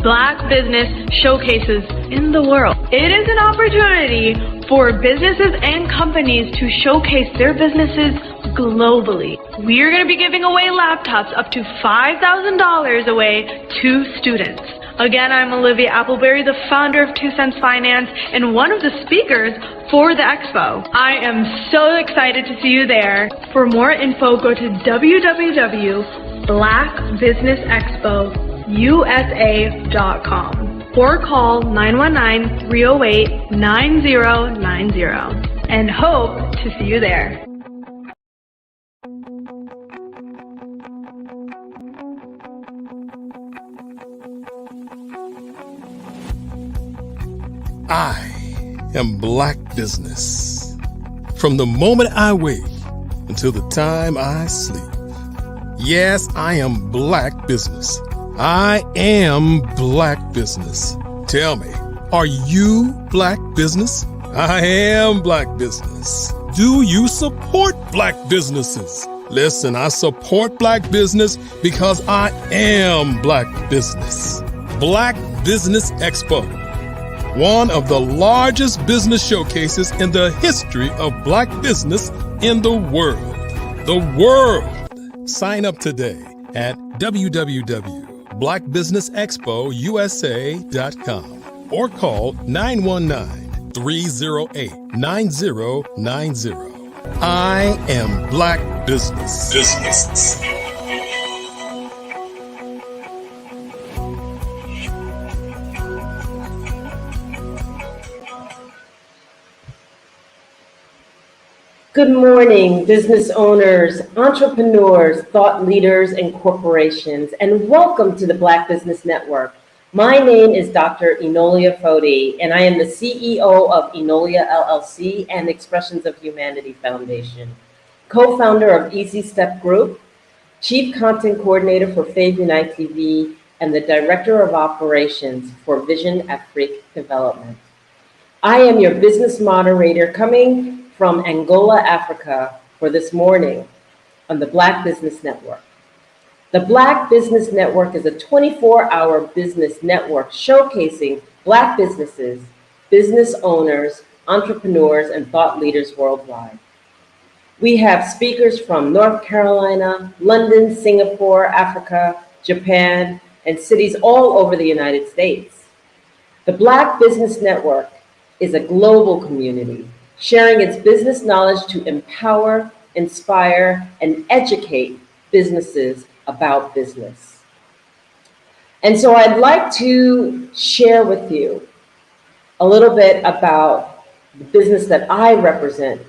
Black business showcases in the world. It is an opportunity for businesses and companies to showcase their businesses globally. We are going to be giving away laptops up to $5,000 away to students. Again, I'm Olivia Appleberry, the founder of 2 Cents Finance and one of the speakers for the expo. I am so excited to see you there. For more info, go to www.blackbusinessexpousa.com or call 919-308-9090 and hope to see you there. I am Black Business. From the moment I wake until the time I sleep. Yes, I am Black Business. I am Black Business. Tell me, are you Black Business? I am Black Business. Do you support Black businesses? Listen, I support Black business because I am Black Business. Black Business Expo. One of the largest business showcases in the history of Black business in the world. The world! Sign up today at www.blackbusinessexpousa.com or call 919-308-9090. I am Black Business. Good morning, business owners, entrepreneurs, thought leaders, and corporations, and welcome to the Black Business Network. My name is Dr. Enolia Foti, and I am the CEO of Enolia LLC and Expressions of Humanity Foundation, co-founder of Easy Step Group, chief content coordinator for Fave Unite TV, and the director of operations for Vision Afrique Development. I am your business moderator coming from Angola, Africa, for this morning on the Black Business Network. The Black Business Network is a 24-hour business network showcasing Black businesses, business owners, entrepreneurs, and thought leaders worldwide. We have speakers from North Carolina, London, Singapore, Africa, Japan, and cities all over the United States. The Black Business Network is a global community sharing its business knowledge to empower, inspire, and educate businesses about business. And so I'd like to share with you a little bit about the business that I represent,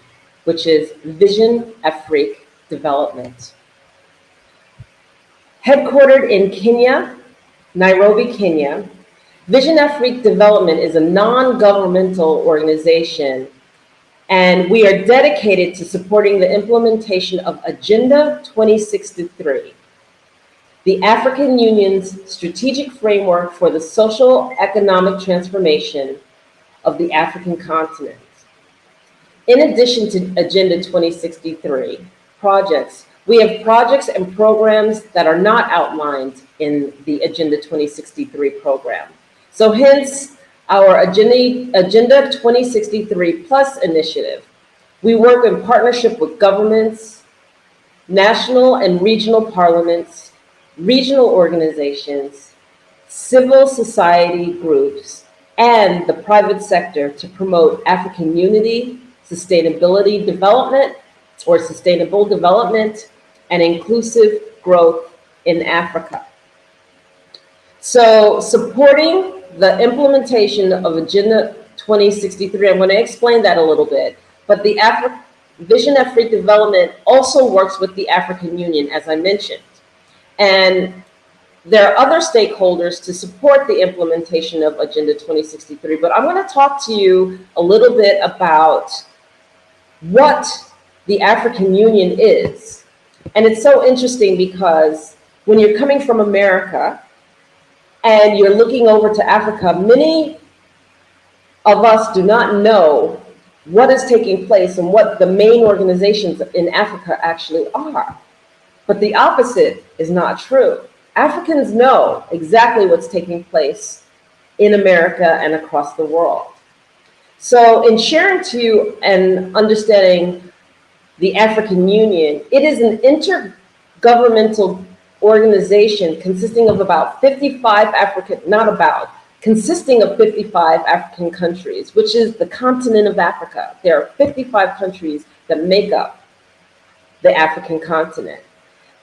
which is Vision Afrique Development. Headquartered in Kenya, Nairobi, Kenya, Vision Afrique Development is a non-governmental organization, and we are dedicated to supporting the implementation of Agenda 2063, the African Union's strategic framework for the social economic transformation of the African continent. In addition to Agenda 2063 projects, we have projects and programs that are not outlined in the Agenda 2063 program. So hence, our Agenda 2063 Plus initiative. We work in partnership with governments, national and regional parliaments, regional organizations, civil society groups, and the private sector to promote African unity, sustainability development, or sustainable development, and inclusive growth in Africa. So supporting the implementation of Agenda 2063, I'm going to explain that a little bit, but the Vision Afrique Development also works with the African Union, as I mentioned. And there are other stakeholders to support the implementation of Agenda 2063, but I'm going to talk to you a little bit about what the African Union is. And it's so interesting because when you're coming from America and you're looking over to Africa, many of us do not know what is taking place and what the main organizations in Africa actually are. But the opposite is not true. Africans know exactly what's taking place in America and across the world. So in sharing to you and understanding the African Union, it is an intergovernmental organization consisting of about 55 consisting of 55 African countries, which is the continent of Africa. There are 55 countries that make up the African continent.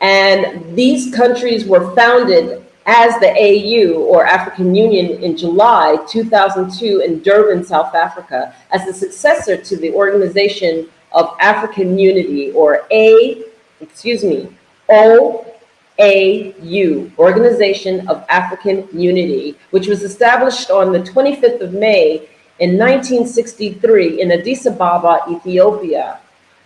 And these countries were founded as the AU, or African Union, in July 2002 in Durban, South Africa, as the successor to the Organization of African Unity, or OAU, Organization of African Unity, which was established on the 25th of May in 1963 in Addis Ababa, Ethiopia.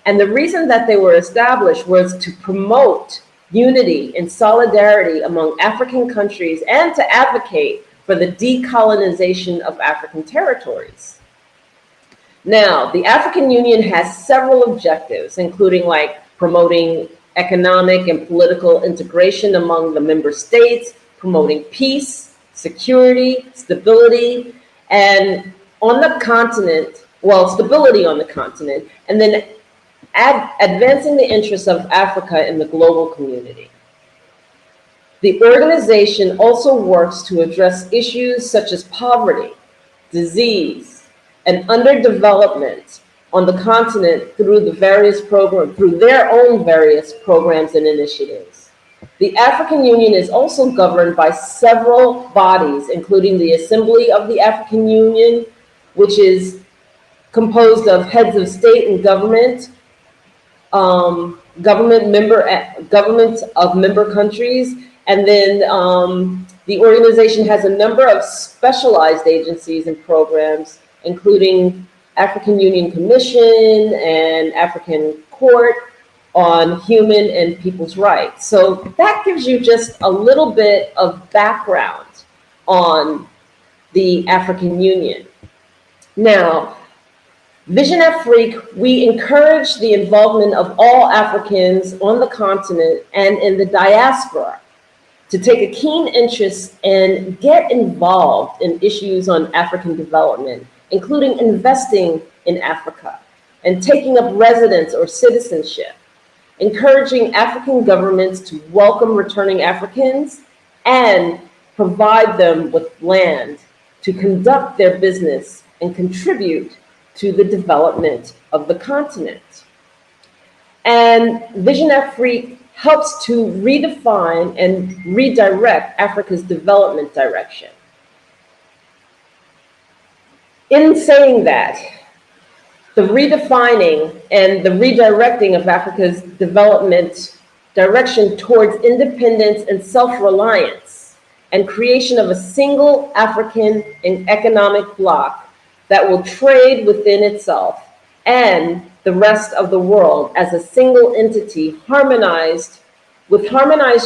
And the reason that they were established was to promote unity and solidarity among African countries and to advocate for the decolonization of African territories. Now, the African Union has several objectives, including like promoting economic and political integration among the member states, promoting peace, security, stability, and on the continent, stability on the continent, and then advancing the interests of Africa in the global community. The organization also works to address issues such as poverty, disease, and underdevelopment on the continent through their own various programs and initiatives. The African Union is also governed by several bodies, including the Assembly of the African Union, which is composed of heads of state and government, governments of member countries, and then the organization has a number of specialized agencies and programs, including African Union Commission and African Court on Human and People's Rights. So that gives you just a little bit of background on the African Union. Now, Vision Afrique, we encourage the involvement of all Africans on the continent and in the diaspora to take a keen interest and get involved in issues on African development, including investing in Africa and taking up residence or citizenship, encouraging African governments to welcome returning Africans and provide them with land to conduct their business and contribute to the development of the continent. And Vision Afrique helps to redefine and redirect Africa's development direction. In saying that, the redefining and the redirecting of Africa's development direction towards independence and self-reliance and creation of a single African economic bloc that will trade within itself and the rest of the world as a single entity, harmonized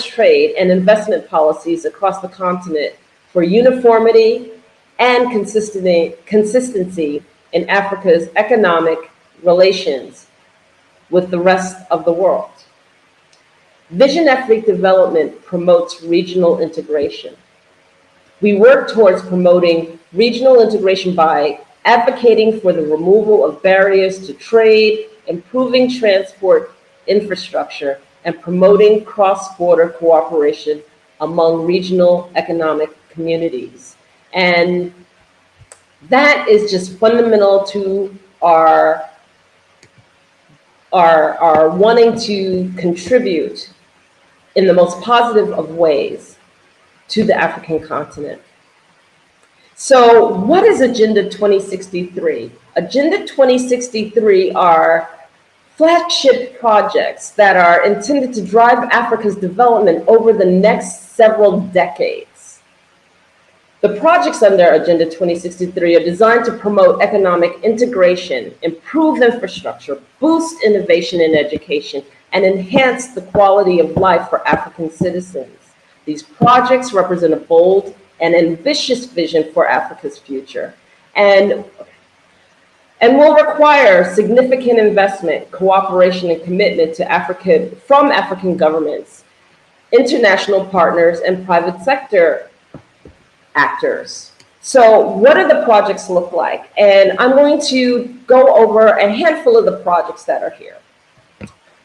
trade and investment policies across the continent for uniformity and consistency in Africa's economic relations with the rest of the world. Vision Afrique Development promotes regional integration. We work towards promoting regional integration by advocating for the removal of barriers to trade, improving transport infrastructure, and promoting cross-border cooperation among regional economic communities. And that is just fundamental to our wanting to contribute in the most positive of ways to the African continent. So what is Agenda 2063? Agenda 2063 are flagship projects that are intended to drive Africa's development over the next several decades. The projects under Agenda 2063 are designed to promote economic integration, improve infrastructure, boost innovation in education, and enhance the quality of life for African citizens. These projects represent a bold and ambitious vision for Africa's future, and will require significant investment, cooperation, and commitment to from African governments, international partners, and private sector actors. So what do the projects look like? And I'm going to go over a handful of the projects that are here.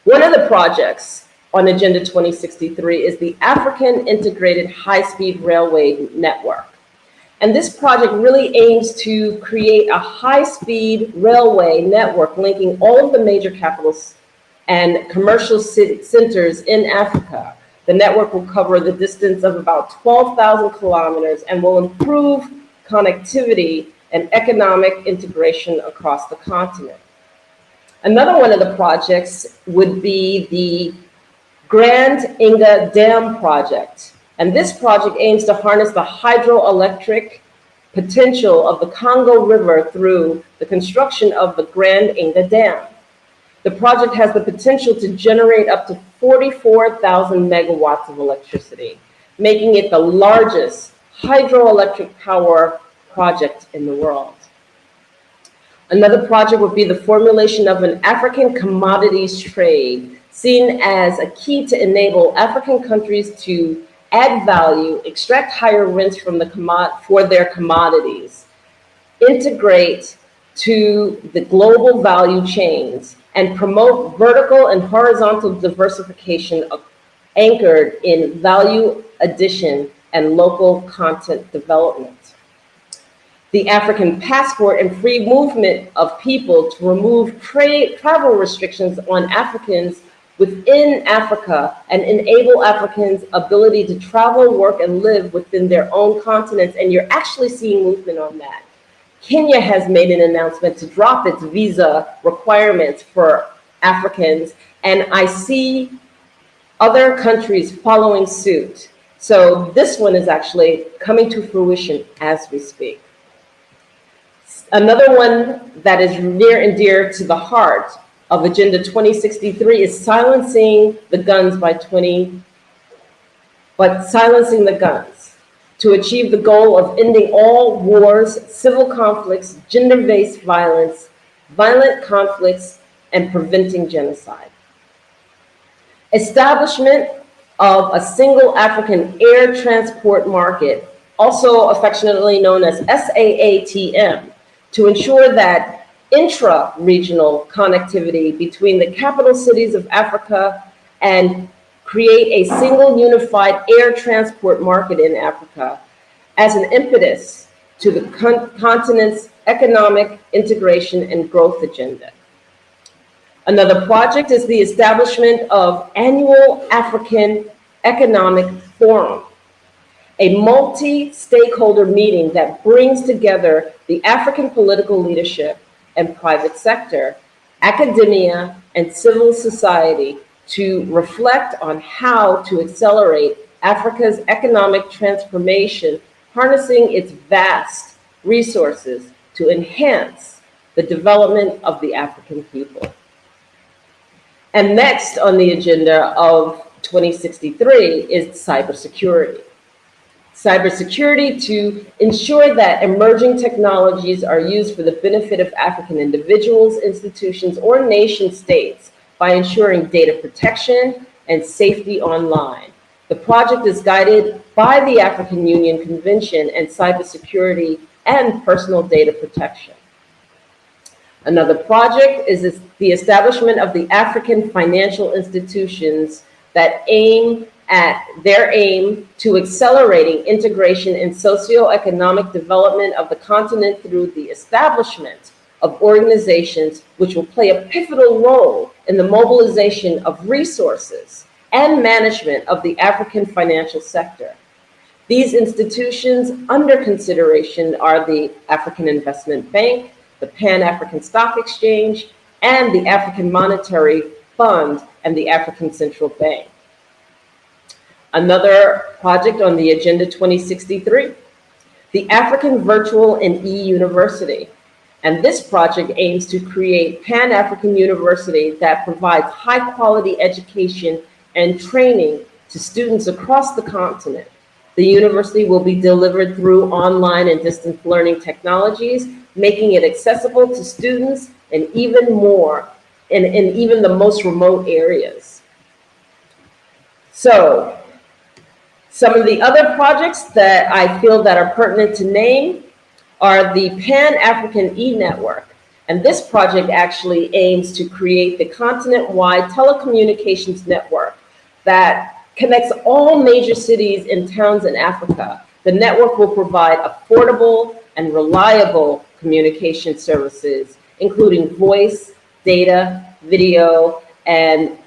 One of the projects on Agenda 2063 is the African Integrated High-Speed Railway Network. And this project really aims to create a high-speed railway network linking all of the major capitals and commercial centers in Africa. The network will cover the distance of about 12,000 kilometers and will improve connectivity and economic integration across the continent. Another one of the projects would be the Grand Inga Dam project. And this project aims to harness the hydroelectric potential of the Congo River through the construction of the Grand Inga Dam. The project has the potential to generate up to 44,000 megawatts of electricity, making it the largest hydroelectric power project in the world. Another project would be the formulation of an African commodities trade, seen as a key to enable African countries to add value, extract higher rents from for their commodities, integrate to the global value chains, and promote vertical and horizontal diversification anchored in value addition and local content development. The African passport and free movement of people to remove travel restrictions on Africans within Africa and enable Africans' ability to travel, work, and live within their own continents. And you're actually seeing movement on that. Kenya has made an announcement to drop its visa requirements for Africans, and I see other countries following suit. So this one is actually coming to fruition as we speak. Another one that is near and dear to the heart of Agenda 2063 is silencing the guns silencing the guns to achieve the goal of ending all wars, civil conflicts, gender-based violence, violent conflicts, and preventing genocide. Establishment of a single African air transport market, also affectionately known as SAATM, to ensure that intra-regional connectivity between the capital cities of Africa and create a single unified air transport market in Africa as an impetus to the continent's economic integration and growth agenda. Another project is the establishment of annual African Economic Forum, a multi-stakeholder meeting that brings together the African political leadership and private sector, academia, and civil society to reflect on how to accelerate Africa's economic transformation, harnessing its vast resources to enhance the development of the African people. And next on the agenda of 2063 is cybersecurity. Cybersecurity to ensure that emerging technologies are used for the benefit of African individuals, institutions, or nation states by ensuring data protection and safety online. The project is guided by the African Union Convention and cybersecurity and personal data protection. Another project is the establishment of the African financial institutions that aim to accelerating integration and socio-economic development of the continent through the establishment of organizations which will play a pivotal role in the mobilization of resources and management of the African financial sector. These institutions under consideration are the African Investment Bank, the Pan-African Stock Exchange, and the African Monetary Fund and the African Central Bank. Another project on the Agenda 2063, the African Virtual and E-University. And this project aims to create Pan-African University that provides high-quality education and training to students across the continent. The university will be delivered through online and distance learning technologies, making it accessible to students and even more in even the most remote areas. So, some of the other projects that I feel that are pertinent to name are the Pan-African E-Network. And this project actually aims to create the continent-wide telecommunications network that connects all major cities and towns in Africa. The network will provide affordable and reliable communication services, including voice, data, video, and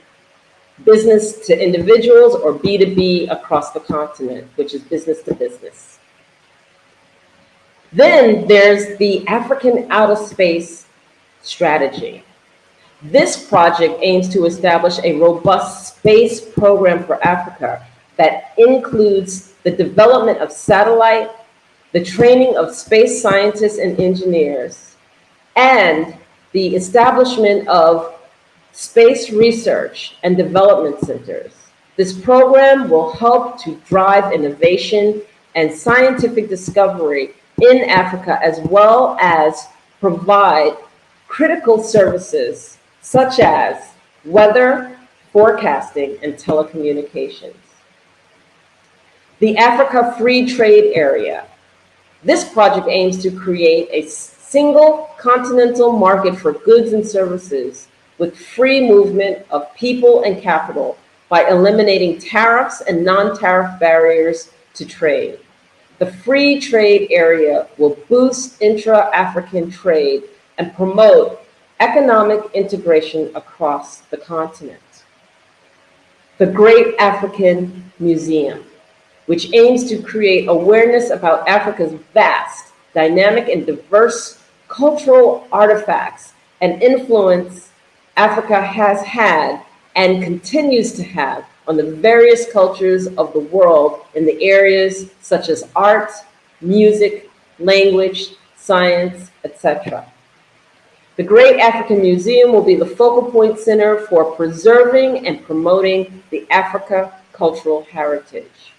business to individuals or B2B across the continent, which is business to business. Then there's the African Outer Space Strategy. This project aims to establish a robust space program for Africa that includes the development of satellite, the training of space scientists and engineers, and the establishment of space research and development centers. This program will help to drive innovation and scientific discovery in Africa, as well as provide critical services such as weather, forecasting, and telecommunications. The Africa Free Trade Area. This project aims to create a single continental market for goods and services with free movement of people and capital by eliminating tariffs and non-tariff barriers to trade. The free trade area will boost intra-African trade and promote economic integration across the continent. The Great African Museum, which aims to create awareness about Africa's vast, dynamic, and diverse cultural artifacts and influence Africa has had and continues to have on the various cultures of the world in the areas such as art, music, language, science, etc. The Great African Museum will be the focal point center for preserving and promoting the Africa cultural heritage.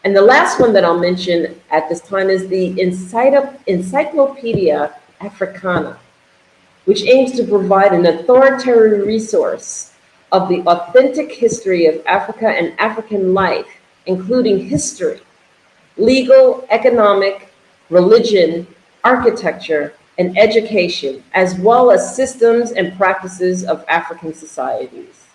And the last one that I'll mention at this time is the Encyclopedia Africana, which aims to provide an authoritative resource of the authentic history of Africa and African life, including history, legal, economic, religion, architecture, and education, as well as systems and practices of African societies.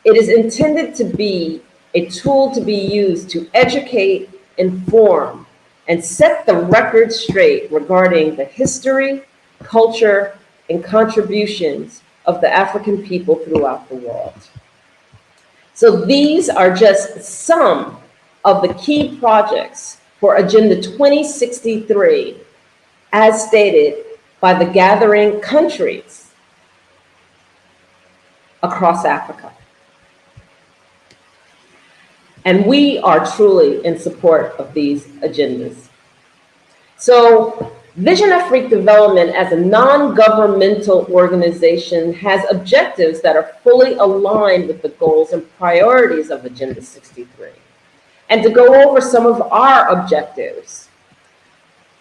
It is intended to be a tool to be used to educate, inform, and set the record straight regarding the history, culture, and contributions of the African people throughout the world. So these are just some of the key projects for Agenda 2063, as stated by the gathering countries across Africa. And we are truly in support of these agendas. So Vision Afrique Development as a non-governmental organization has objectives that are fully aligned with the goals and priorities of Agenda 63. And to go over some of our objectives.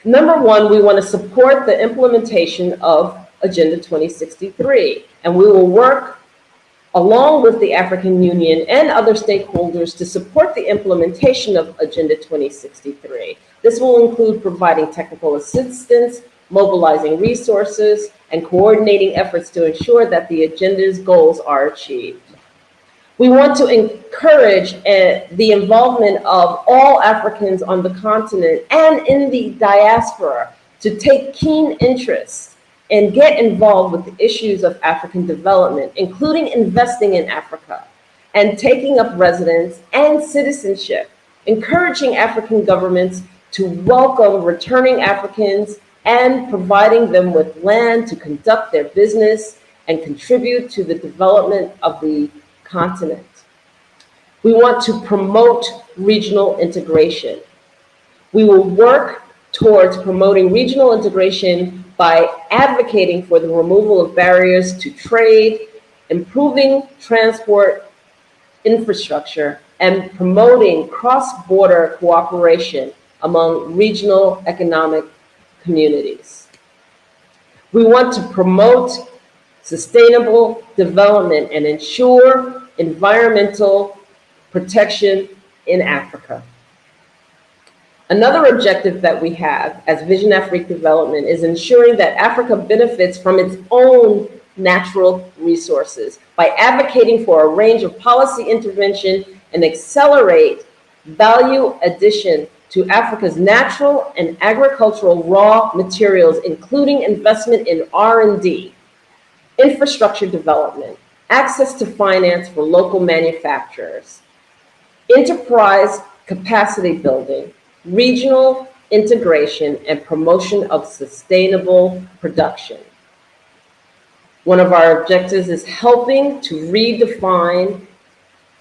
Number one, we want to support the implementation of Agenda 2063, and we will work along with the African Union and other stakeholders to support the implementation of Agenda 2063. This will include providing technical assistance, mobilizing resources, and coordinating efforts to ensure that the agenda's goals are achieved. We want to encourage the involvement of all Africans on the continent and in the diaspora to take keen interest and get involved with the issues of African development, including investing in Africa and taking up residence and citizenship, encouraging African governments to welcome returning Africans and providing them with land to conduct their business and contribute to the development of the continent. We want to promote regional integration. We will work towards promoting regional integration by advocating for the removal of barriers to trade, improving transport infrastructure, and promoting cross-border cooperation among regional economic communities. We want to promote sustainable development and ensure environmental protection in Africa. Another objective that we have as Vision Afrique Development is ensuring that Africa benefits from its own natural resources by advocating for a range of policy intervention and accelerate value addition to Africa's natural and agricultural raw materials, including investment in R&D, infrastructure development, access to finance for local manufacturers, enterprise capacity building, regional integration, and promotion of sustainable production. One of our objectives is helping to redefine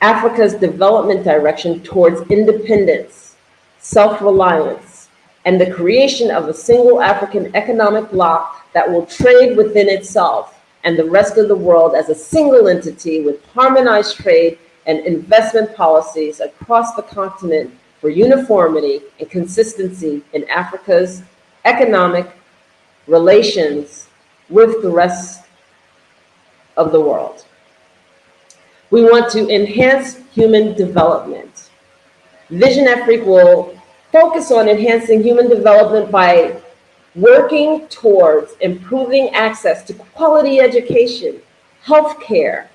Africa's development direction towards independence, self-reliance, and the creation of a single African economic bloc that will trade within itself and the rest of the world as a single entity with harmonized trade and investment policies across the continent for uniformity and consistency in Africa's economic relations with the rest of the world. We want to enhance human development. Vision Afrique will focus on enhancing human development by working towards improving access to quality education, healthcare,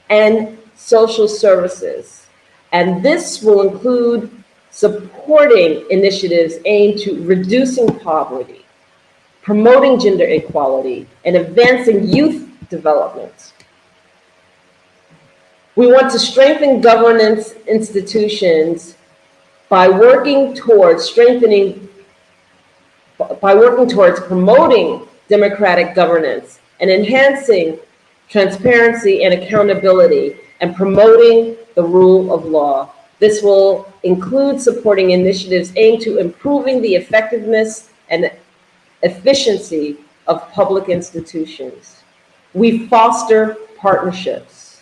and social services. And this will include supporting initiatives aimed to reducing poverty, promoting gender equality, and advancing youth development. We want to strengthen governance institutions by working towards promoting democratic governance and enhancing transparency and accountability and promoting the rule of law. This will include supporting initiatives aimed to improving the effectiveness and efficiency of public institutions. We foster partnerships,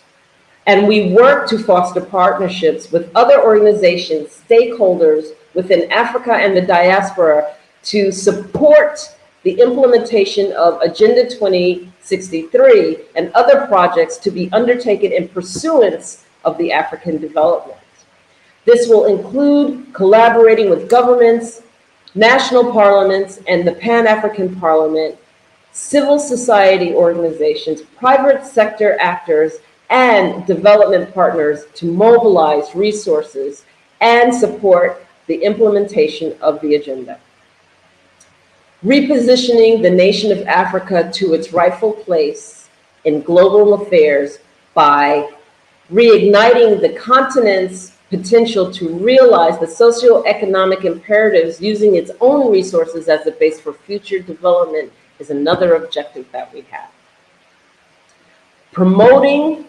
and we work to foster partnerships with other organizations, stakeholders within Africa and the diaspora to support the implementation of Agenda 2063 and other projects to be undertaken in pursuance of the African development. This will include collaborating with governments, national parliaments, and the Pan-African Parliament, civil society organizations, private sector actors, and development partners to mobilize resources and support the implementation of the agenda. Repositioning the nation of Africa to its rightful place in global affairs by reigniting the continent's potential to realize the socioeconomic imperatives using its own resources as a base for future development is another objective that we have. Promoting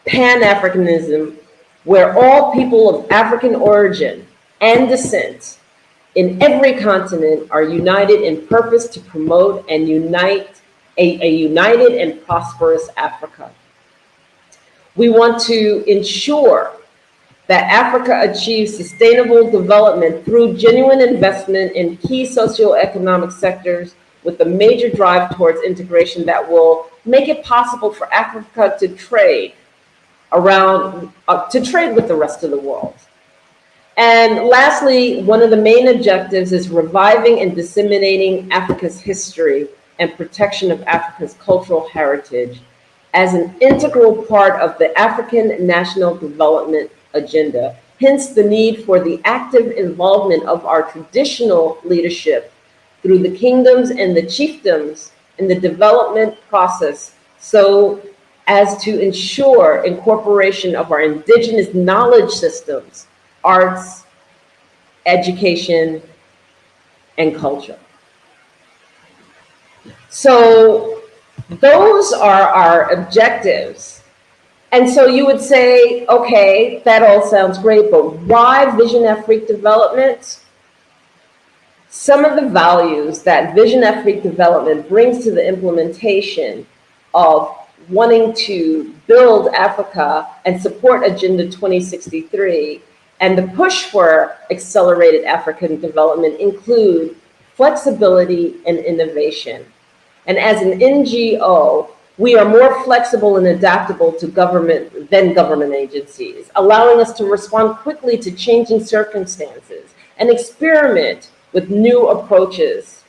Pan-Africanism, where all people of African origin and descent in every continent are united in purpose to promote and unite a united and prosperous Africa. We want to ensure that Africa achieves sustainable development through genuine investment in key socioeconomic sectors with a major drive towards integration that will make it possible for Africa to trade with the rest of the world. And lastly, one of the main objectives is reviving and disseminating Africa's history and protection of Africa's cultural heritage as an integral part of the African National Development Agenda. Hence the need for the active involvement of our traditional leadership through the kingdoms and the chiefdoms in the development process, so as to ensure incorporation of our indigenous knowledge systems, arts, education, and culture. So Those are our objectives. And so you would say, okay, that all sounds great, but why Vision Afrique development? Some of the values that Vision Afrique development brings to the implementation of wanting to build Africa and support Agenda 2063 and the push for accelerated African development include flexibility and innovation. And as an NGO, we are more flexible and adaptable to government than government agencies, allowing us to respond quickly to changing circumstances and experiment with new approaches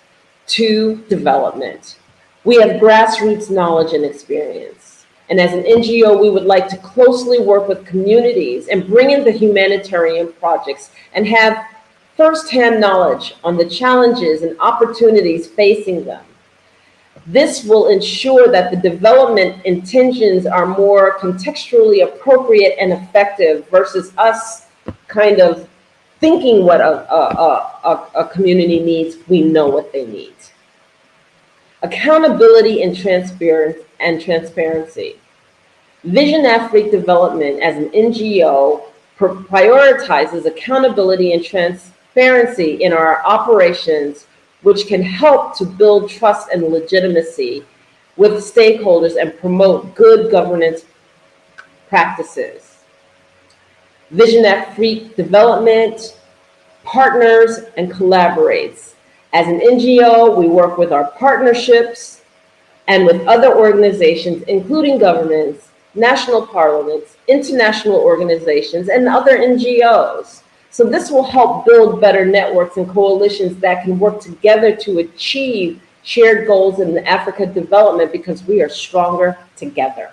to development. We have grassroots knowledge and experience. And as an NGO, we would like to closely work with communities and bring in the humanitarian projects and have firsthand knowledge on the challenges and opportunities facing them. This will ensure that the development intentions are more contextually appropriate and effective versus us kind of thinking what a community needs. We know what they need. Accountability and transparency. Vision Afrique Development as an NGO prioritizes accountability and transparency in our operations, which can help to build trust and legitimacy with stakeholders and promote good governance practices. Vision Afrique Development partners and collaborates. As an NGO, we work with our partnerships and with other organizations, including governments, national parliaments, international organizations, and other NGOs. So this will help build better networks and coalitions that can work together to achieve shared goals in Africa development because we are stronger together.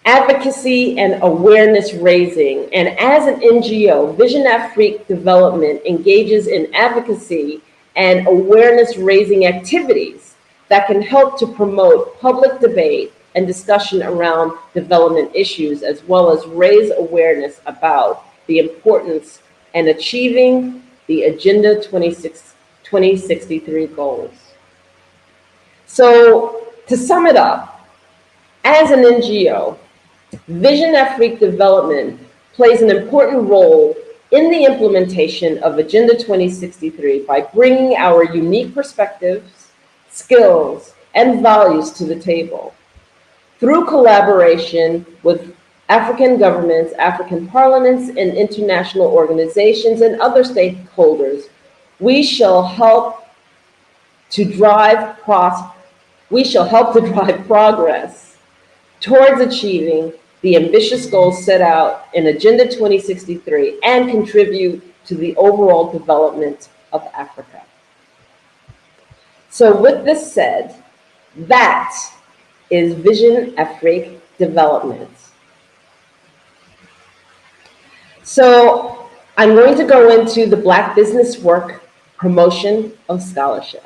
Advocacy and awareness raising. And as an NGO, Vision Afrique Development engages in advocacy and awareness raising activities that can help to promote public debate and discussion around development issues, as well as raise awareness about the importance and achieving the Agenda 2063 goals. So to sum it up, as an NGO, Vision Afrique Development plays an important role in the implementation of Agenda 2063 by bringing our unique perspectives, skills, and values to the table. Through collaboration with African governments, African parliaments, and international organizations and other stakeholders, we shall help to drive progress towards achieving the ambitious goals set out in Agenda 2063 and contribute to the overall development of Africa. So with this said, that is Vision Afrique Development. So I'm going to go into the Black Business Work Promotion of Scholarship.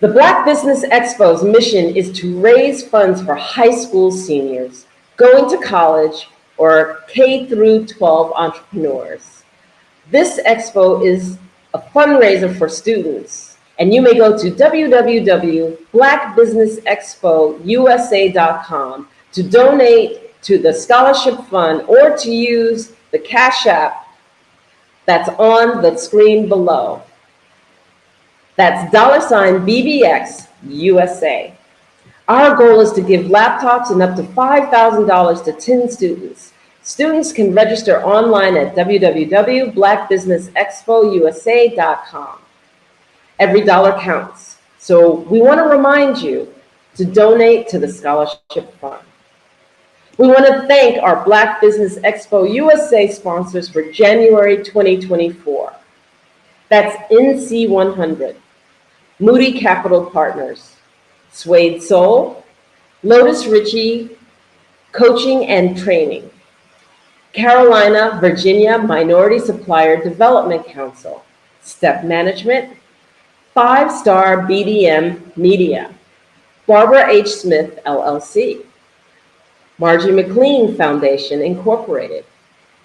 The Black Business Expo's mission is to raise funds for high school seniors going to college or K-12 entrepreneurs. This expo is a fundraiser for students, and you may go to www.blackbusinessexpousa.com to donate to the scholarship fund or to use the Cash App that's on the screen below. That's $BBX USA. Our goal is to give laptops and up to $5,000 to 10 students. Students can register online at www.blackbusinessexpousa.com. Every dollar counts. So we want to remind you to donate to the scholarship fund. We want to thank our Black Business Expo USA sponsors for January 2024. That's NC100. Moody Capital Partners, Suede Soul, Lotus Ritchie Coaching and Training, Carolina, Virginia Minority Supplier Development Council, Step Management, 5-Star BDM Media, Barbara H. Smith, LLC, Margie McLean Foundation, Incorporated,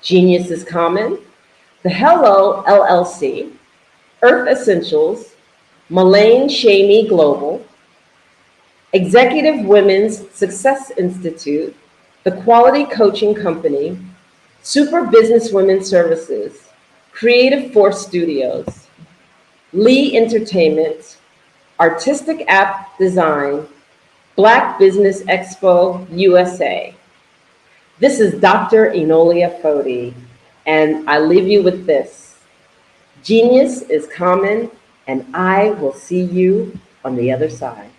Genius is Common, The Hello, LLC, Earth Essentials, Mullane Shamey Global, Executive Women's Success Institute, The Quality Coaching Company, Super Business Women Services, Creative Force Studios, Lee Entertainment, Artistic App Design, Black Business Expo USA. This is Dr. Enolia Foti, and I leave you with this. Genius is common, and I will see you on the other side.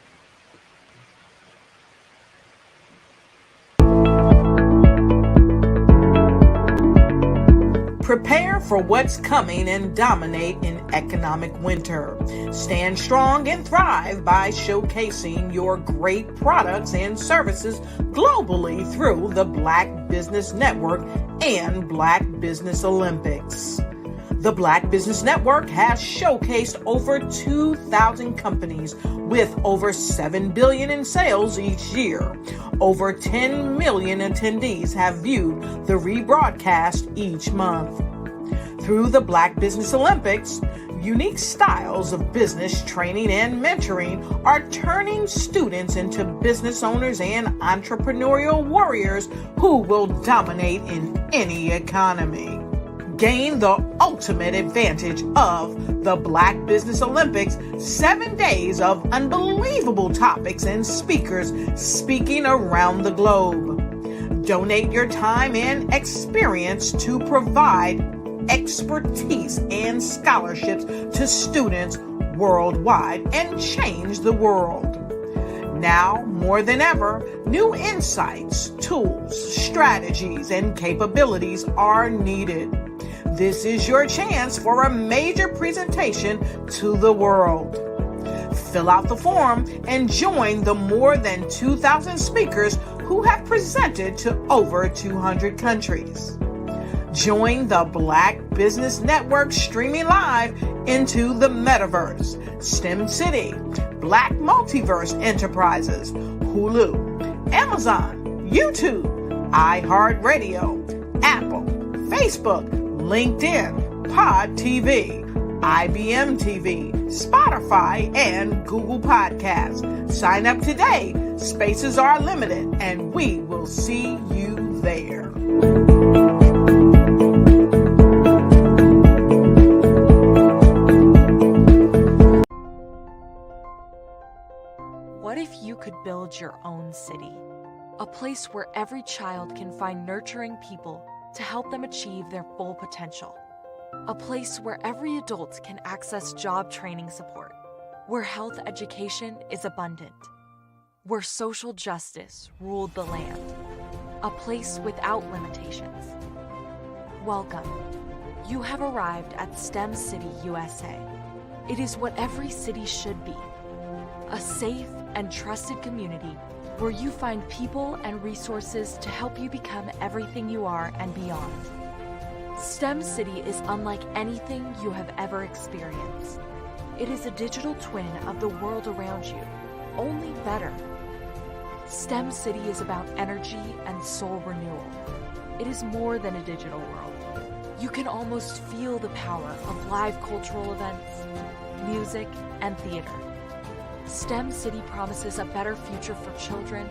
Prepare for what's coming and dominate in economic winter. Stand strong and thrive by showcasing your great products and services globally through the Black Business Network and Black Business Olympics. The Black Business Network has showcased over 2,000 companies with over $7 billion in sales each year. Over 10 million attendees have viewed the rebroadcast each month. Through the Black Business Olympics, unique styles of business training and mentoring are turning students into business owners and entrepreneurial warriors who will dominate in any economy. Gain the ultimate advantage of the Black Business Olympics, 7 days of unbelievable topics and speakers speaking around the globe. Donate your time and experience to provide expertise and scholarships to students worldwide and change the world. Now, more than ever, new insights, tools, strategies, and capabilities are needed. This is your chance for a major presentation to the world. Fill out the form and join the more than 2,000 speakers who have presented to over 200 countries. Join the Black Business Network streaming live into the metaverse, STEM City, Black Multiverse Enterprises, Hulu, Amazon, YouTube, iHeartRadio, Apple, Facebook, LinkedIn, Pod TV, IBM TV, Spotify, and Google Podcasts. Sign up today. Spaces are limited, and we will see you there. What if you could build your own city? A place where every child can find nurturing people to help them achieve their full potential. A place where every adult can access job training support, where health education is abundant, where social justice ruled the land. A place without limitations. Welcome. You have arrived at STEM City USA. It is what every city should be. A safe and trusted community where you find people and resources to help you become everything you are and beyond. STEM City is unlike anything you have ever experienced. It is a digital twin of the world around you, only better. STEM City is about energy and soul renewal. It is more than a digital world. You can almost feel the power of live cultural events, music, and theater. STEM City promises a better future for children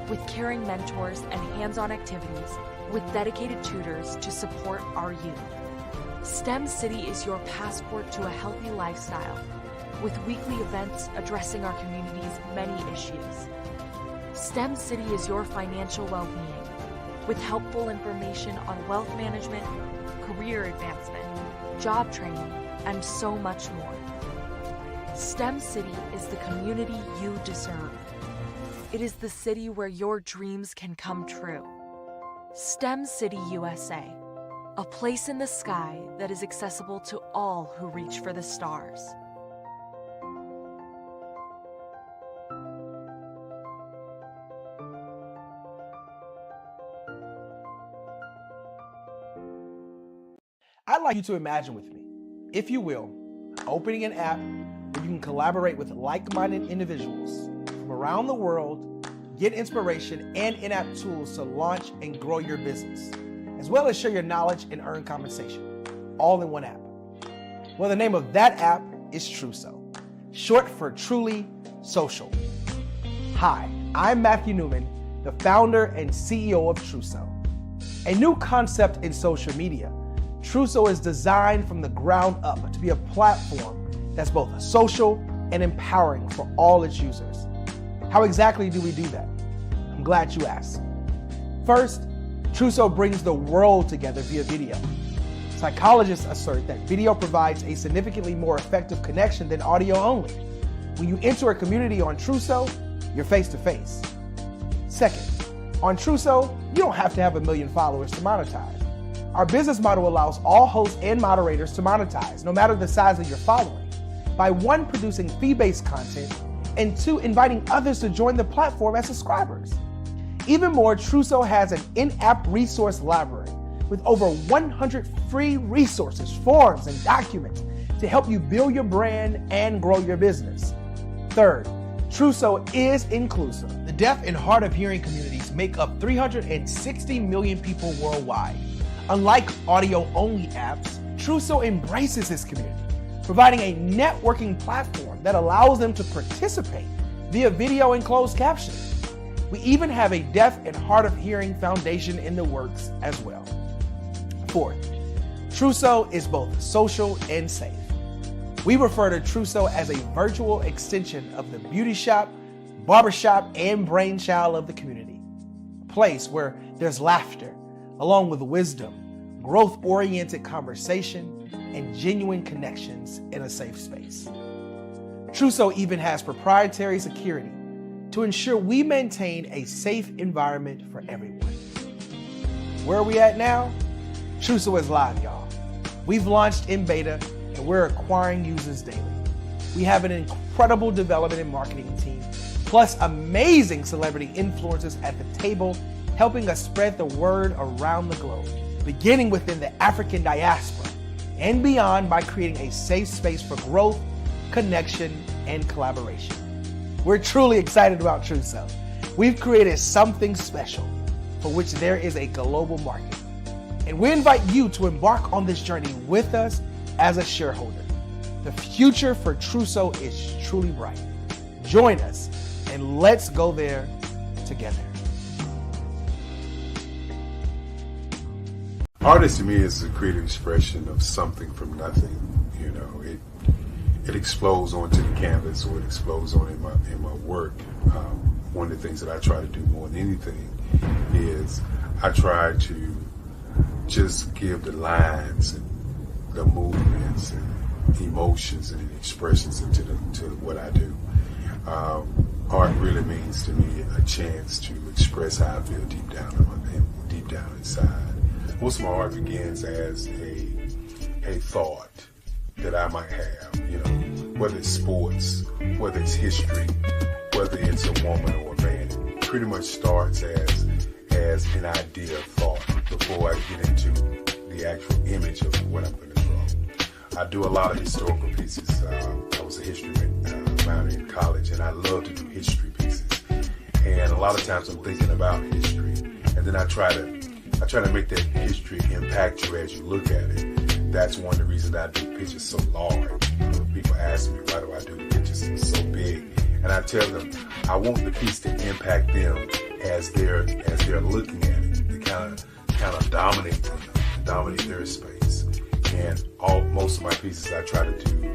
with caring mentors and hands-on activities with dedicated tutors to support our youth. STEM City is your passport to a healthy lifestyle with weekly events addressing our community's many issues. STEM City is your financial well-being with helpful information on wealth management, career advancement, job training, and so much more. STEM City is the community you deserve. It is the city where your dreams can come true. STEM City USA, a place in the sky that is accessible to all who reach for the stars. I'd like you to imagine with me, if you will, opening an app where you can collaborate with like-minded individuals from around the world, get inspiration and in-app tools to launch and grow your business, as well as share your knowledge and earn compensation, all in one app. Well, the name of that app is Truso. short for Truly Social. Hi, I'm Matthew Newman, the founder and CEO of Truso. A new concept in social media, Truso is designed from the ground up to be a platform that's both social and empowering for all its users. How exactly do we do that? I'm glad you asked. First, Truso brings the world together via video. Psychologists assert that video provides a significantly more effective connection than audio only. When you enter a community on Truso, you're face to face. Second, on Truso, you don't have to have 1 million followers to monetize. Our business model allows all hosts and moderators to monetize, no matter the size of your following, by 1, producing fee-based content, and 2, inviting others to join the platform as subscribers. Even more, Truso has an in-app resource library with over 100 free resources, forms, and documents to help you build your brand and grow your business. Third, Truso is inclusive. The deaf and hard of hearing communities make up 360 million people worldwide. Unlike audio-only apps, Truso embraces this community, providing a networking platform that allows them to participate via video and closed captioning. We even have a deaf and hard of hearing foundation in the works as well. Fourth, Truso is both social and safe. We refer to Truso as a virtual extension of the beauty shop, barbershop, and brainchild of the community. A place where there's laughter, along with wisdom, growth-oriented conversation, and genuine connections in a safe space. Truso even has proprietary security to ensure we maintain a safe environment for everyone. Where are we at now? Truso is live, y'all. We've launched in beta and we're acquiring users daily. We have an incredible development and marketing team, plus amazing celebrity influencers at the table, helping us spread the word around the globe, beginning within the African diaspora and beyond by creating a safe space for growth, connection, and collaboration. We're truly excited about Truso. We've created something special for which there is a global market. And we invite you to embark on this journey with us as a shareholder. The future for Truso is truly bright. Join us and let's go there together. Artist to me is a creative expression of something from nothing. You know, it explodes onto the canvas, or it explodes on in my work. One of the things that I try to do more than anything is I try to just give the lines and the movements and emotions and expressions into to what I do. Art really means to me a chance to express how I feel deep down inside. Most of my art begins as a thought that I might have, you know, whether it's sports, whether it's history, whether it's a woman or a man. It pretty much starts as an idea of thought before I get into the actual image of what I'm going to draw. I do a lot of historical pieces. I was a history minor in college, and I love to do history pieces. And a lot of times I'm thinking about history, and then I try to make that history impact you as you look at it. That's one of the reasons I do pictures so large. People ask me, why do I do the pictures so big? And I tell them, I want the piece to impact them as they're looking at it. To kind of dominate their space. And most of my pieces I try to do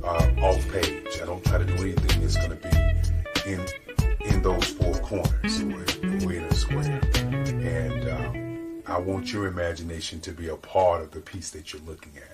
off page. I don't try to do anything that's going to be in those four corners or in a square. And I want your imagination to be a part of the piece that you're looking at.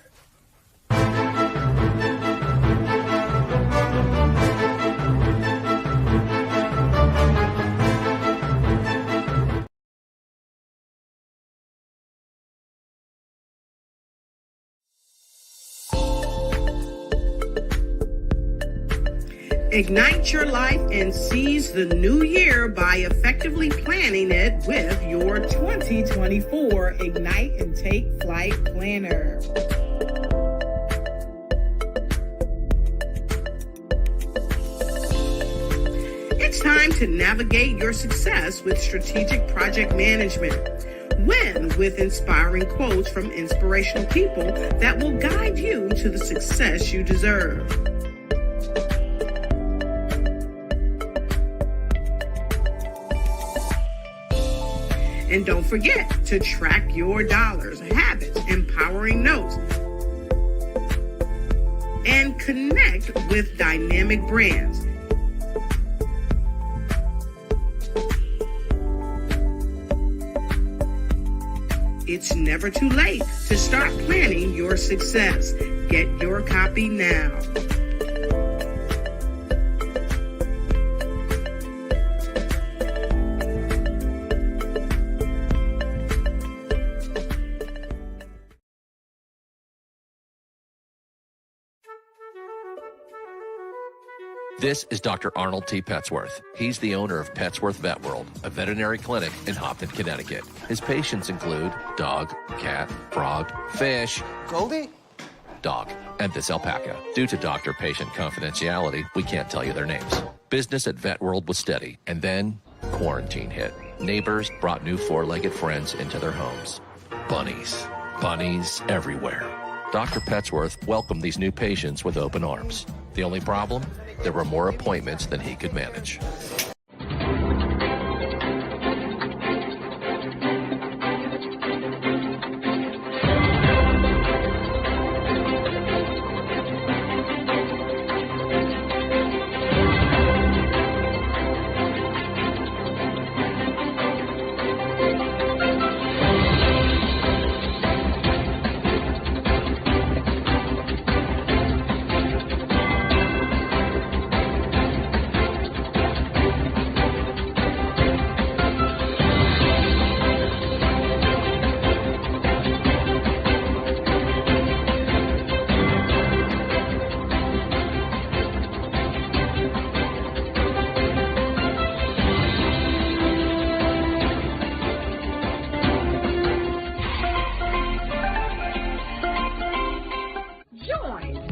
Ignite your life and seize the new year by effectively planning it with your 2024 Ignite and Take Flight Planner. It's time to navigate your success with strategic project management. Win with inspiring quotes from inspirational people that will guide you to the success you deserve. And don't forget to track your dollars, habits, empowering notes, and connect with dynamic brands. It's never too late to start planning your success. Get your copy now. This is Dr. Arnold T. Petsworth. He's the owner of Petsworth Vet World, a veterinary clinic in Hopton, Connecticut. His patients include dog, cat, frog, fish, Goldie, dog, and this alpaca. Due to doctor-patient confidentiality, we can't tell you their names. Business at Vet World was steady, and then quarantine hit. Neighbors brought new four-legged friends into their homes. Bunnies. Bunnies everywhere. Dr. Petsworth welcomed these new patients with open arms. The only problem? There were more appointments than he could manage.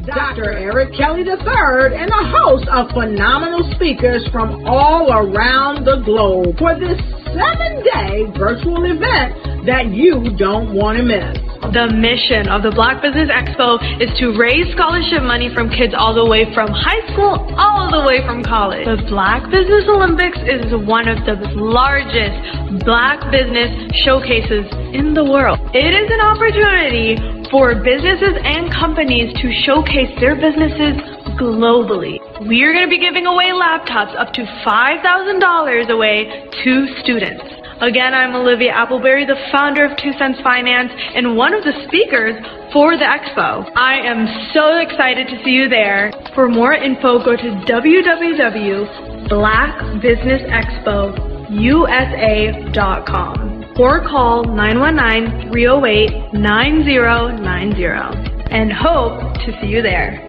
Dr. Eric Kelly III and a host of phenomenal speakers from all around the globe for this 7-day virtual event that you don't want to miss. The mission of the Black Business Expo is to raise scholarship money from kids all the way from high school all the way from college. The Black Business Olympics is one of the largest Black business showcases in the world. It is an opportunity for businesses and companies to showcase their businesses globally. We are going to be giving away laptops up to $5,000 away to students. Again, I'm Olivia Appleberry, the founder of 2 Cents Finance and one of the speakers for the expo. I am so excited to see you there. For more info, go to www.blackbusinessexpousa.com or call 919-308-9090 and hope to see you there.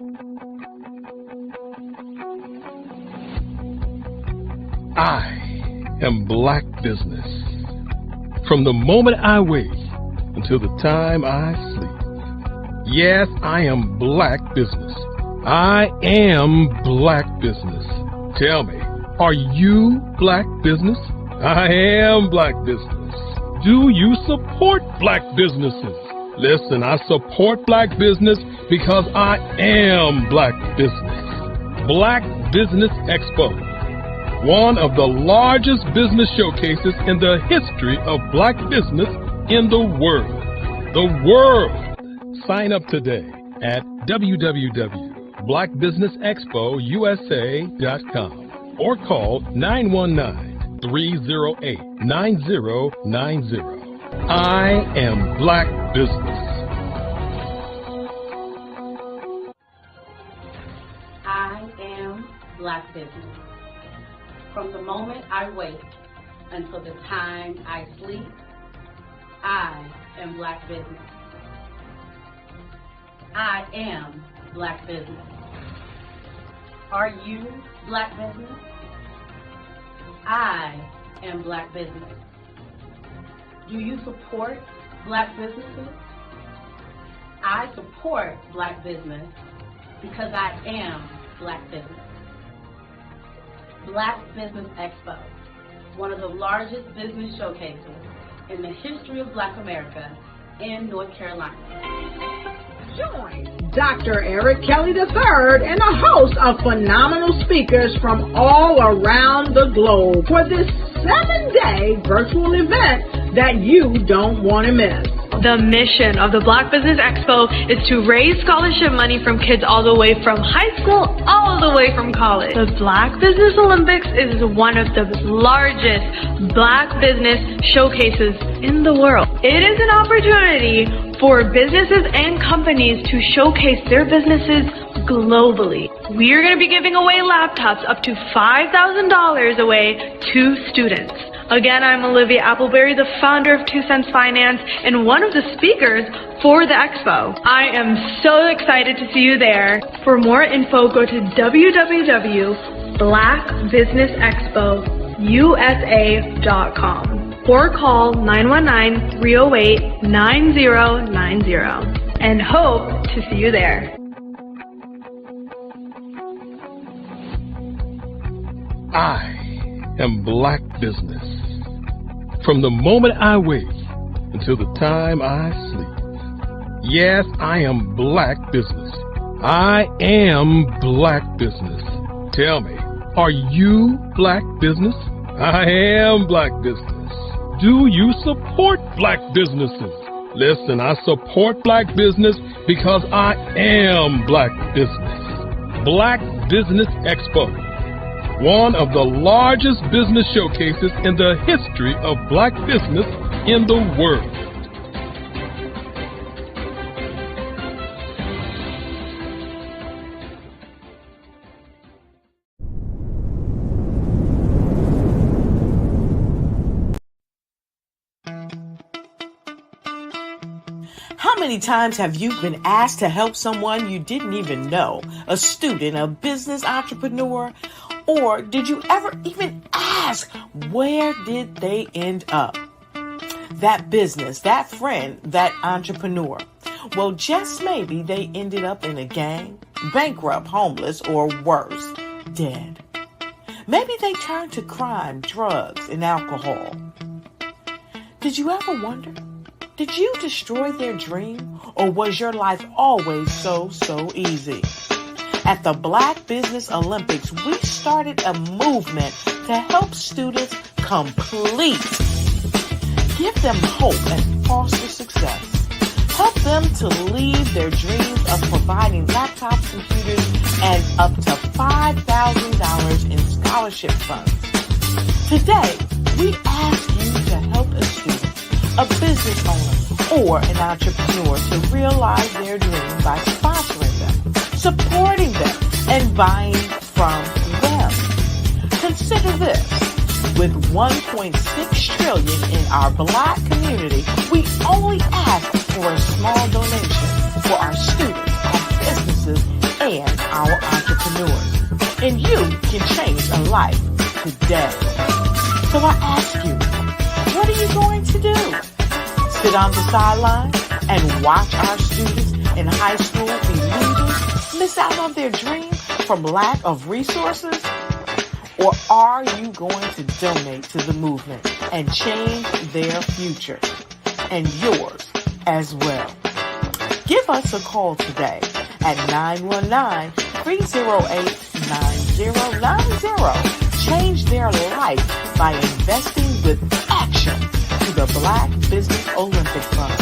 I am Black Business. From the moment I wake until the time I sleep. Yes, I am Black Business. I am Black Business. Tell me, are you Black Business? I am Black Business. Do you support Black businesses? Listen, I support Black business because I am Black Business. Black Business Expo, one of the largest business showcases in the history of Black business in the world. The world! Sign up today at www.blackbusinessexpousa.com or call 919-308-9090. I am Black Business. I am Black Business. From the moment I wake until the time I sleep, I am Black Business. I am Black Business. Are you Black Business? I am Black Business. Do you support Black businesses? I support Black business because I am Black business. Black Business Expo, one of the largest business showcases in the history of Black America in North Carolina. Join Dr. Eric Kelly III and a host of phenomenal speakers from all around the globe for this 7-day virtual event that you don't want to miss. The mission of the Black Business Expo is to raise scholarship money from kids all the way from high school, all the way from college. The Black Business Olympics is one of the largest Black business showcases in the world. It is an opportunity for businesses and companies to showcase their businesses globally. We are going to be giving away laptops up to $5,000 away to students. Again, I'm Olivia Appleberry, the founder of 2 Cents Finance and one of the speakers for the expo. I am so excited to see you there. For more info, go to www.blackbusinessexpousa.com or call 919-308-9090 and hope to see you there. I am Black Business. From the moment I wake until the time I sleep. Yes, I am Black Business. I am Black Business. Tell me, are you Black Business? I am Black Business. Do you support Black businesses? Listen, I support Black business because I am Black Business. Black Business Expo, one of the largest business showcases in the history of Black business in the world. How many times have you been asked to help someone you didn't even know, a student, a business entrepreneur? Or did you ever even ask, where did they end up? That business, that friend, that entrepreneur. Well, just maybe they ended up in a gang, bankrupt, homeless, or worse, dead. Maybe they turned to crime, drugs, and alcohol. Did you ever wonder? Did you destroy their dream, or was your life always so easy? At the Black Business Olympics, we started a movement to help students complete. Give them hope and foster success. Help them to leave their dreams of providing laptops, computers, and up to $5,000 in scholarship funds. Today, we ask you to help a student, a business owner, or an entrepreneur to realize their dream by sponsoring them, supporting them, and buying from them. Consider this. With $1.6 trillion in our Black community, we only ask for a small donation for our students, our businesses, and our entrepreneurs. And you can change a life today. So I ask you, what are you going to do? Sit on the sideline and watch our students in high school be losers, miss out on their dream from lack of resources? Or are you going to donate to the movement and change their future and yours as well? Give us a call today at 919-308-9090. Change their life by investing with action to the Black Business Olympic Fund.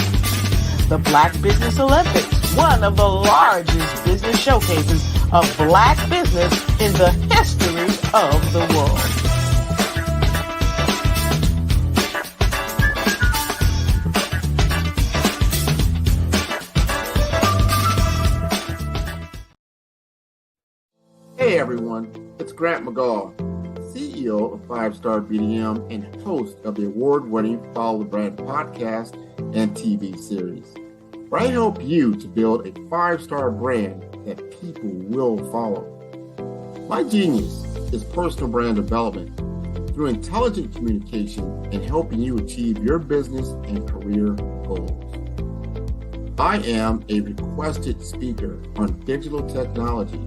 The Black Business Olympics, one of the largest business showcases of Black business in the history of the world. Hey everyone, it's Grant McGaw, CEO of 5-Star BDM and host of the award-winning Follow the Brand podcast and TV series, where I help you to build a 5-star brand that people will follow. My genius is personal brand development through intelligent communication and helping you achieve your business and career goals. I am a requested speaker on digital technology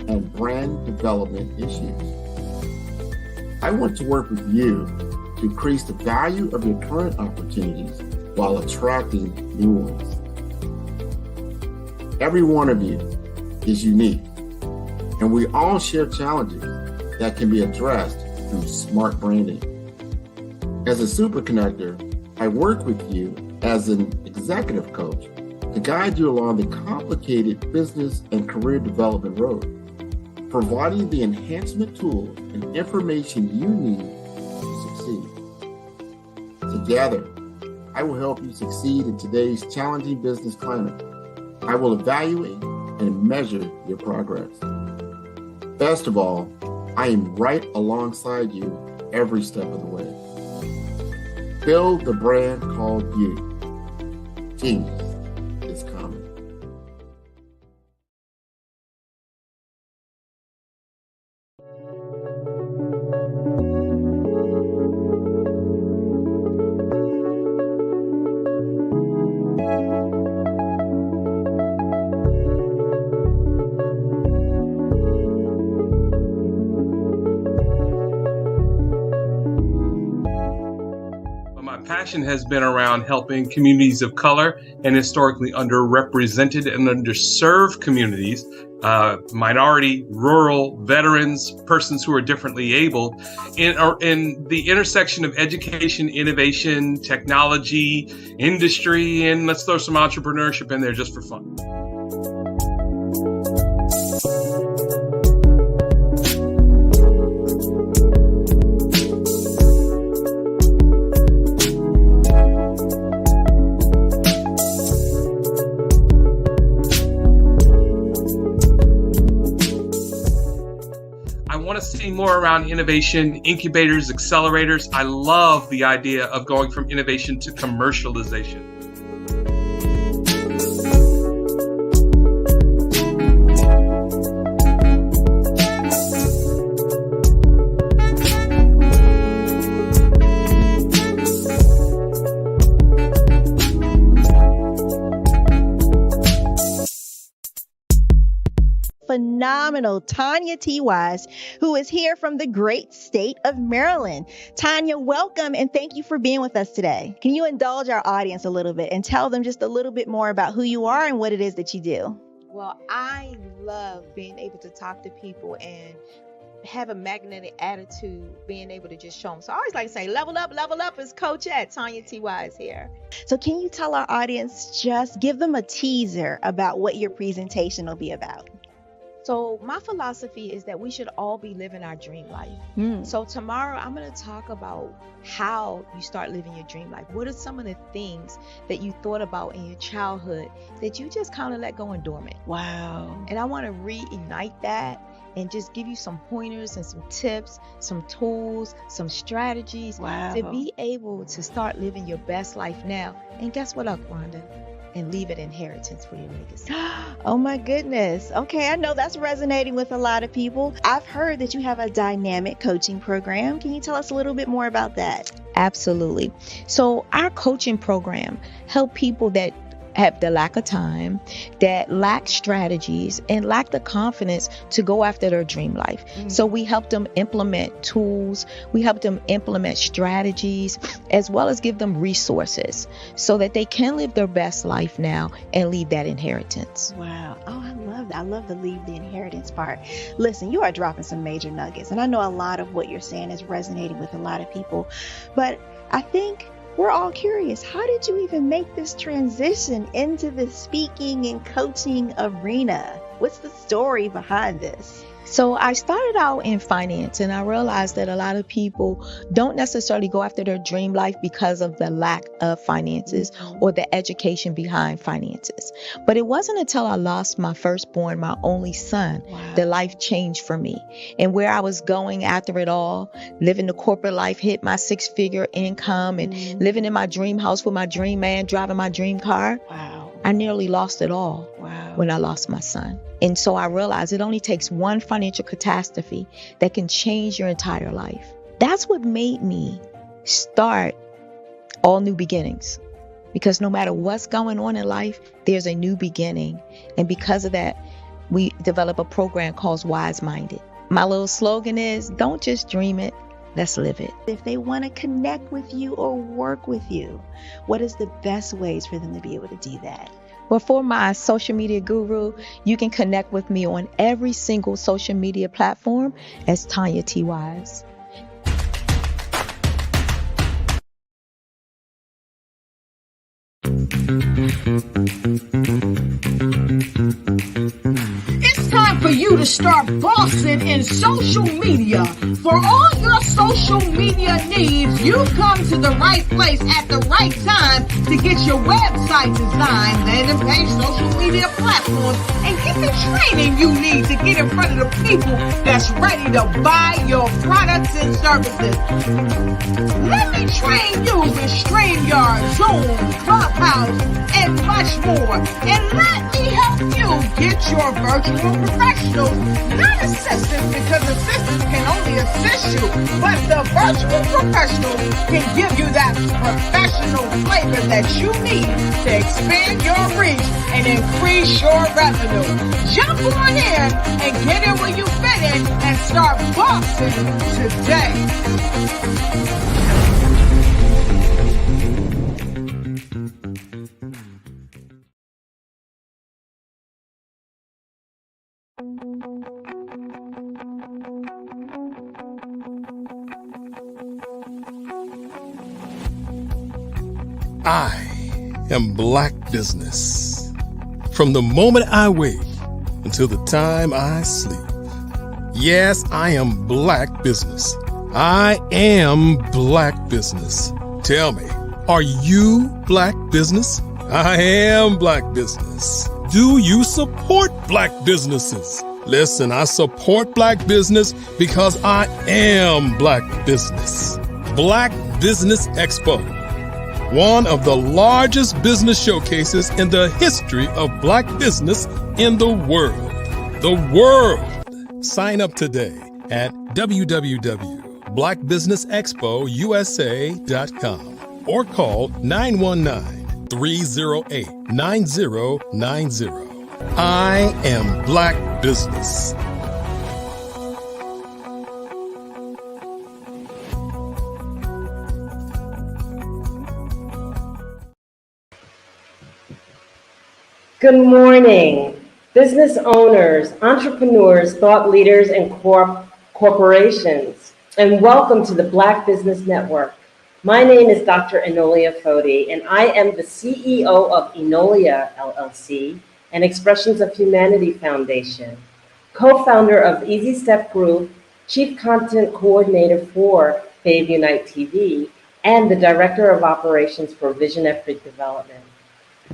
and brand development issues. I want to work with you to increase the value of your current opportunities while attracting new ones. Every one of you is unique, and we all share challenges that can be addressed through smart branding. As a super connector, I work with you as an executive coach to guide you along the complicated business and career development road, providing the enhancement tools and information you need to succeed. Together, I will help you succeed in today's challenging business climate. I will evaluate and measure your progress. Best of all, I am right alongside you every step of the way. Build the brand called you. Genius is coming. Passion has been around helping communities of color and historically underrepresented and underserved communities, minority, rural, veterans, persons who are differently abled, in the intersection of education, innovation, technology, industry, and let's throw some entrepreneurship in there just for fun. See more around innovation, incubators, accelerators. I love the idea of going from innovation to commercialization. Phenomenal Tanya T. Wise, who is here from the great state of Maryland. Tanya, welcome and thank you for being with us today. Can you indulge our audience a little bit and tell them just a little bit more about who you are and what it is that you do? Well, I love being able to talk to people and have a magnetic attitude, being able to just show them. So I always like to say, level up is Coach at Tanya T. Wise here. So can you tell our audience, just give them a teaser about what your presentation will be about? So my philosophy is that we should all be living our dream life. So tomorrow I'm going to talk about how you start living your dream life. What are some of the things that you thought about in your childhood that you just kind of let go and dormant? Wow. And I want to reignite that and just give you some pointers and some tips, some tools, some strategies to be able to start living your best life now. And guess what, Wanda? And leave an inheritance for your legacy. Oh my goodness. Okay, I know that's resonating with a lot of people. I've heard that you have a dynamic coaching program. Can you tell us a little bit more about that? Absolutely. So our coaching program help people that have the lack of time, that lack strategies, and lack the confidence to go after their dream life. So we help them implement tools, we help them implement strategies, as well as give them resources so that they can live their best life now and leave that inheritance. Wow. Oh, I love that. I love the leave the inheritance part. Listen, you are dropping some major nuggets, and I know a lot of what you're saying is resonating with a lot of people, but I think we're all curious. How did you even make this transition into the speaking and coaching arena? What's the story behind this? So I started out in finance, and I realized that a lot of people don't necessarily go after their dream life because of the lack of finances or the education behind finances. But it wasn't until I lost my firstborn, my only son, that life changed for me. And where I was going after it all, living the corporate life, hit my 6-figure income and living in my dream house with my dream man, driving my dream car. I nearly lost it all when I lost my son. And so I realized it only takes one financial catastrophe that can change your entire life. That's what made me start All New Beginnings. Because no matter what's going on in life, there's a new beginning. And because of that, we develop a program called Wise Minded. My little slogan is, don't just dream it, let's live it. If they want to connect with you or work with you, what is the best ways for them to be able to do that? Well, for my social media guru, you can connect with me on every single social media platform as Tanya T. Wise. It's time for you to start bossing in social media. For all your social media needs, you've come to the right place at the right time to get your website designed, landing page, social media platforms, and get the training you need to get in front of the people that's ready to buy your products and services. Let me train you with StreamYard, Zoom, Clubhouse, and much more. And let me help you get your virtual professionals, not assistants, because assistants can only assist you, but the virtual professional can give you that professional flavor that you need to expand your reach and increase your revenue. Jump on in and get in where you fit in and start bossing today. I am Black Business. From the moment I wake until the time I sleep. Yes, I am Black Business. I am Black Business. Tell me, are you Black Business? I am Black Business. Do you support Black businesses? Listen, I support Black business because I am Black Business. Black Business Expo, one of the largest business showcases in the history of Black business in the world. The world! Sign up today at www.blackbusinessexpousa.com or call 919-308-9090. I am Black Business. Good morning, business owners, entrepreneurs, thought leaders, and corporations, and welcome to the Black Business Network. My name is Dr. Enolia Foti, and I am the CEO of Enolia LLC and Expressions of Humanity Foundation, co-founder of Easy Step Group, chief content coordinator for Fave Unite TV, and the director of operations for Vision Afrique Development.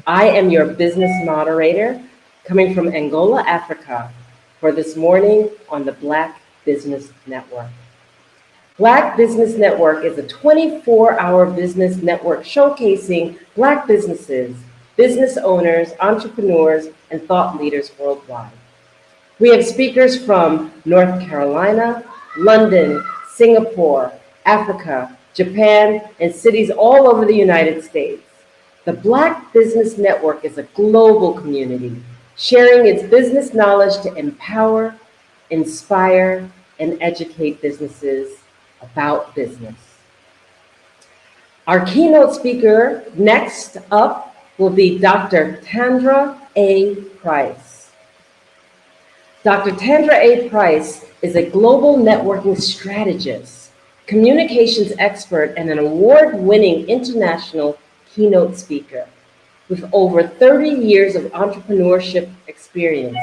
I am your business moderator coming from Angola, Africa, for this morning on the Black Business Network. Black Business Network is a 24-hour business network showcasing Black businesses, business owners, entrepreneurs, and thought leaders worldwide. We have speakers from North Carolina, London, Singapore, Africa, Japan, and cities all over the United States. The Black Business Network is a global community, sharing its business knowledge to empower, inspire, and educate businesses about business. Our keynote speaker next up will be Dr. Tandra A. Price. Dr. Tandra A. Price is a global networking strategist, communications expert, and an award-winning international keynote speaker. With over 30 years of entrepreneurship experience,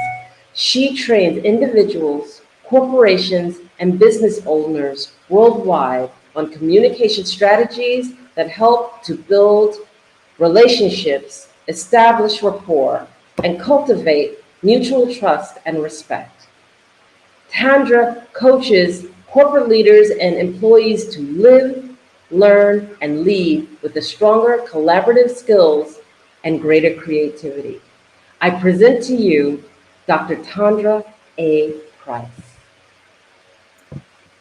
she trains individuals, corporations, and business owners worldwide on communication strategies that help to build relationships, establish rapport, and cultivate mutual trust and respect. Tandra coaches corporate leaders and employees to live, learn, and lead with the stronger collaborative skills and greater creativity. I present to you Dr. Tandra A. Price.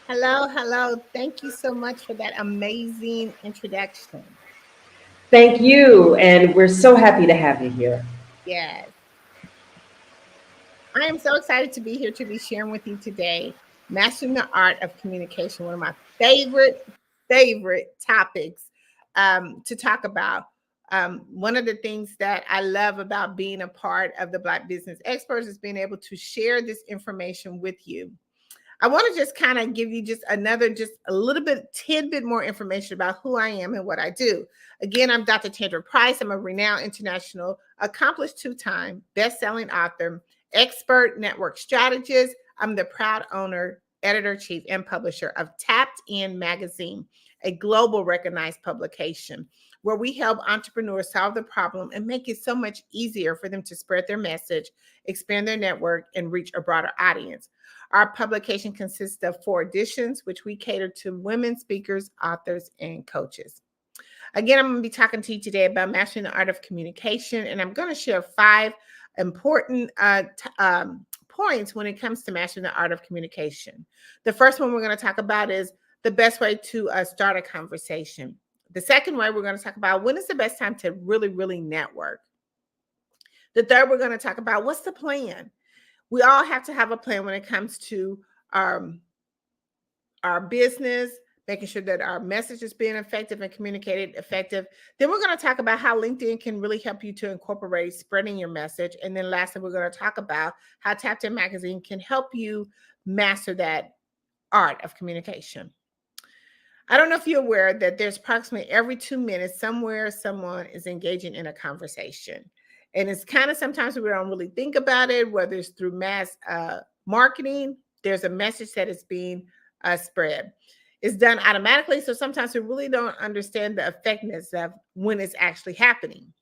Hello, hello. Thank you so much for that amazing introduction. Thank you, and we're so happy to have you here. Yes. I am so excited to be here to be sharing with you today, Mastering the Art of Communication, one of my favorite topics to talk about. One of the things that I love about being a part of the Black Business Experts is being able to share this information with you. I want to just kind of give you just a little bit, tidbit more information about who I am and what I do. Again, I'm Dr. Tandra Price. I'm a renowned international, accomplished 2-time best-selling author, expert network strategist. I'm the proud owner, editor-chief, and publisher of Tapped In Magazine, a global recognized publication where we help entrepreneurs solve the problem and make it so much easier for them to spread their message, expand their network, and reach a broader audience. Our publication consists of 4 editions, which we cater to women speakers, authors, and coaches. Again, I'm going to be talking to you today about mastering the art of communication, and I'm going to share 5 important points when it comes to mastering the art of communication. The first one we're going to talk about is the best way to start a conversation. The second way we're going to talk about when is the best time to really, really network. The third, we're going to talk about what's the plan. We all have to have a plan when it comes to our business, making sure that our message is being effective and communicated effective. Then we're going to talk about how LinkedIn can really help you to incorporate spreading your message. And then lastly, we're going to talk about how Tapped In Magazine can help you master that art of communication. I don't know if you're aware that there's approximately every 2 minutes somewhere someone is engaging in a conversation. And it's kind of sometimes we don't really think about it, whether it's through mass marketing, there's a message that is being spread. It's done automatically, so sometimes we really don't understand the effectiveness of when it's actually happening.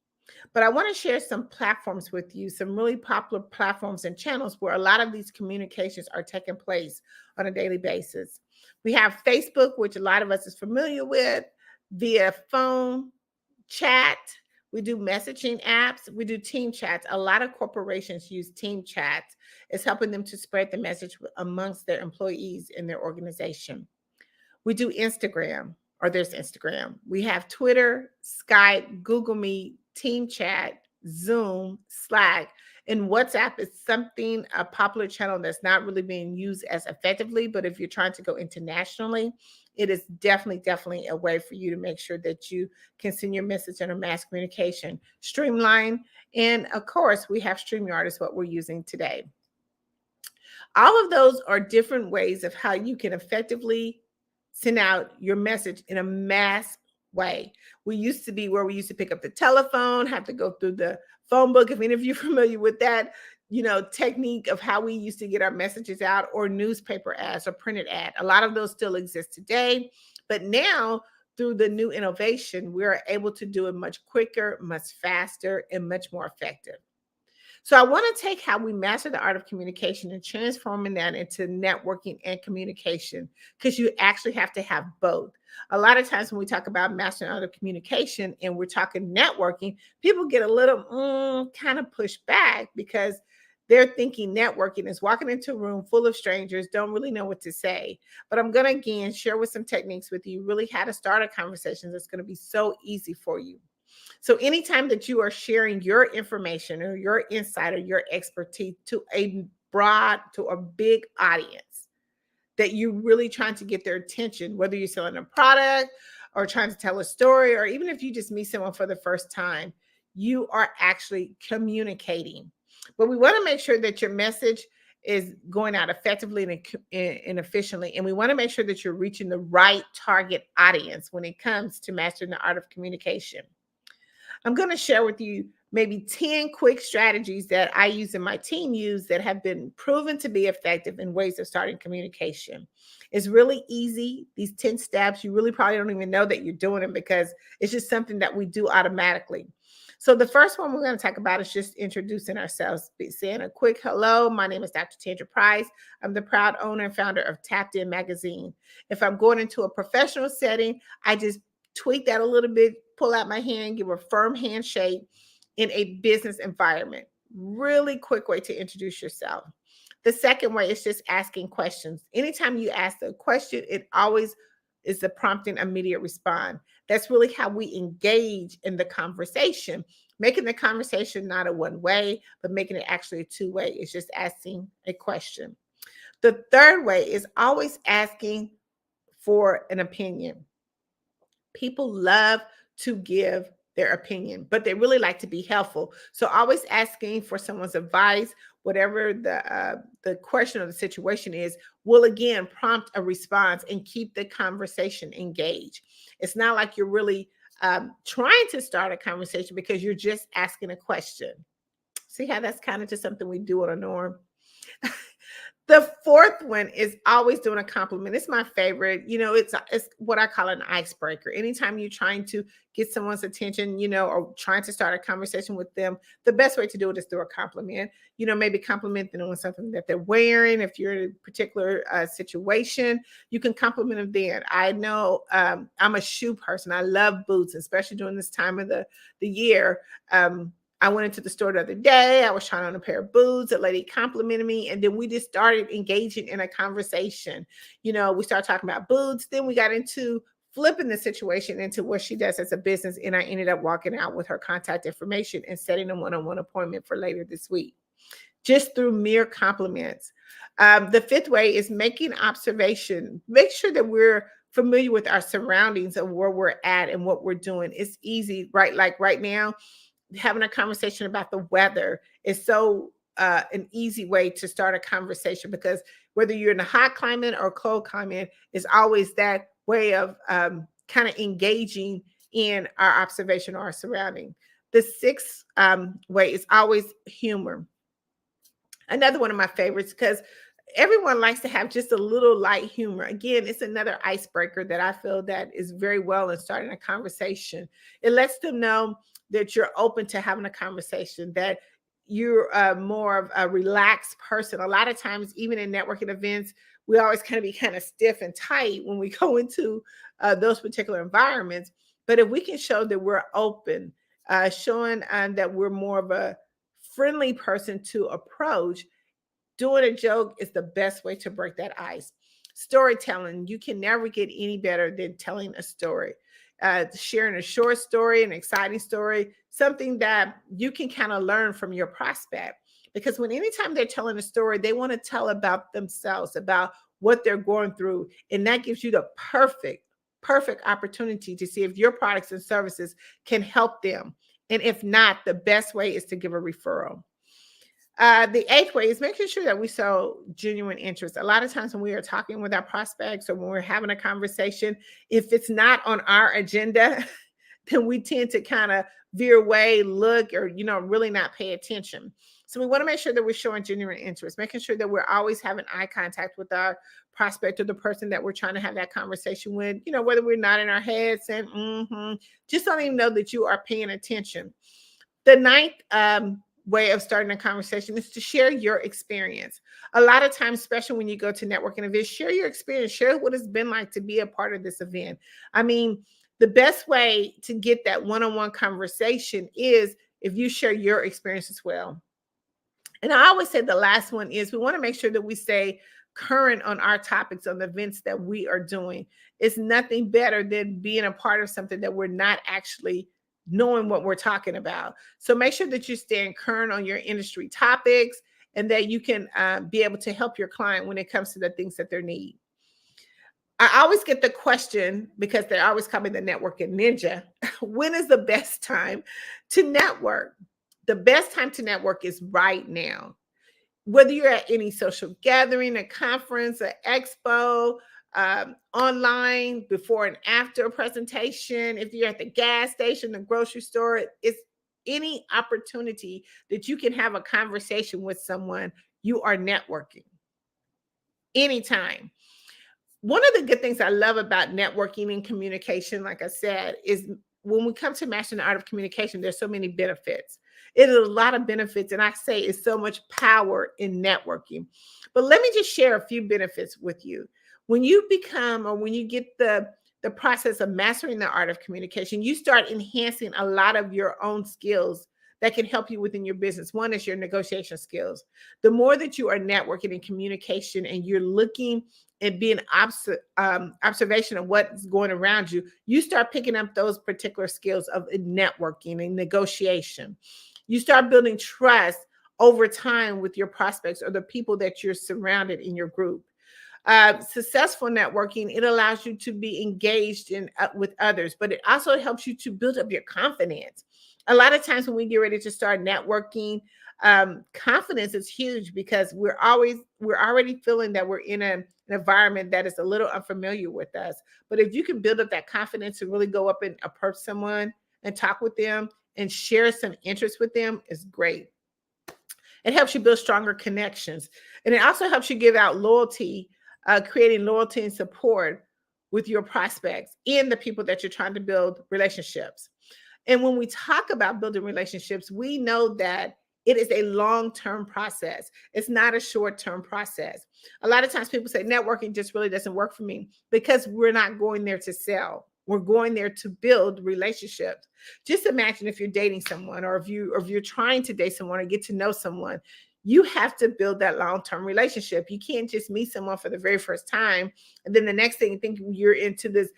But I want to share some platforms with you, some really popular platforms and channels where a lot of these communications are taking place on a daily basis. We have Facebook, which a lot of us is familiar with, via phone, chat. We do messaging apps. We do team chats. A lot of corporations use team chats. It's helping them to spread the message amongst their employees in their organization. We do Instagram, or there's Instagram. We have Twitter, Skype, Google Meet, Team Chat, Zoom, Slack, and WhatsApp is a popular channel that's not really being used as effectively, but if you're trying to go internationally, it is definitely a way for you to make sure that you can send your message in a mass communication, streamline, and of course, we have StreamYard is what we're using today. All of those are different ways of how you can effectively send out your message in a mass way. We used to be where we used to pick up the telephone, have to go through the phone book. If any of you are familiar with that, technique of how we used to get our messages out, or newspaper ads or printed ad. A lot of those still exist today, but now through the new innovation, we're able to do it much quicker, much faster, and much more effective. So I want to take how we master the art of communication and transforming that into networking and communication, because you actually have to have both. A lot of times when we talk about mastering the art of communication and we're talking networking, people get a little kind of pushed back because they're thinking networking is walking into a room full of strangers, don't really know what to say. But I'm going to, again, share with some techniques with you, really how to start a conversation that's going to be so easy for you. So anytime that you are sharing your information or your insight or your expertise to a big audience, that you're really trying to get their attention, whether you're selling a product or trying to tell a story, or even if you just meet someone for the first time, you are actually communicating. But we want to make sure that your message is going out effectively and efficiently. And we want to make sure that you're reaching the right target audience when it comes to mastering the art of communication. I'm going to share with you maybe 10 quick strategies that I use and my team use that have been proven to be effective in ways of starting communication. It's really easy. These 10 steps, you really probably don't even know that you're doing them because it's just something that we do automatically. So the first one we're going to talk about is just introducing ourselves, saying a quick hello. My name is Dr. Tandra Price. I'm the proud owner and founder of Tapped In Magazine. If I'm going into a professional setting, I just tweak that a little bit, pull out my hand, give a firm handshake in a business environment. Really quick way to introduce yourself. The second way is just asking questions. Anytime you ask a question, it always is the prompting immediate response. That's really how we engage in the conversation, making the conversation not a one way, but making it actually a two-way. It's just asking a question. The third way is always asking for an opinion. People love to give their opinion, but they really like to be helpful. So always asking for someone's advice, whatever the question or the situation is, will again prompt a response and keep the conversation engaged. It's not like you're really trying to start a conversation because you're just asking a question. See how that's kind of just something we do on a norm. The fourth one is always doing a compliment. It's my favorite. It's what I call an icebreaker. Anytime you're trying to get someone's attention, or trying to start a conversation with them, the best way to do it is through a compliment. Maybe compliment them on something that they're wearing. If you're in a particular situation, you can compliment them then. I know I'm a shoe person. I love boots, especially during this time of the year. I went into the store the other day. I was trying on a pair of boots. A lady complimented me. And then we just started engaging in a conversation. We started talking about boots. Then we got into flipping the situation into what she does as a business. And I ended up walking out with her contact information and setting a one-on-one appointment for later this week, just through mere compliments. The fifth way is making observation. Make sure that we're familiar with our surroundings and where we're at and what we're doing. It's easy, right? Like right now, having a conversation about the weather is so an easy way to start a conversation, because whether you're in a hot climate or cold climate, is always that way of kind of engaging in our observation or our surrounding. The sixth way is always humor. Another one of my favorites, because everyone likes to have just a little light humor. Again, it's another icebreaker that I feel that is very well in starting a conversation. It lets them know that you're open to having a conversation, that you're more of a relaxed person. A lot of times, even in networking events, we always kind of be kind of stiff and tight when we go into those particular environments. But if we can show that we're open, showing that we're more of a friendly person to approach, doing a joke is the best way to break that ice. Storytelling, you can never get any better than telling a story. Sharing a short story, an exciting story, something that you can kind of learn from your prospect. Because anytime they're telling a story, they want to tell about themselves, about what they're going through. And that gives you the perfect opportunity to see if your products and services can help them. And if not, the best way is to give a referral. The eighth way is making sure that we show genuine interest. A lot of times when we are talking with our prospects or when we're having a conversation, if it's not on our agenda, then we tend to kind of veer away, look, or, really not pay attention. So we want to make sure that we're showing genuine interest, making sure that we're always having eye contact with our prospect or the person that we're trying to have that conversation with, whether we're nodding our heads and just letting them know that you are paying attention. The ninth way of starting a conversation is to share your experience. A lot of times, especially when you go to networking events, share your experience, share what it's been like to be a part of this event. I mean, the best way to get that one-on-one conversation is if you share your experience as well. And I always say the last one is we want to make sure that we stay current on our topics, on the events that we are doing. It's nothing better than being a part of something that we're not actually knowing what we're talking about. So make sure that you're staying current on your industry topics and that you can be able to help your client when it comes to the things that they need. I always get the question, because they're always coming the networking ninja, when is the best time to network? The best time to network is right now. Whether you're at any social gathering, a conference, an expo, online, before and after a presentation, if you're at the gas station, the grocery store, it's any opportunity that you can have a conversation with someone, you are networking anytime. One of the good things I love about networking and communication, like I said, is when we come to mastering the art of communication, there's so many benefits. It is a lot of benefits, and I say it's so much power in networking. But let me just share a few benefits with you. When you become, or when you get the process of mastering the art of communication, you start enhancing a lot of your own skills that can help you within your business. One is your negotiation skills. The more that you are networking and communication and you're looking and being observation of what's going around you, you start picking up those particular skills of networking and negotiation. You start building trust over time with your prospects or the people that you're surrounded in your group. Successful networking, it allows you to be engaged in with others, but it also helps you to build up your confidence. A lot of times when we get ready to start networking, confidence is huge because we're already feeling that we're in an environment that is a little unfamiliar with us. But if you can build up that confidence to really go up and approach someone and talk with them and share some interest with them, is great. It helps you build stronger connections. And it also helps you give out loyalty, creating loyalty and support with your prospects and the people that you're trying to build relationships. And when we talk about building relationships, we know that it is a long-term process. It's not a short-term process. A lot of times people say networking just really doesn't work for me because we're not going there to sell. We're going there to build relationships. Just imagine if you're dating someone, or if you're trying to date someone or get to know someone, you have to build that long-term relationship. You can't just meet someone for the very first time and then the next thing you think you're into this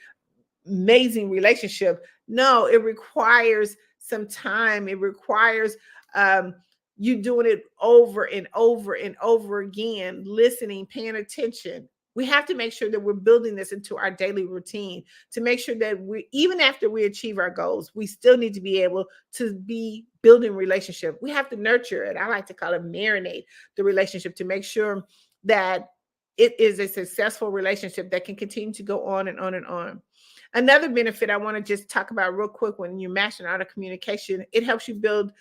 amazing relationship. No, it requires some time. It requires you doing it over and over and over again, listening, paying attention. We have to make sure that we're building this into our daily routine to make sure that we, even after we achieve our goals, we still need to be able to be building relationship. We have to nurture it. I like to call it marinate the relationship to make sure that it is a successful relationship that can continue to go on and on and on. Another benefit I want to just talk about real quick, when you're mastering art of communication, it helps you build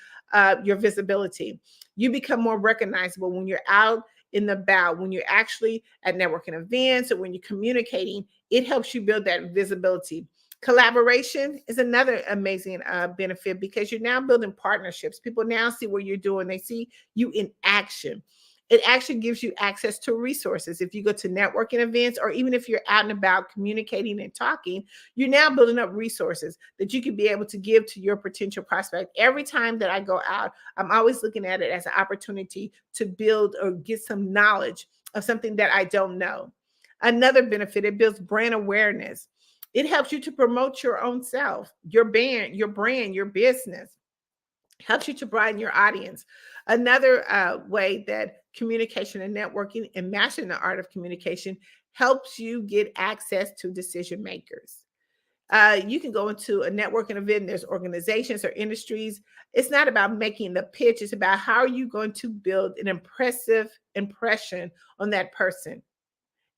your visibility. You become more recognizable when you're out in the about, when you're actually at networking events or when you're communicating. It helps you build that visibility. Collaboration is another amazing benefit because you're now building partnerships. People now see what you're doing. They see you in action. It actually gives you access to resources. If you go to networking events, or even if you're out and about communicating and talking, you're now building up resources that you can be able to give to your potential prospect. Every time that I go out, I'm always looking at it as an opportunity to build or get some knowledge of something that I don't know. Another benefit, it builds brand awareness. It helps you to promote your own self, your brand, your business. Helps you to broaden your audience. Another way that communication and networking and mastering the art of communication helps you get access to decision makers. You can go into a networking event. There's organizations or industries. It's not about making the pitch. It's about how are you going to build an impressive impression on that person.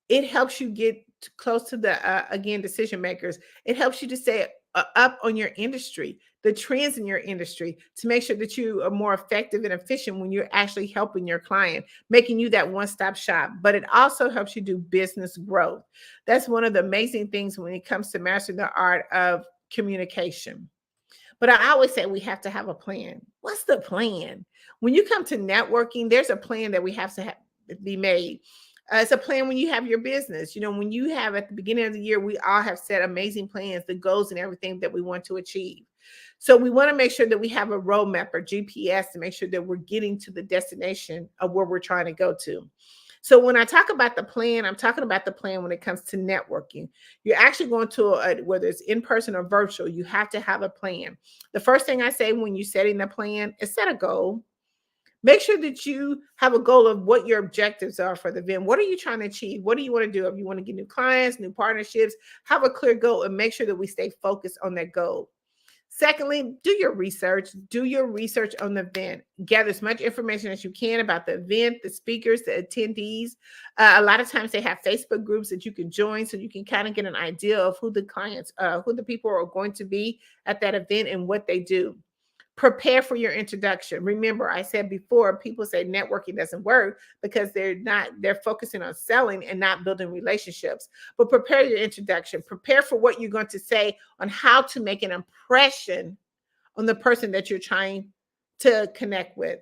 It helps you get close to the, again, decision makers. It helps you to stay up on your industry, the trends in your industry, to make sure that you are more effective and efficient when you're actually helping your client, making you that one-stop shop. But it also helps you do business growth. That's one of the amazing things when it comes to mastering the art of communication. But I always say we have to have a plan. What's the plan? When you come to networking, there's a plan that we have to be made. It's a plan when you have your business. You know, when you have at the beginning of the year, we all have set amazing plans, the goals and everything that we want to achieve. So we want to make sure that we have a roadmap or GPS to make sure that we're getting to the destination of where we're trying to go to. So when I talk about the plan, I'm talking about the plan when it comes to networking. You're actually going to, whether it's in person or virtual, you have to have a plan. The first thing I say when you're setting the plan is set a goal. Make sure that you have a goal of what your objectives are for the event. What are you trying to achieve? What do you want to do? If you want to get new clients, new partnerships, have a clear goal and make sure that we stay focused on that goal. Secondly, do your research. Do your research on the event. Gather as much information as you can about the event, the speakers, the attendees. A lot of times they have Facebook groups that you can join so you can kind of get an idea of who the clients, who the people are going to be at that event and what they do. Prepare for your introduction. Remember, I said before, people say networking doesn't work because they're focusing on selling and not building relationships. But prepare your introduction. Prepare for what you're going to say on how to make an impression on the person that you're trying to connect with.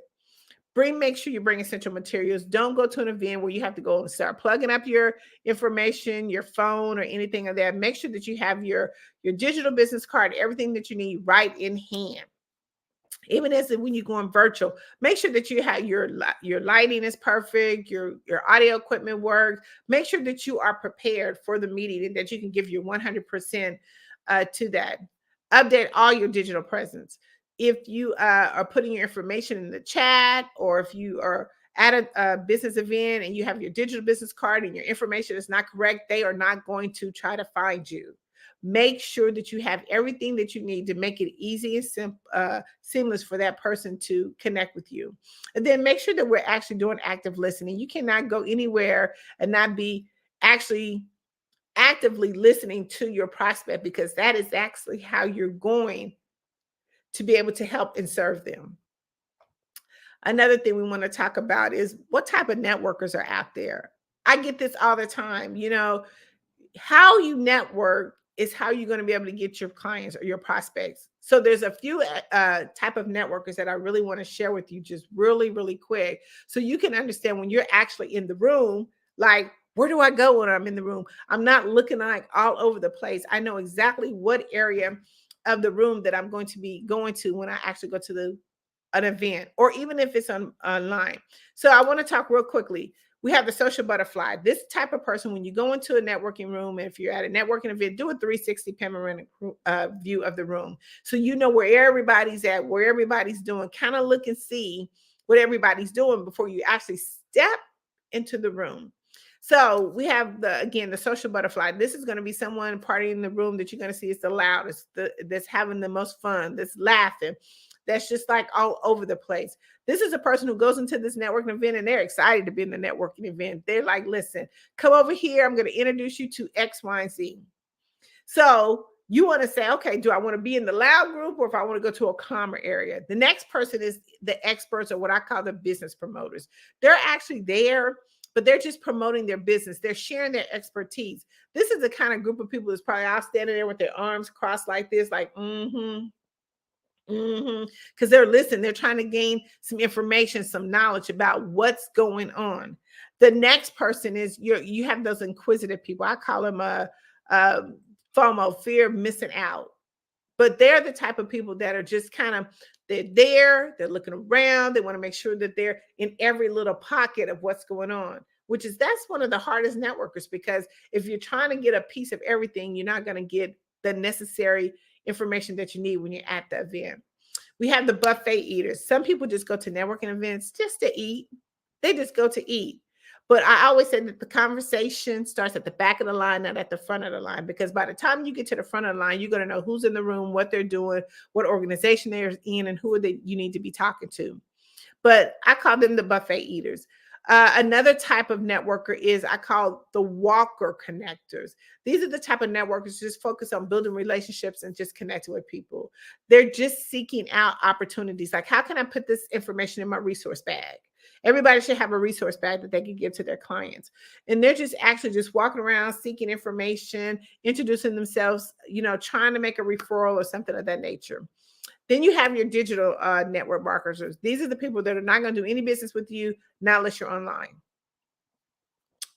Make sure you bring essential materials. Don't go to an event where you have to go and start plugging up your information, your phone or anything of that. Make sure that you have your digital business card, everything that you need right in hand. Even as when you're going virtual, make sure that you have your lighting is perfect, your audio equipment works. Make sure that you are prepared for the meeting and that you can give your 100% to that. Update all your digital presence. If you are putting your information in the chat, or if you are at a business event and you have your digital business card and your information is not correct, they are not going to try to find you. Make sure that you have everything that you need to make it easy and seamless for that person to connect with you. And then make sure that we're actually doing active listening. You cannot go anywhere and not be actually actively listening to your prospect, because that is actually how you're going to be able to help and serve them. Another thing we want to talk about is what type of networkers are out there. I get this all the time. You know, how you network is how you're going to be able to get your clients or your prospects. So there's a few type of networkers that I really want to share with you just really, really quick, so you can understand when you're actually in the room, like, where do I go when I'm in the room? I'm not looking like all over the place. I know exactly what area of the room that I'm going to be going to when I actually go to an event, or even if it's online. So I want to talk real quickly. We have the social butterfly. This type of person, when you go into a networking room, and if you're at a networking event, do a 360 panoramic view of the room, so you know where everybody's at, where everybody's doing. Kind of look and see what everybody's doing before you actually step into the room. So we have the social butterfly. This is going to be someone partying in the room that you're going to see is the loudest, that's having the most fun, that's laughing, that's just like all over the place. This is a person who goes into this networking event and they're excited to be in the networking event. They're like, listen, come over here. I'm going to introduce you to X, Y, and Z. So you want to say, okay, do I want to be in the loud group, or if I want to go to a calmer area? The next person is the experts, or what I call the business promoters. They're actually there, but they're just promoting their business. They're sharing their expertise. This is the kind of group of people that's probably all standing there with their arms crossed like this, like, because they're listening. They're trying to gain some information, some knowledge about what's going on. The next person is you have those inquisitive people. I call them FOMO, fear of missing out. But they're the type of people that are just they're looking around. They want to make sure that they're in every little pocket of what's going on, that's one of the hardest networkers, because if you're trying to get a piece of everything, you're not going to get the necessary information that you need when you're at the event. We have the buffet eaters. Some people just go to networking events just to eat. They just go to eat. But I always say that the conversation starts at the back of the line, not at the front of the line, because by the time you get to the front of the line, you're going to know who's in the room, what they're doing, what organization they're in, and who you need to be talking to. But I call them the buffet eaters. Another type of networker is I call the walker connectors. These are the type of networkers just focus on building relationships and just connecting with people. They're just seeking out opportunities. Like, how can I put this information in my resource bag? Everybody should have a resource bag that they can give to their clients. And they're just actually just walking around seeking information, introducing themselves, trying to make a referral or something of that nature. Then you have your digital network marketers. These are the people that are not going to do any business with you, not unless you're online.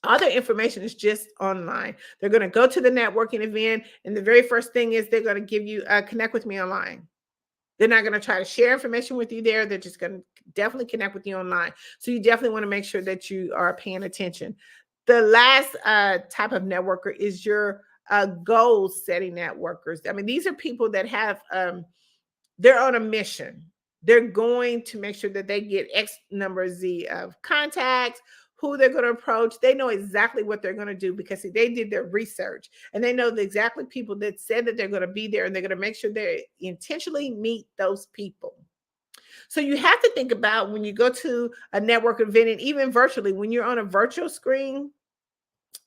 All their information is just online. They're going to go to the networking event, and the very first thing is they're going to give you connect with me online. They're not going to try to share information with you there. They're just going to definitely connect with you online. So you definitely want to make sure that you are paying attention. The last type of networker is your goal setting networkers. I mean, these are people that have they're on a mission. They're going to make sure that they get X number Z of contacts, who they're going to approach. They know exactly what they're going to do, because they did their research, and they know exactly people that said that they're going to be there, and they're going to make sure they intentionally meet those people. So you have to think about when you go to a network event, and even virtually, when you're on a virtual screen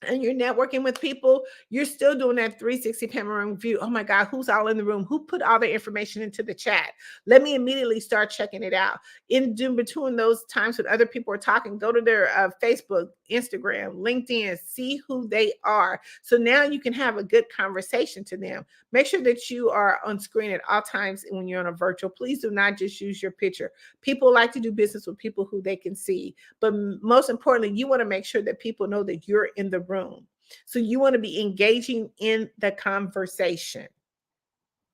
and you're networking with people, you're still doing that 360 panoramic view. Oh my God, who's all in the room? Who put all their information into the chat? Let me immediately start checking it out. In between those times when other people are talking, go to their Facebook, Instagram, LinkedIn, see who they are. So now you can have a good conversation to them. Make sure that you are on screen at all times when you're on a virtual. Please do not just use your picture. People like to do business with people who they can see. But most importantly, you want to make sure that people know that you're in the room. So you want to be engaging in the conversation.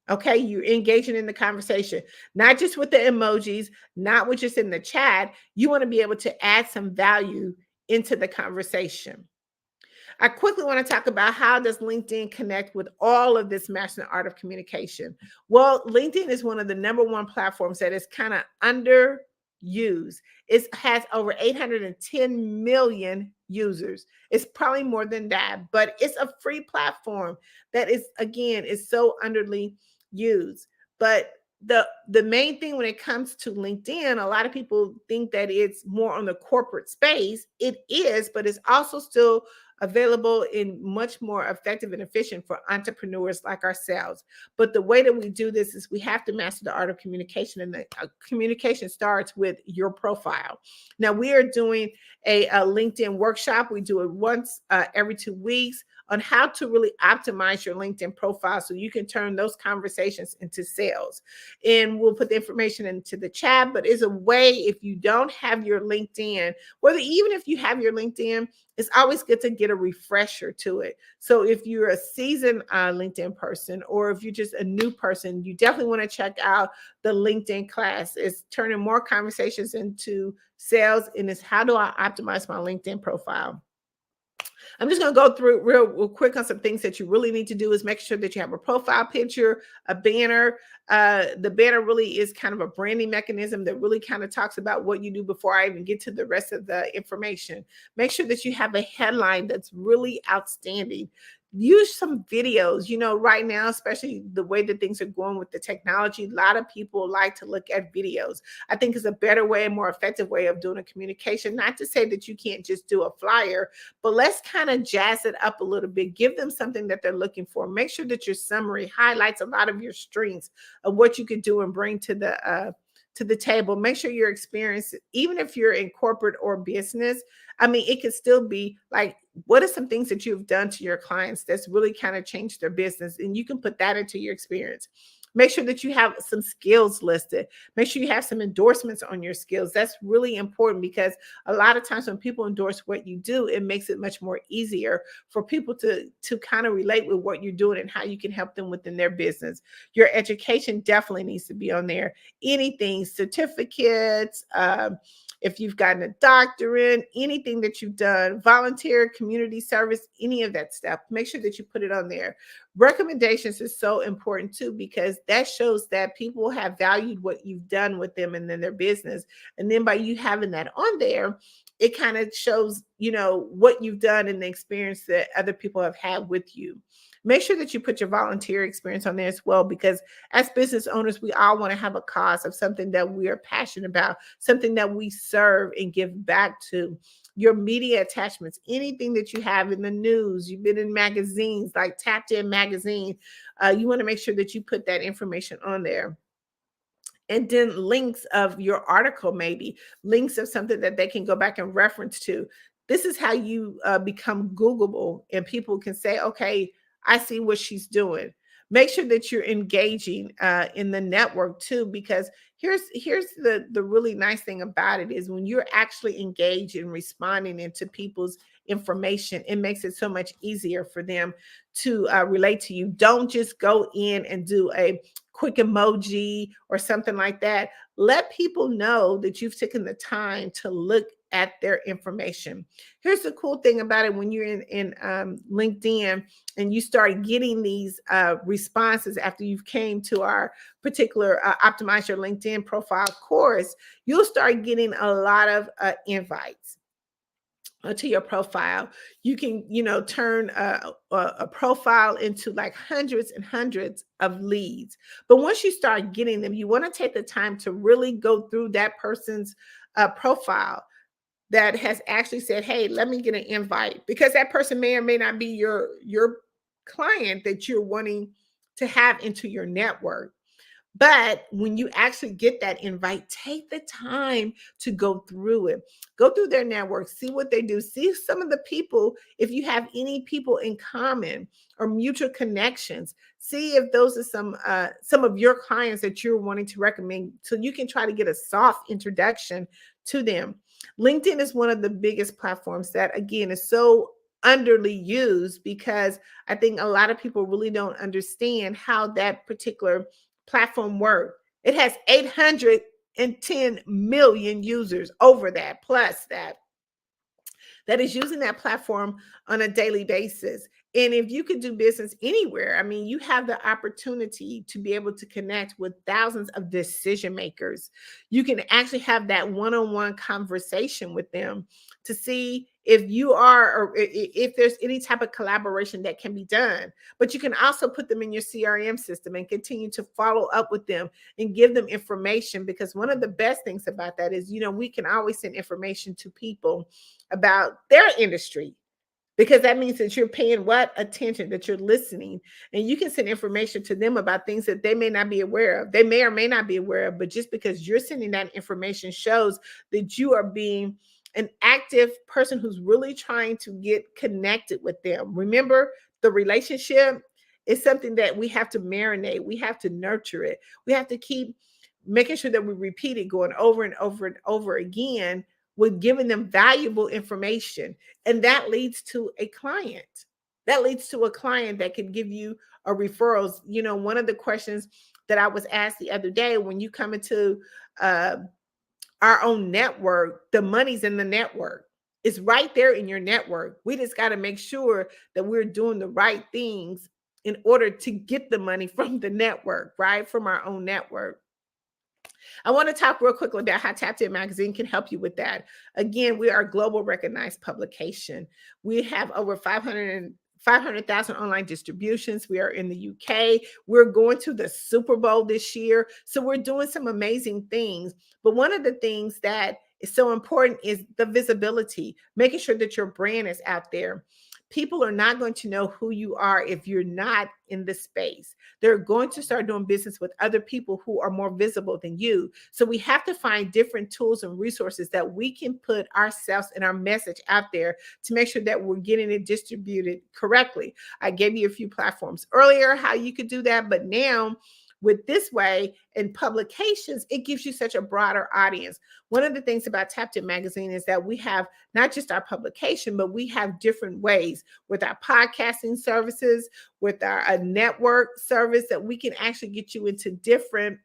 Okay, you're engaging in the conversation, not just with the emojis, not with just in the chat. You want to be able to add some value into the conversation. I quickly want to talk about how does LinkedIn connect with all of this mastering the art of communication. Well, LinkedIn is one of the #1 platforms that is kind of underutilized used. It has over 810 million users. It's probably more than that, but it's a free platform that is, again, is so underly used. But the main thing when it comes to LinkedIn, a lot of people think that it's more on the corporate space. It is, but it's also still available in much more effective and efficient for entrepreneurs like ourselves. But the way that we do this is we have to master the art of communication, and the communication starts with your profile. Now, we are doing a LinkedIn workshop. We do it once every 2 weeks on how to really optimize your LinkedIn profile so you can turn those conversations into sales. And we'll put the information into the chat, but it's a way, if you don't have your LinkedIn, whether even if you have your LinkedIn, it's always good to get a refresher to it. So if you're a seasoned LinkedIn person, or if you're just a new person, you definitely want to check out the LinkedIn class. It's turning more conversations into sales, and it's how do I optimize my LinkedIn profile. I'm just going to go through real quick on some things that you really need to do. Is make sure that you have a profile picture, a banner. The banner really is kind of a branding mechanism that really kind of talks about what you do before I even get to the rest of the information. Make sure that you have a headline that's really outstanding. Use some videos. You know, right now, especially the way that things are going with the technology, a lot of people like to look at videos. I think it's a better way, a more effective way of doing a communication. Not to say that you can't just do a flyer, but let's kind of jazz it up a little bit. Give them something that they're looking for. Make sure that your summary highlights a lot of your strengths of what you could do and bring to the table. Make sure your experience, even if you're in corporate or business, I mean, it could still be like, what are some things that you've done to your clients that's really kind of changed their business? And you can put that into your experience. Make sure that you have some skills listed. Make sure you have some endorsements on your skills. That's really important, because a lot of times when people endorse what you do, it makes it much more easier for people to kind of relate with what you're doing and how you can help them within their business. Your education definitely needs to be on there. Anything, certificates, if you've gotten a doctorate, anything that you've done, volunteer, community service, any of that stuff, make sure that you put it on there. Recommendations is so important too, because that shows that people have valued what you've done with them and then their business. And then by you having that on there, it kind of shows, you know, what you've done and the experience that other people have had with you. Make sure that you put your volunteer experience on there as well, because as business owners, we all want to have a cause of something that we are passionate about, something that we serve and give back to. Your media attachments, anything that you have in the news, you've been in magazines like Tapped In Magazine, you want to make sure that you put that information on there. And then links of your article, maybe links of something that they can go back and reference to. This is how you become Googleable, and people can say, okay, I see what she's doing. Make sure that you're engaging in the network too, because here's the really nice thing about it is when you're actually engaged in responding into people's information, it makes it so much easier for them to relate to you. Don't just go in and do a quick emoji or something like that. Let people know that you've taken the time to look at their information. Here's the cool thing about it: when you're in LinkedIn and you start getting these responses after you've came to our particular Optimize Your LinkedIn Profile course, you'll start getting a lot of invites to your profile. You can, you know, turn a profile into like hundreds and hundreds of leads. But once you start getting them, you want to take the time to really go through that person's profile that has actually said, hey, let me get an invite, because that person may or may not be your client that you're wanting to have into your network. But when you actually get that invite, take the time to go through it. Go through their network, see what they do, see some of the people, if you have any people in common or mutual connections, see if those are some of your clients that you're wanting to recommend, so you can try to get a soft introduction to them. LinkedIn is one of the biggest platforms that, again, is so underly used, because I think a lot of people really don't understand how that particular platform work. It has 810 million users over that, plus that is using that platform on a daily basis. And if you could do business anywhere, I mean, you have the opportunity to be able to connect with thousands of decision makers. You can actually have that one-on-one conversation with them to see if you are, or if there's any type of collaboration that can be done. But you can also put them in your CRM system and continue to follow up with them and give them information, because one of the best things about that is, we can always send information to people about their industry, because that means that you're paying attention, that you're listening, and you can send information to them about things that they may not be aware of. They may or may not be aware of, but just because you're sending that information shows that you are being an active person who's really trying to get connected with them. Remember, the relationship is something that we have to marinate. We have to nurture it. We have to keep making sure that we repeat it, going over and over and over again, with giving them valuable information. And that leads to a client. That leads to a client that can give you a referrals. One of the questions that I was asked the other day, when you come into our own network, the money's in the network. It's right there in your network. We just got to make sure that we're doing the right things in order to get the money from the network, right? From our own network. I want to talk real quickly about how Tapped In Magazine can help you with that. Again, we are a global recognized publication. We have over 500,000 online distributions. We are in the UK. We're going to the Super Bowl this year. So we're doing some amazing things. But one of the things that is so important is the visibility, making sure that your brand is out there. People are not going to know who you are if you're not in the space. They're going to start doing business with other people who are more visible than you. So we have to find different tools and resources that we can put ourselves and our message out there to make sure that we're getting it distributed correctly. I gave you a few platforms earlier how you could do that, but now with this way in publications, it gives you such a broader audience. One of the things about Tapped In Magazine is that we have not just our publication, but we have different ways with our podcasting services, with our network service, that we can actually get you into different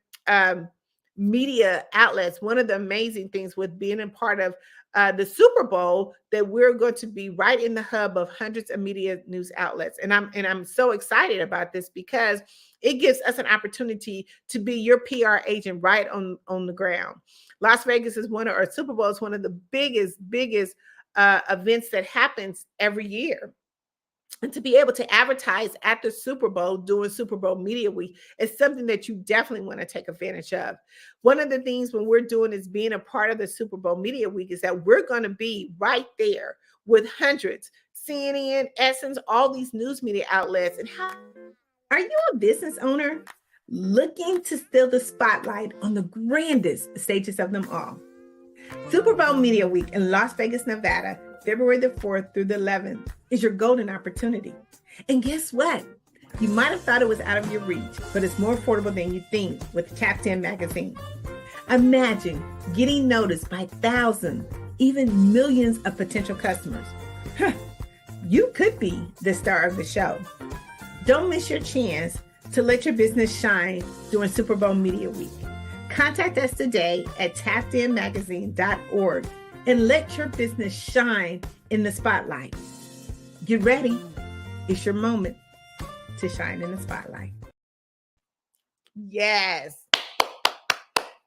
media outlets. One of the amazing things with being a part of the Super Bowl, that we're going to be right in the hub of hundreds of media news outlets. And I'm so excited about this, because it gives us an opportunity to be your PR agent right on the ground. Las Vegas is or Super Bowl is one of the biggest events that happens every year. And to be able to advertise at the Super Bowl during Super Bowl Media Week is something that you definitely want to take advantage of. One of the things when we're doing is being a part of the Super Bowl Media Week is that we're going to be right there with hundreds, CNN, Essence, all these news media outlets. And are you a business owner looking to steal the spotlight on the grandest stages of them all? Super Bowl Media Week in Las Vegas, Nevada, February the 4th through the 11th is your golden opportunity. And guess what? You might have thought it was out of your reach, but it's more affordable than you think with Tapped In Magazine. Imagine getting noticed by thousands, even millions of potential customers. You could be the star of the show. Don't miss your chance to let your business shine during Super Bowl Media Week. Contact us today at tappedinmagazine.org and let your business shine in the spotlight. Get ready. It's your moment to shine in the spotlight. Yes.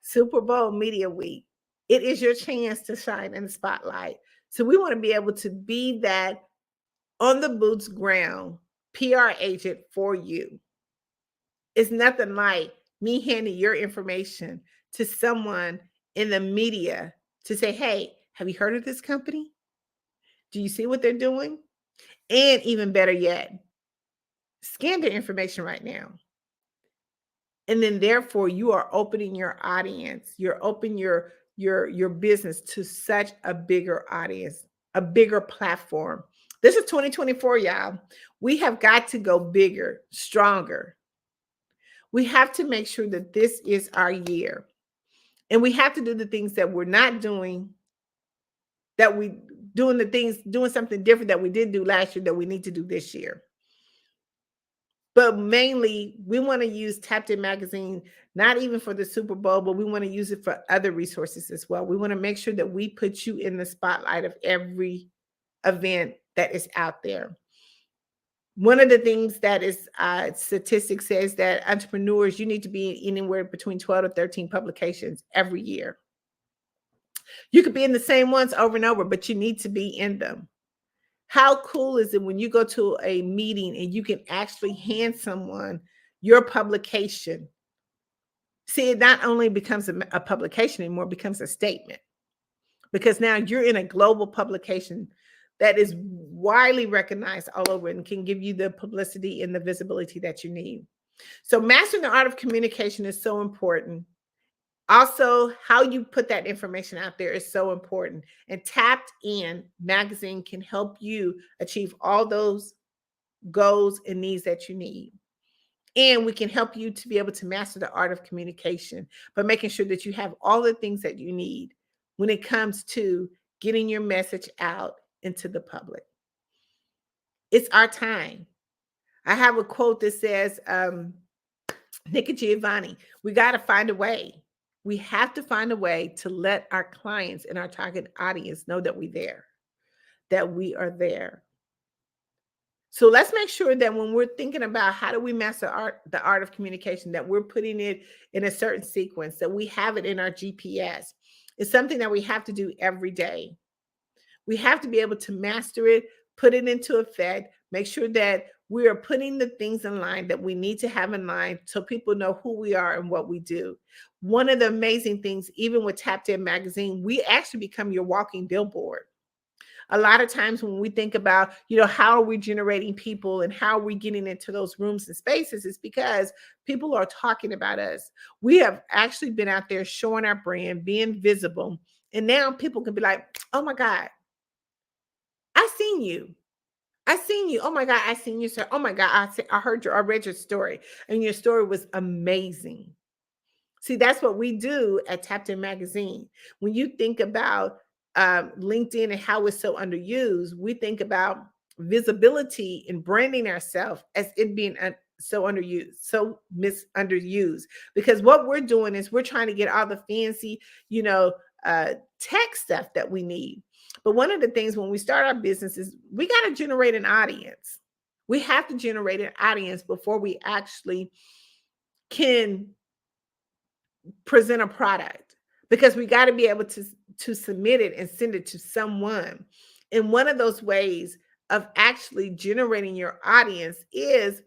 Super Bowl Media Week. It is your chance to shine in the spotlight. So we want to be able to be that on the boots ground PR agent for you. It's nothing like me handing your information to someone in the media to say, hey, have you heard of this company? Do you see what they're doing? And even better yet, scan their information right now. And then therefore you are opening your audience. You're opening your business to such a bigger audience, a bigger platform. This is 2024, y'all. We have got to go bigger, stronger. We have to make sure that this is our year. And we have to do the things that we're not doing, doing something different that we did do last year that we need to do this year. But mainly, we want to use Tapped In Magazine, not even for the Super Bowl, but we want to use it for other resources as well. We want to make sure that we put you in the spotlight of every event that is out there. One of the things that is statistics says that entrepreneurs, you need to be anywhere between 12 to 13 publications every year. You could be in the same ones over and over, but you need to be in them. How cool is it when you go to a meeting and you can actually hand someone your publication? See, it not only becomes a publication anymore, it becomes a statement, because now you're in a global publication that is widely recognized all over and can give you the publicity and the visibility that you need. So mastering the art of communication is so important. Also, how you put that information out there is so important. And Tapped In magazine can help you achieve all those goals and needs that you need. And we can help you to be able to master the art of communication by making sure that you have all the things that you need when it comes to getting your message out into the public. It's our time. I have a quote that says, Nick Giovanni, we got to find a way. We have to find a way to let our clients and our target audience know that we're there, that we are there. So let's make sure that when we're thinking about how do we master the art of communication, that we're putting it in a certain sequence, that we have it in our GPS. It's something that we have to do every day. We have to be able to master it, put it into effect, make sure that we are putting the things in line that we need to have in line so people know who we are and what we do. One of the amazing things, even with Tapped In magazine, we actually become your walking billboard. A lot of times when we think about, how are we generating people and how are we getting into those rooms and spaces, it's because people are talking about us. We have actually been out there showing our brand, being visible. And now people can be like, oh my God, I seen you. I seen you. Oh my God, I seen you, sir. Oh my God, I read your story, and your story was amazing. See, that's what we do at Tapped In magazine. When you think about LinkedIn and how it's so underused, we think about visibility and branding ourselves as it being so misunderused. Because what we're doing is we're trying to get all the fancy, tech stuff that we need. But one of the things when we start our business is we got to generate an audience. We have to generate an audience before we actually can present a product, because we got to be able to submit it and send it to someone. And one of those ways of actually generating your audience is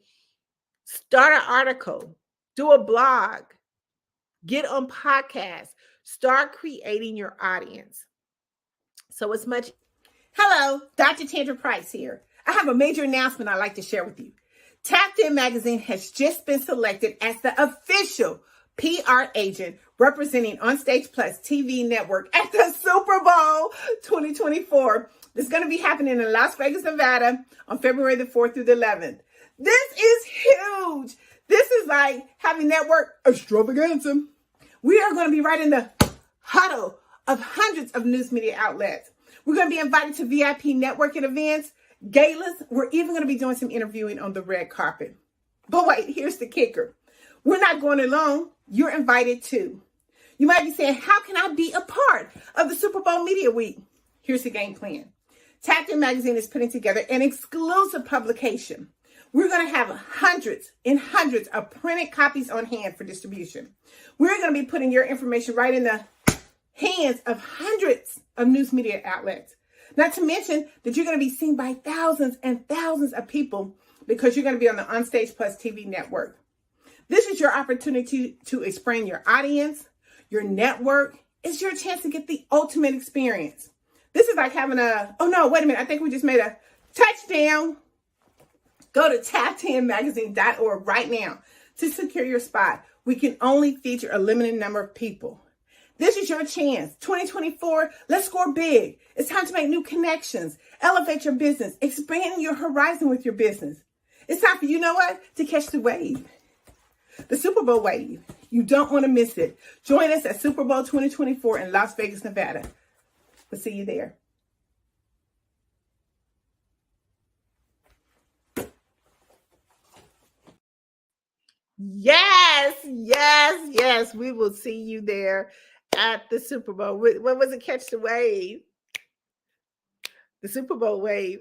start an article, do a blog, get on podcasts, start creating your audience. So it's much. Hello, Dr. Tandra Price here. I have a major announcement I'd like to share with you. Tapped In magazine has just been selected as the official PR agent representing Onstage Plus TV network at the Super Bowl 2024. It's going to be happening in Las Vegas, Nevada on February the 4th through the 11th. This is huge. This is like having network extravaganza. We are going to be right in the huddle of hundreds of news media outlets. We're going to be invited to VIP networking events, galas. We're even going to be doing some interviewing on the red carpet. But wait, here's the kicker. We're not going alone. You're invited too. You might be saying, how can I be a part of the Super Bowl Media Week? Here's the game plan. Tapped In magazine is putting together an exclusive publication. We're going to have hundreds and hundreds of printed copies on hand for distribution. We're going to be putting your information right in the hands of hundreds of news media outlets. Not to mention that you're going to be seen by thousands and thousands of people because you're going to be on the Onstage Plus TV network. This is your opportunity to expand your audience, your network. It's your chance to get the ultimate experience. This is like having I think we just made a touchdown. Go to tappedinmagazine.org right now to secure your spot. We can only feature a limited number of people. This is your chance. 2024, let's score big. It's time to make new connections, elevate your business, expand your horizon with your business. It's time for to catch the wave. The Super Bowl wave. You don't want to miss it. Join us at Super Bowl 2024 in Las Vegas, Nevada. We'll see you there. Yes. We will see you there at the Super Bowl. What was it? Catch the wave. The Super Bowl wave.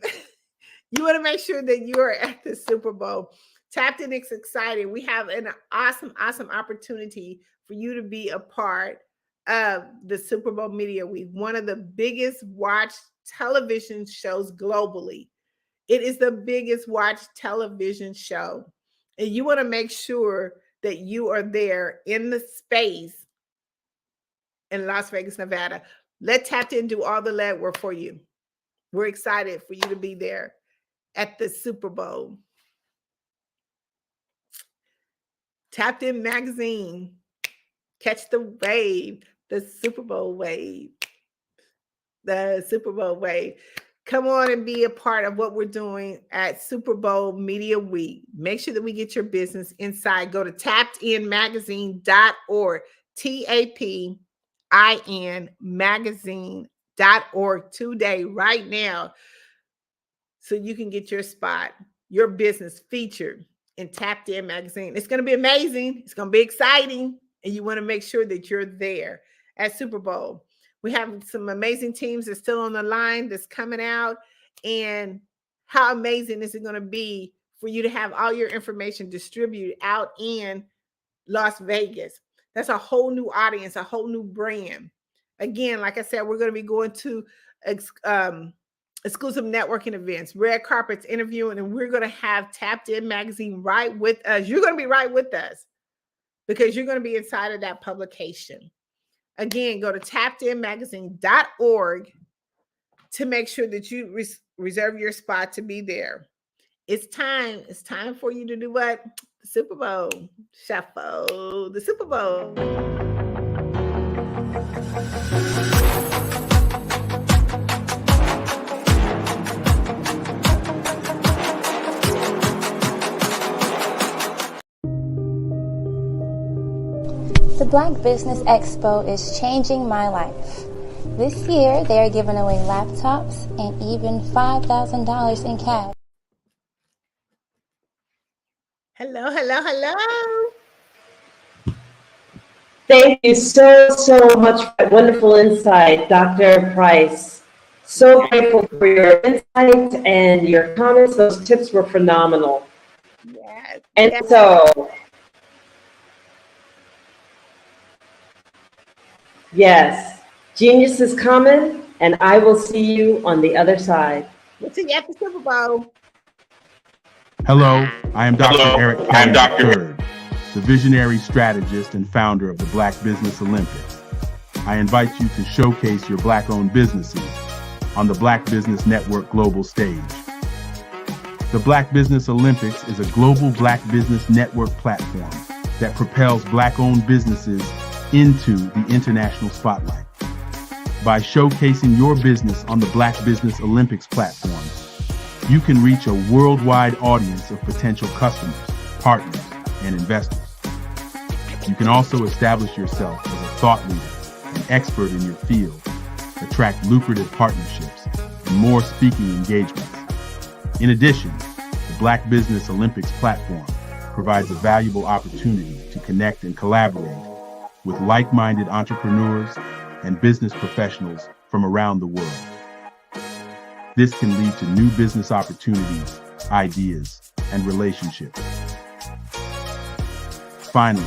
You want to make sure that you are at the Super Bowl. Tapped In is exciting. We have an awesome opportunity for you to be a part of the Super Bowl Media Week, one of the biggest watched television shows globally. It is the biggest watched television show. And you want to make sure that you are there in the space in Las Vegas, Nevada. Let Tapped In do all the legwork for you. We're excited for you to be there at the Super Bowl. Tapped In Magazine. Catch the wave, the Super Bowl wave. The Super Bowl wave. Come on and be a part of what we're doing at Super Bowl Media Week. Make sure that we get your business inside. Go to tappedinmagazine.org, TAPIN magazine.org today, right now, so you can get your spot, your business featured in Tapped In Magazine. It's going to be amazing. It's going to be exciting. And you want to make sure that you're there at Super Bowl. We have some amazing teams that's still on the line that's coming out. And how amazing is it going to be for you to have all your information distributed out in Las Vegas? That's a whole new audience, a whole new brand. Again, like I said, we're going to be going to exclusive networking events, red carpets, interviewing, and we're going to have Tapped In Magazine right with us. You're going to be right with us because you're going to be inside of that publication. Again, go to tappedinmagazine.org to make sure that you reserve your spot to be there. It's time. It's time for you to do what? The Super Bowl Shuffle. The Super Bowl. The Black Business Expo is changing my life. This year, they are giving away laptops and even $5,000 in cash. Hello, hello, hello. Thank you so much for that wonderful insight, Dr. Price. So grateful for your insight and your comments. Those tips were phenomenal. Yes. And yes. So, yes, genius is coming, and I will see you on the other side. We'll see you at the Super Bowl. Hello, I am Dr. Eric Kelly III, the visionary strategist and founder of the Black Business Olympics. I invite you to showcase your Black-owned businesses on the Black Business Network global stage. The Black Business Olympics is a global Black Business Network platform that propels Black-owned businesses into the international spotlight. By showcasing your business on the Black Business Olympics platform, you can reach a worldwide audience of potential customers, partners, and investors. You can also establish yourself as a thought leader, an expert in your field, attract lucrative partnerships, and more speaking engagements. In addition, the Black Business Olympics platform provides a valuable opportunity to connect and collaborate with like-minded entrepreneurs and business professionals from around the world. This can lead to new business opportunities, ideas, and relationships. Finally,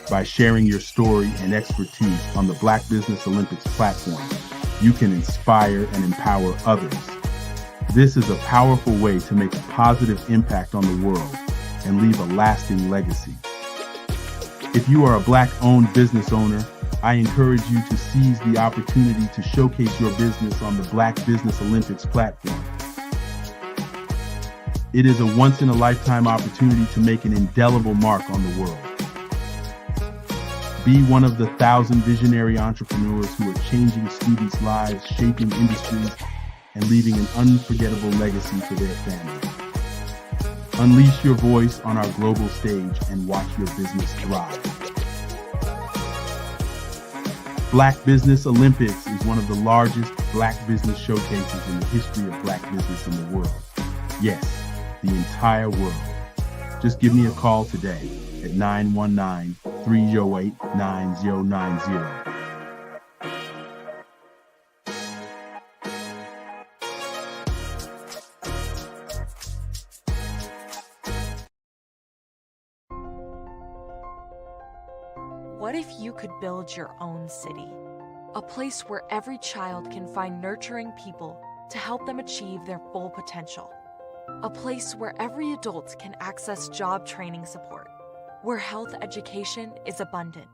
by sharing your story and expertise on the Black Business Olympics platform, you can inspire and empower others. This is a powerful way to make a positive impact on the world and leave a lasting legacy. If you are a Black-owned business owner, I encourage you to seize the opportunity to showcase your business on the Black Business Olympics platform. It is a once-in-a-lifetime opportunity to make an indelible mark on the world. Be one of the 1,000 visionary entrepreneurs who are changing students' lives, shaping industries, and leaving an unforgettable legacy for their families. Unleash your voice on our global stage and watch your business thrive. Black Business Olympics is one of the largest Black business showcases in the history of Black business in the world. Yes, the entire world. Just give me a call today at 919-308-9090. What if you could build your own city? A place where every child can find nurturing people to help them achieve their full potential. A place where every adult can access job training support, where health education is abundant,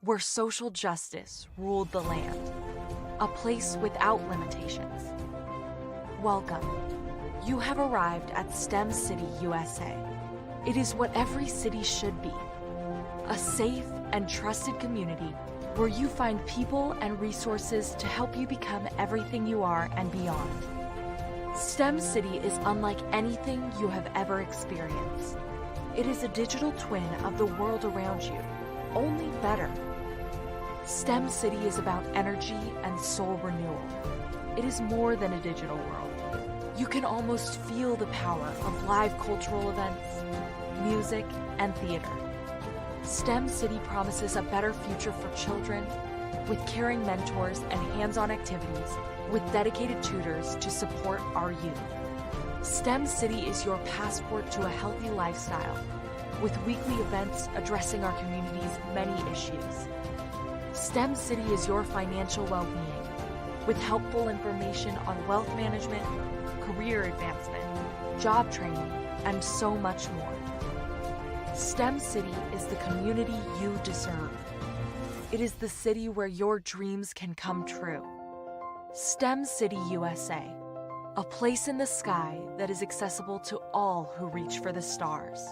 where social justice ruled the land. A place without limitations. Welcome. You have arrived at STEM City, USA. It is what every city should be. A safe and trusted community where you find people and resources to help you become everything you are and beyond. STEM City is unlike anything you have ever experienced. It is a digital twin of the world around you, only better. STEM City is about energy and soul renewal. It is more than a digital world. You can almost feel the power of live cultural events, music, and theater. STEM City promises a better future for children with caring mentors and hands-on activities with dedicated tutors to support our youth. STEM City is your passport to a healthy lifestyle with weekly events addressing our community's many issues. STEM City is your financial well-being with helpful information on wealth management, career advancement, job training, and so much more. STEM City is the community you deserve. It is the city where your dreams can come true. STEM City USA, a place in the sky that is accessible to all who reach for the stars.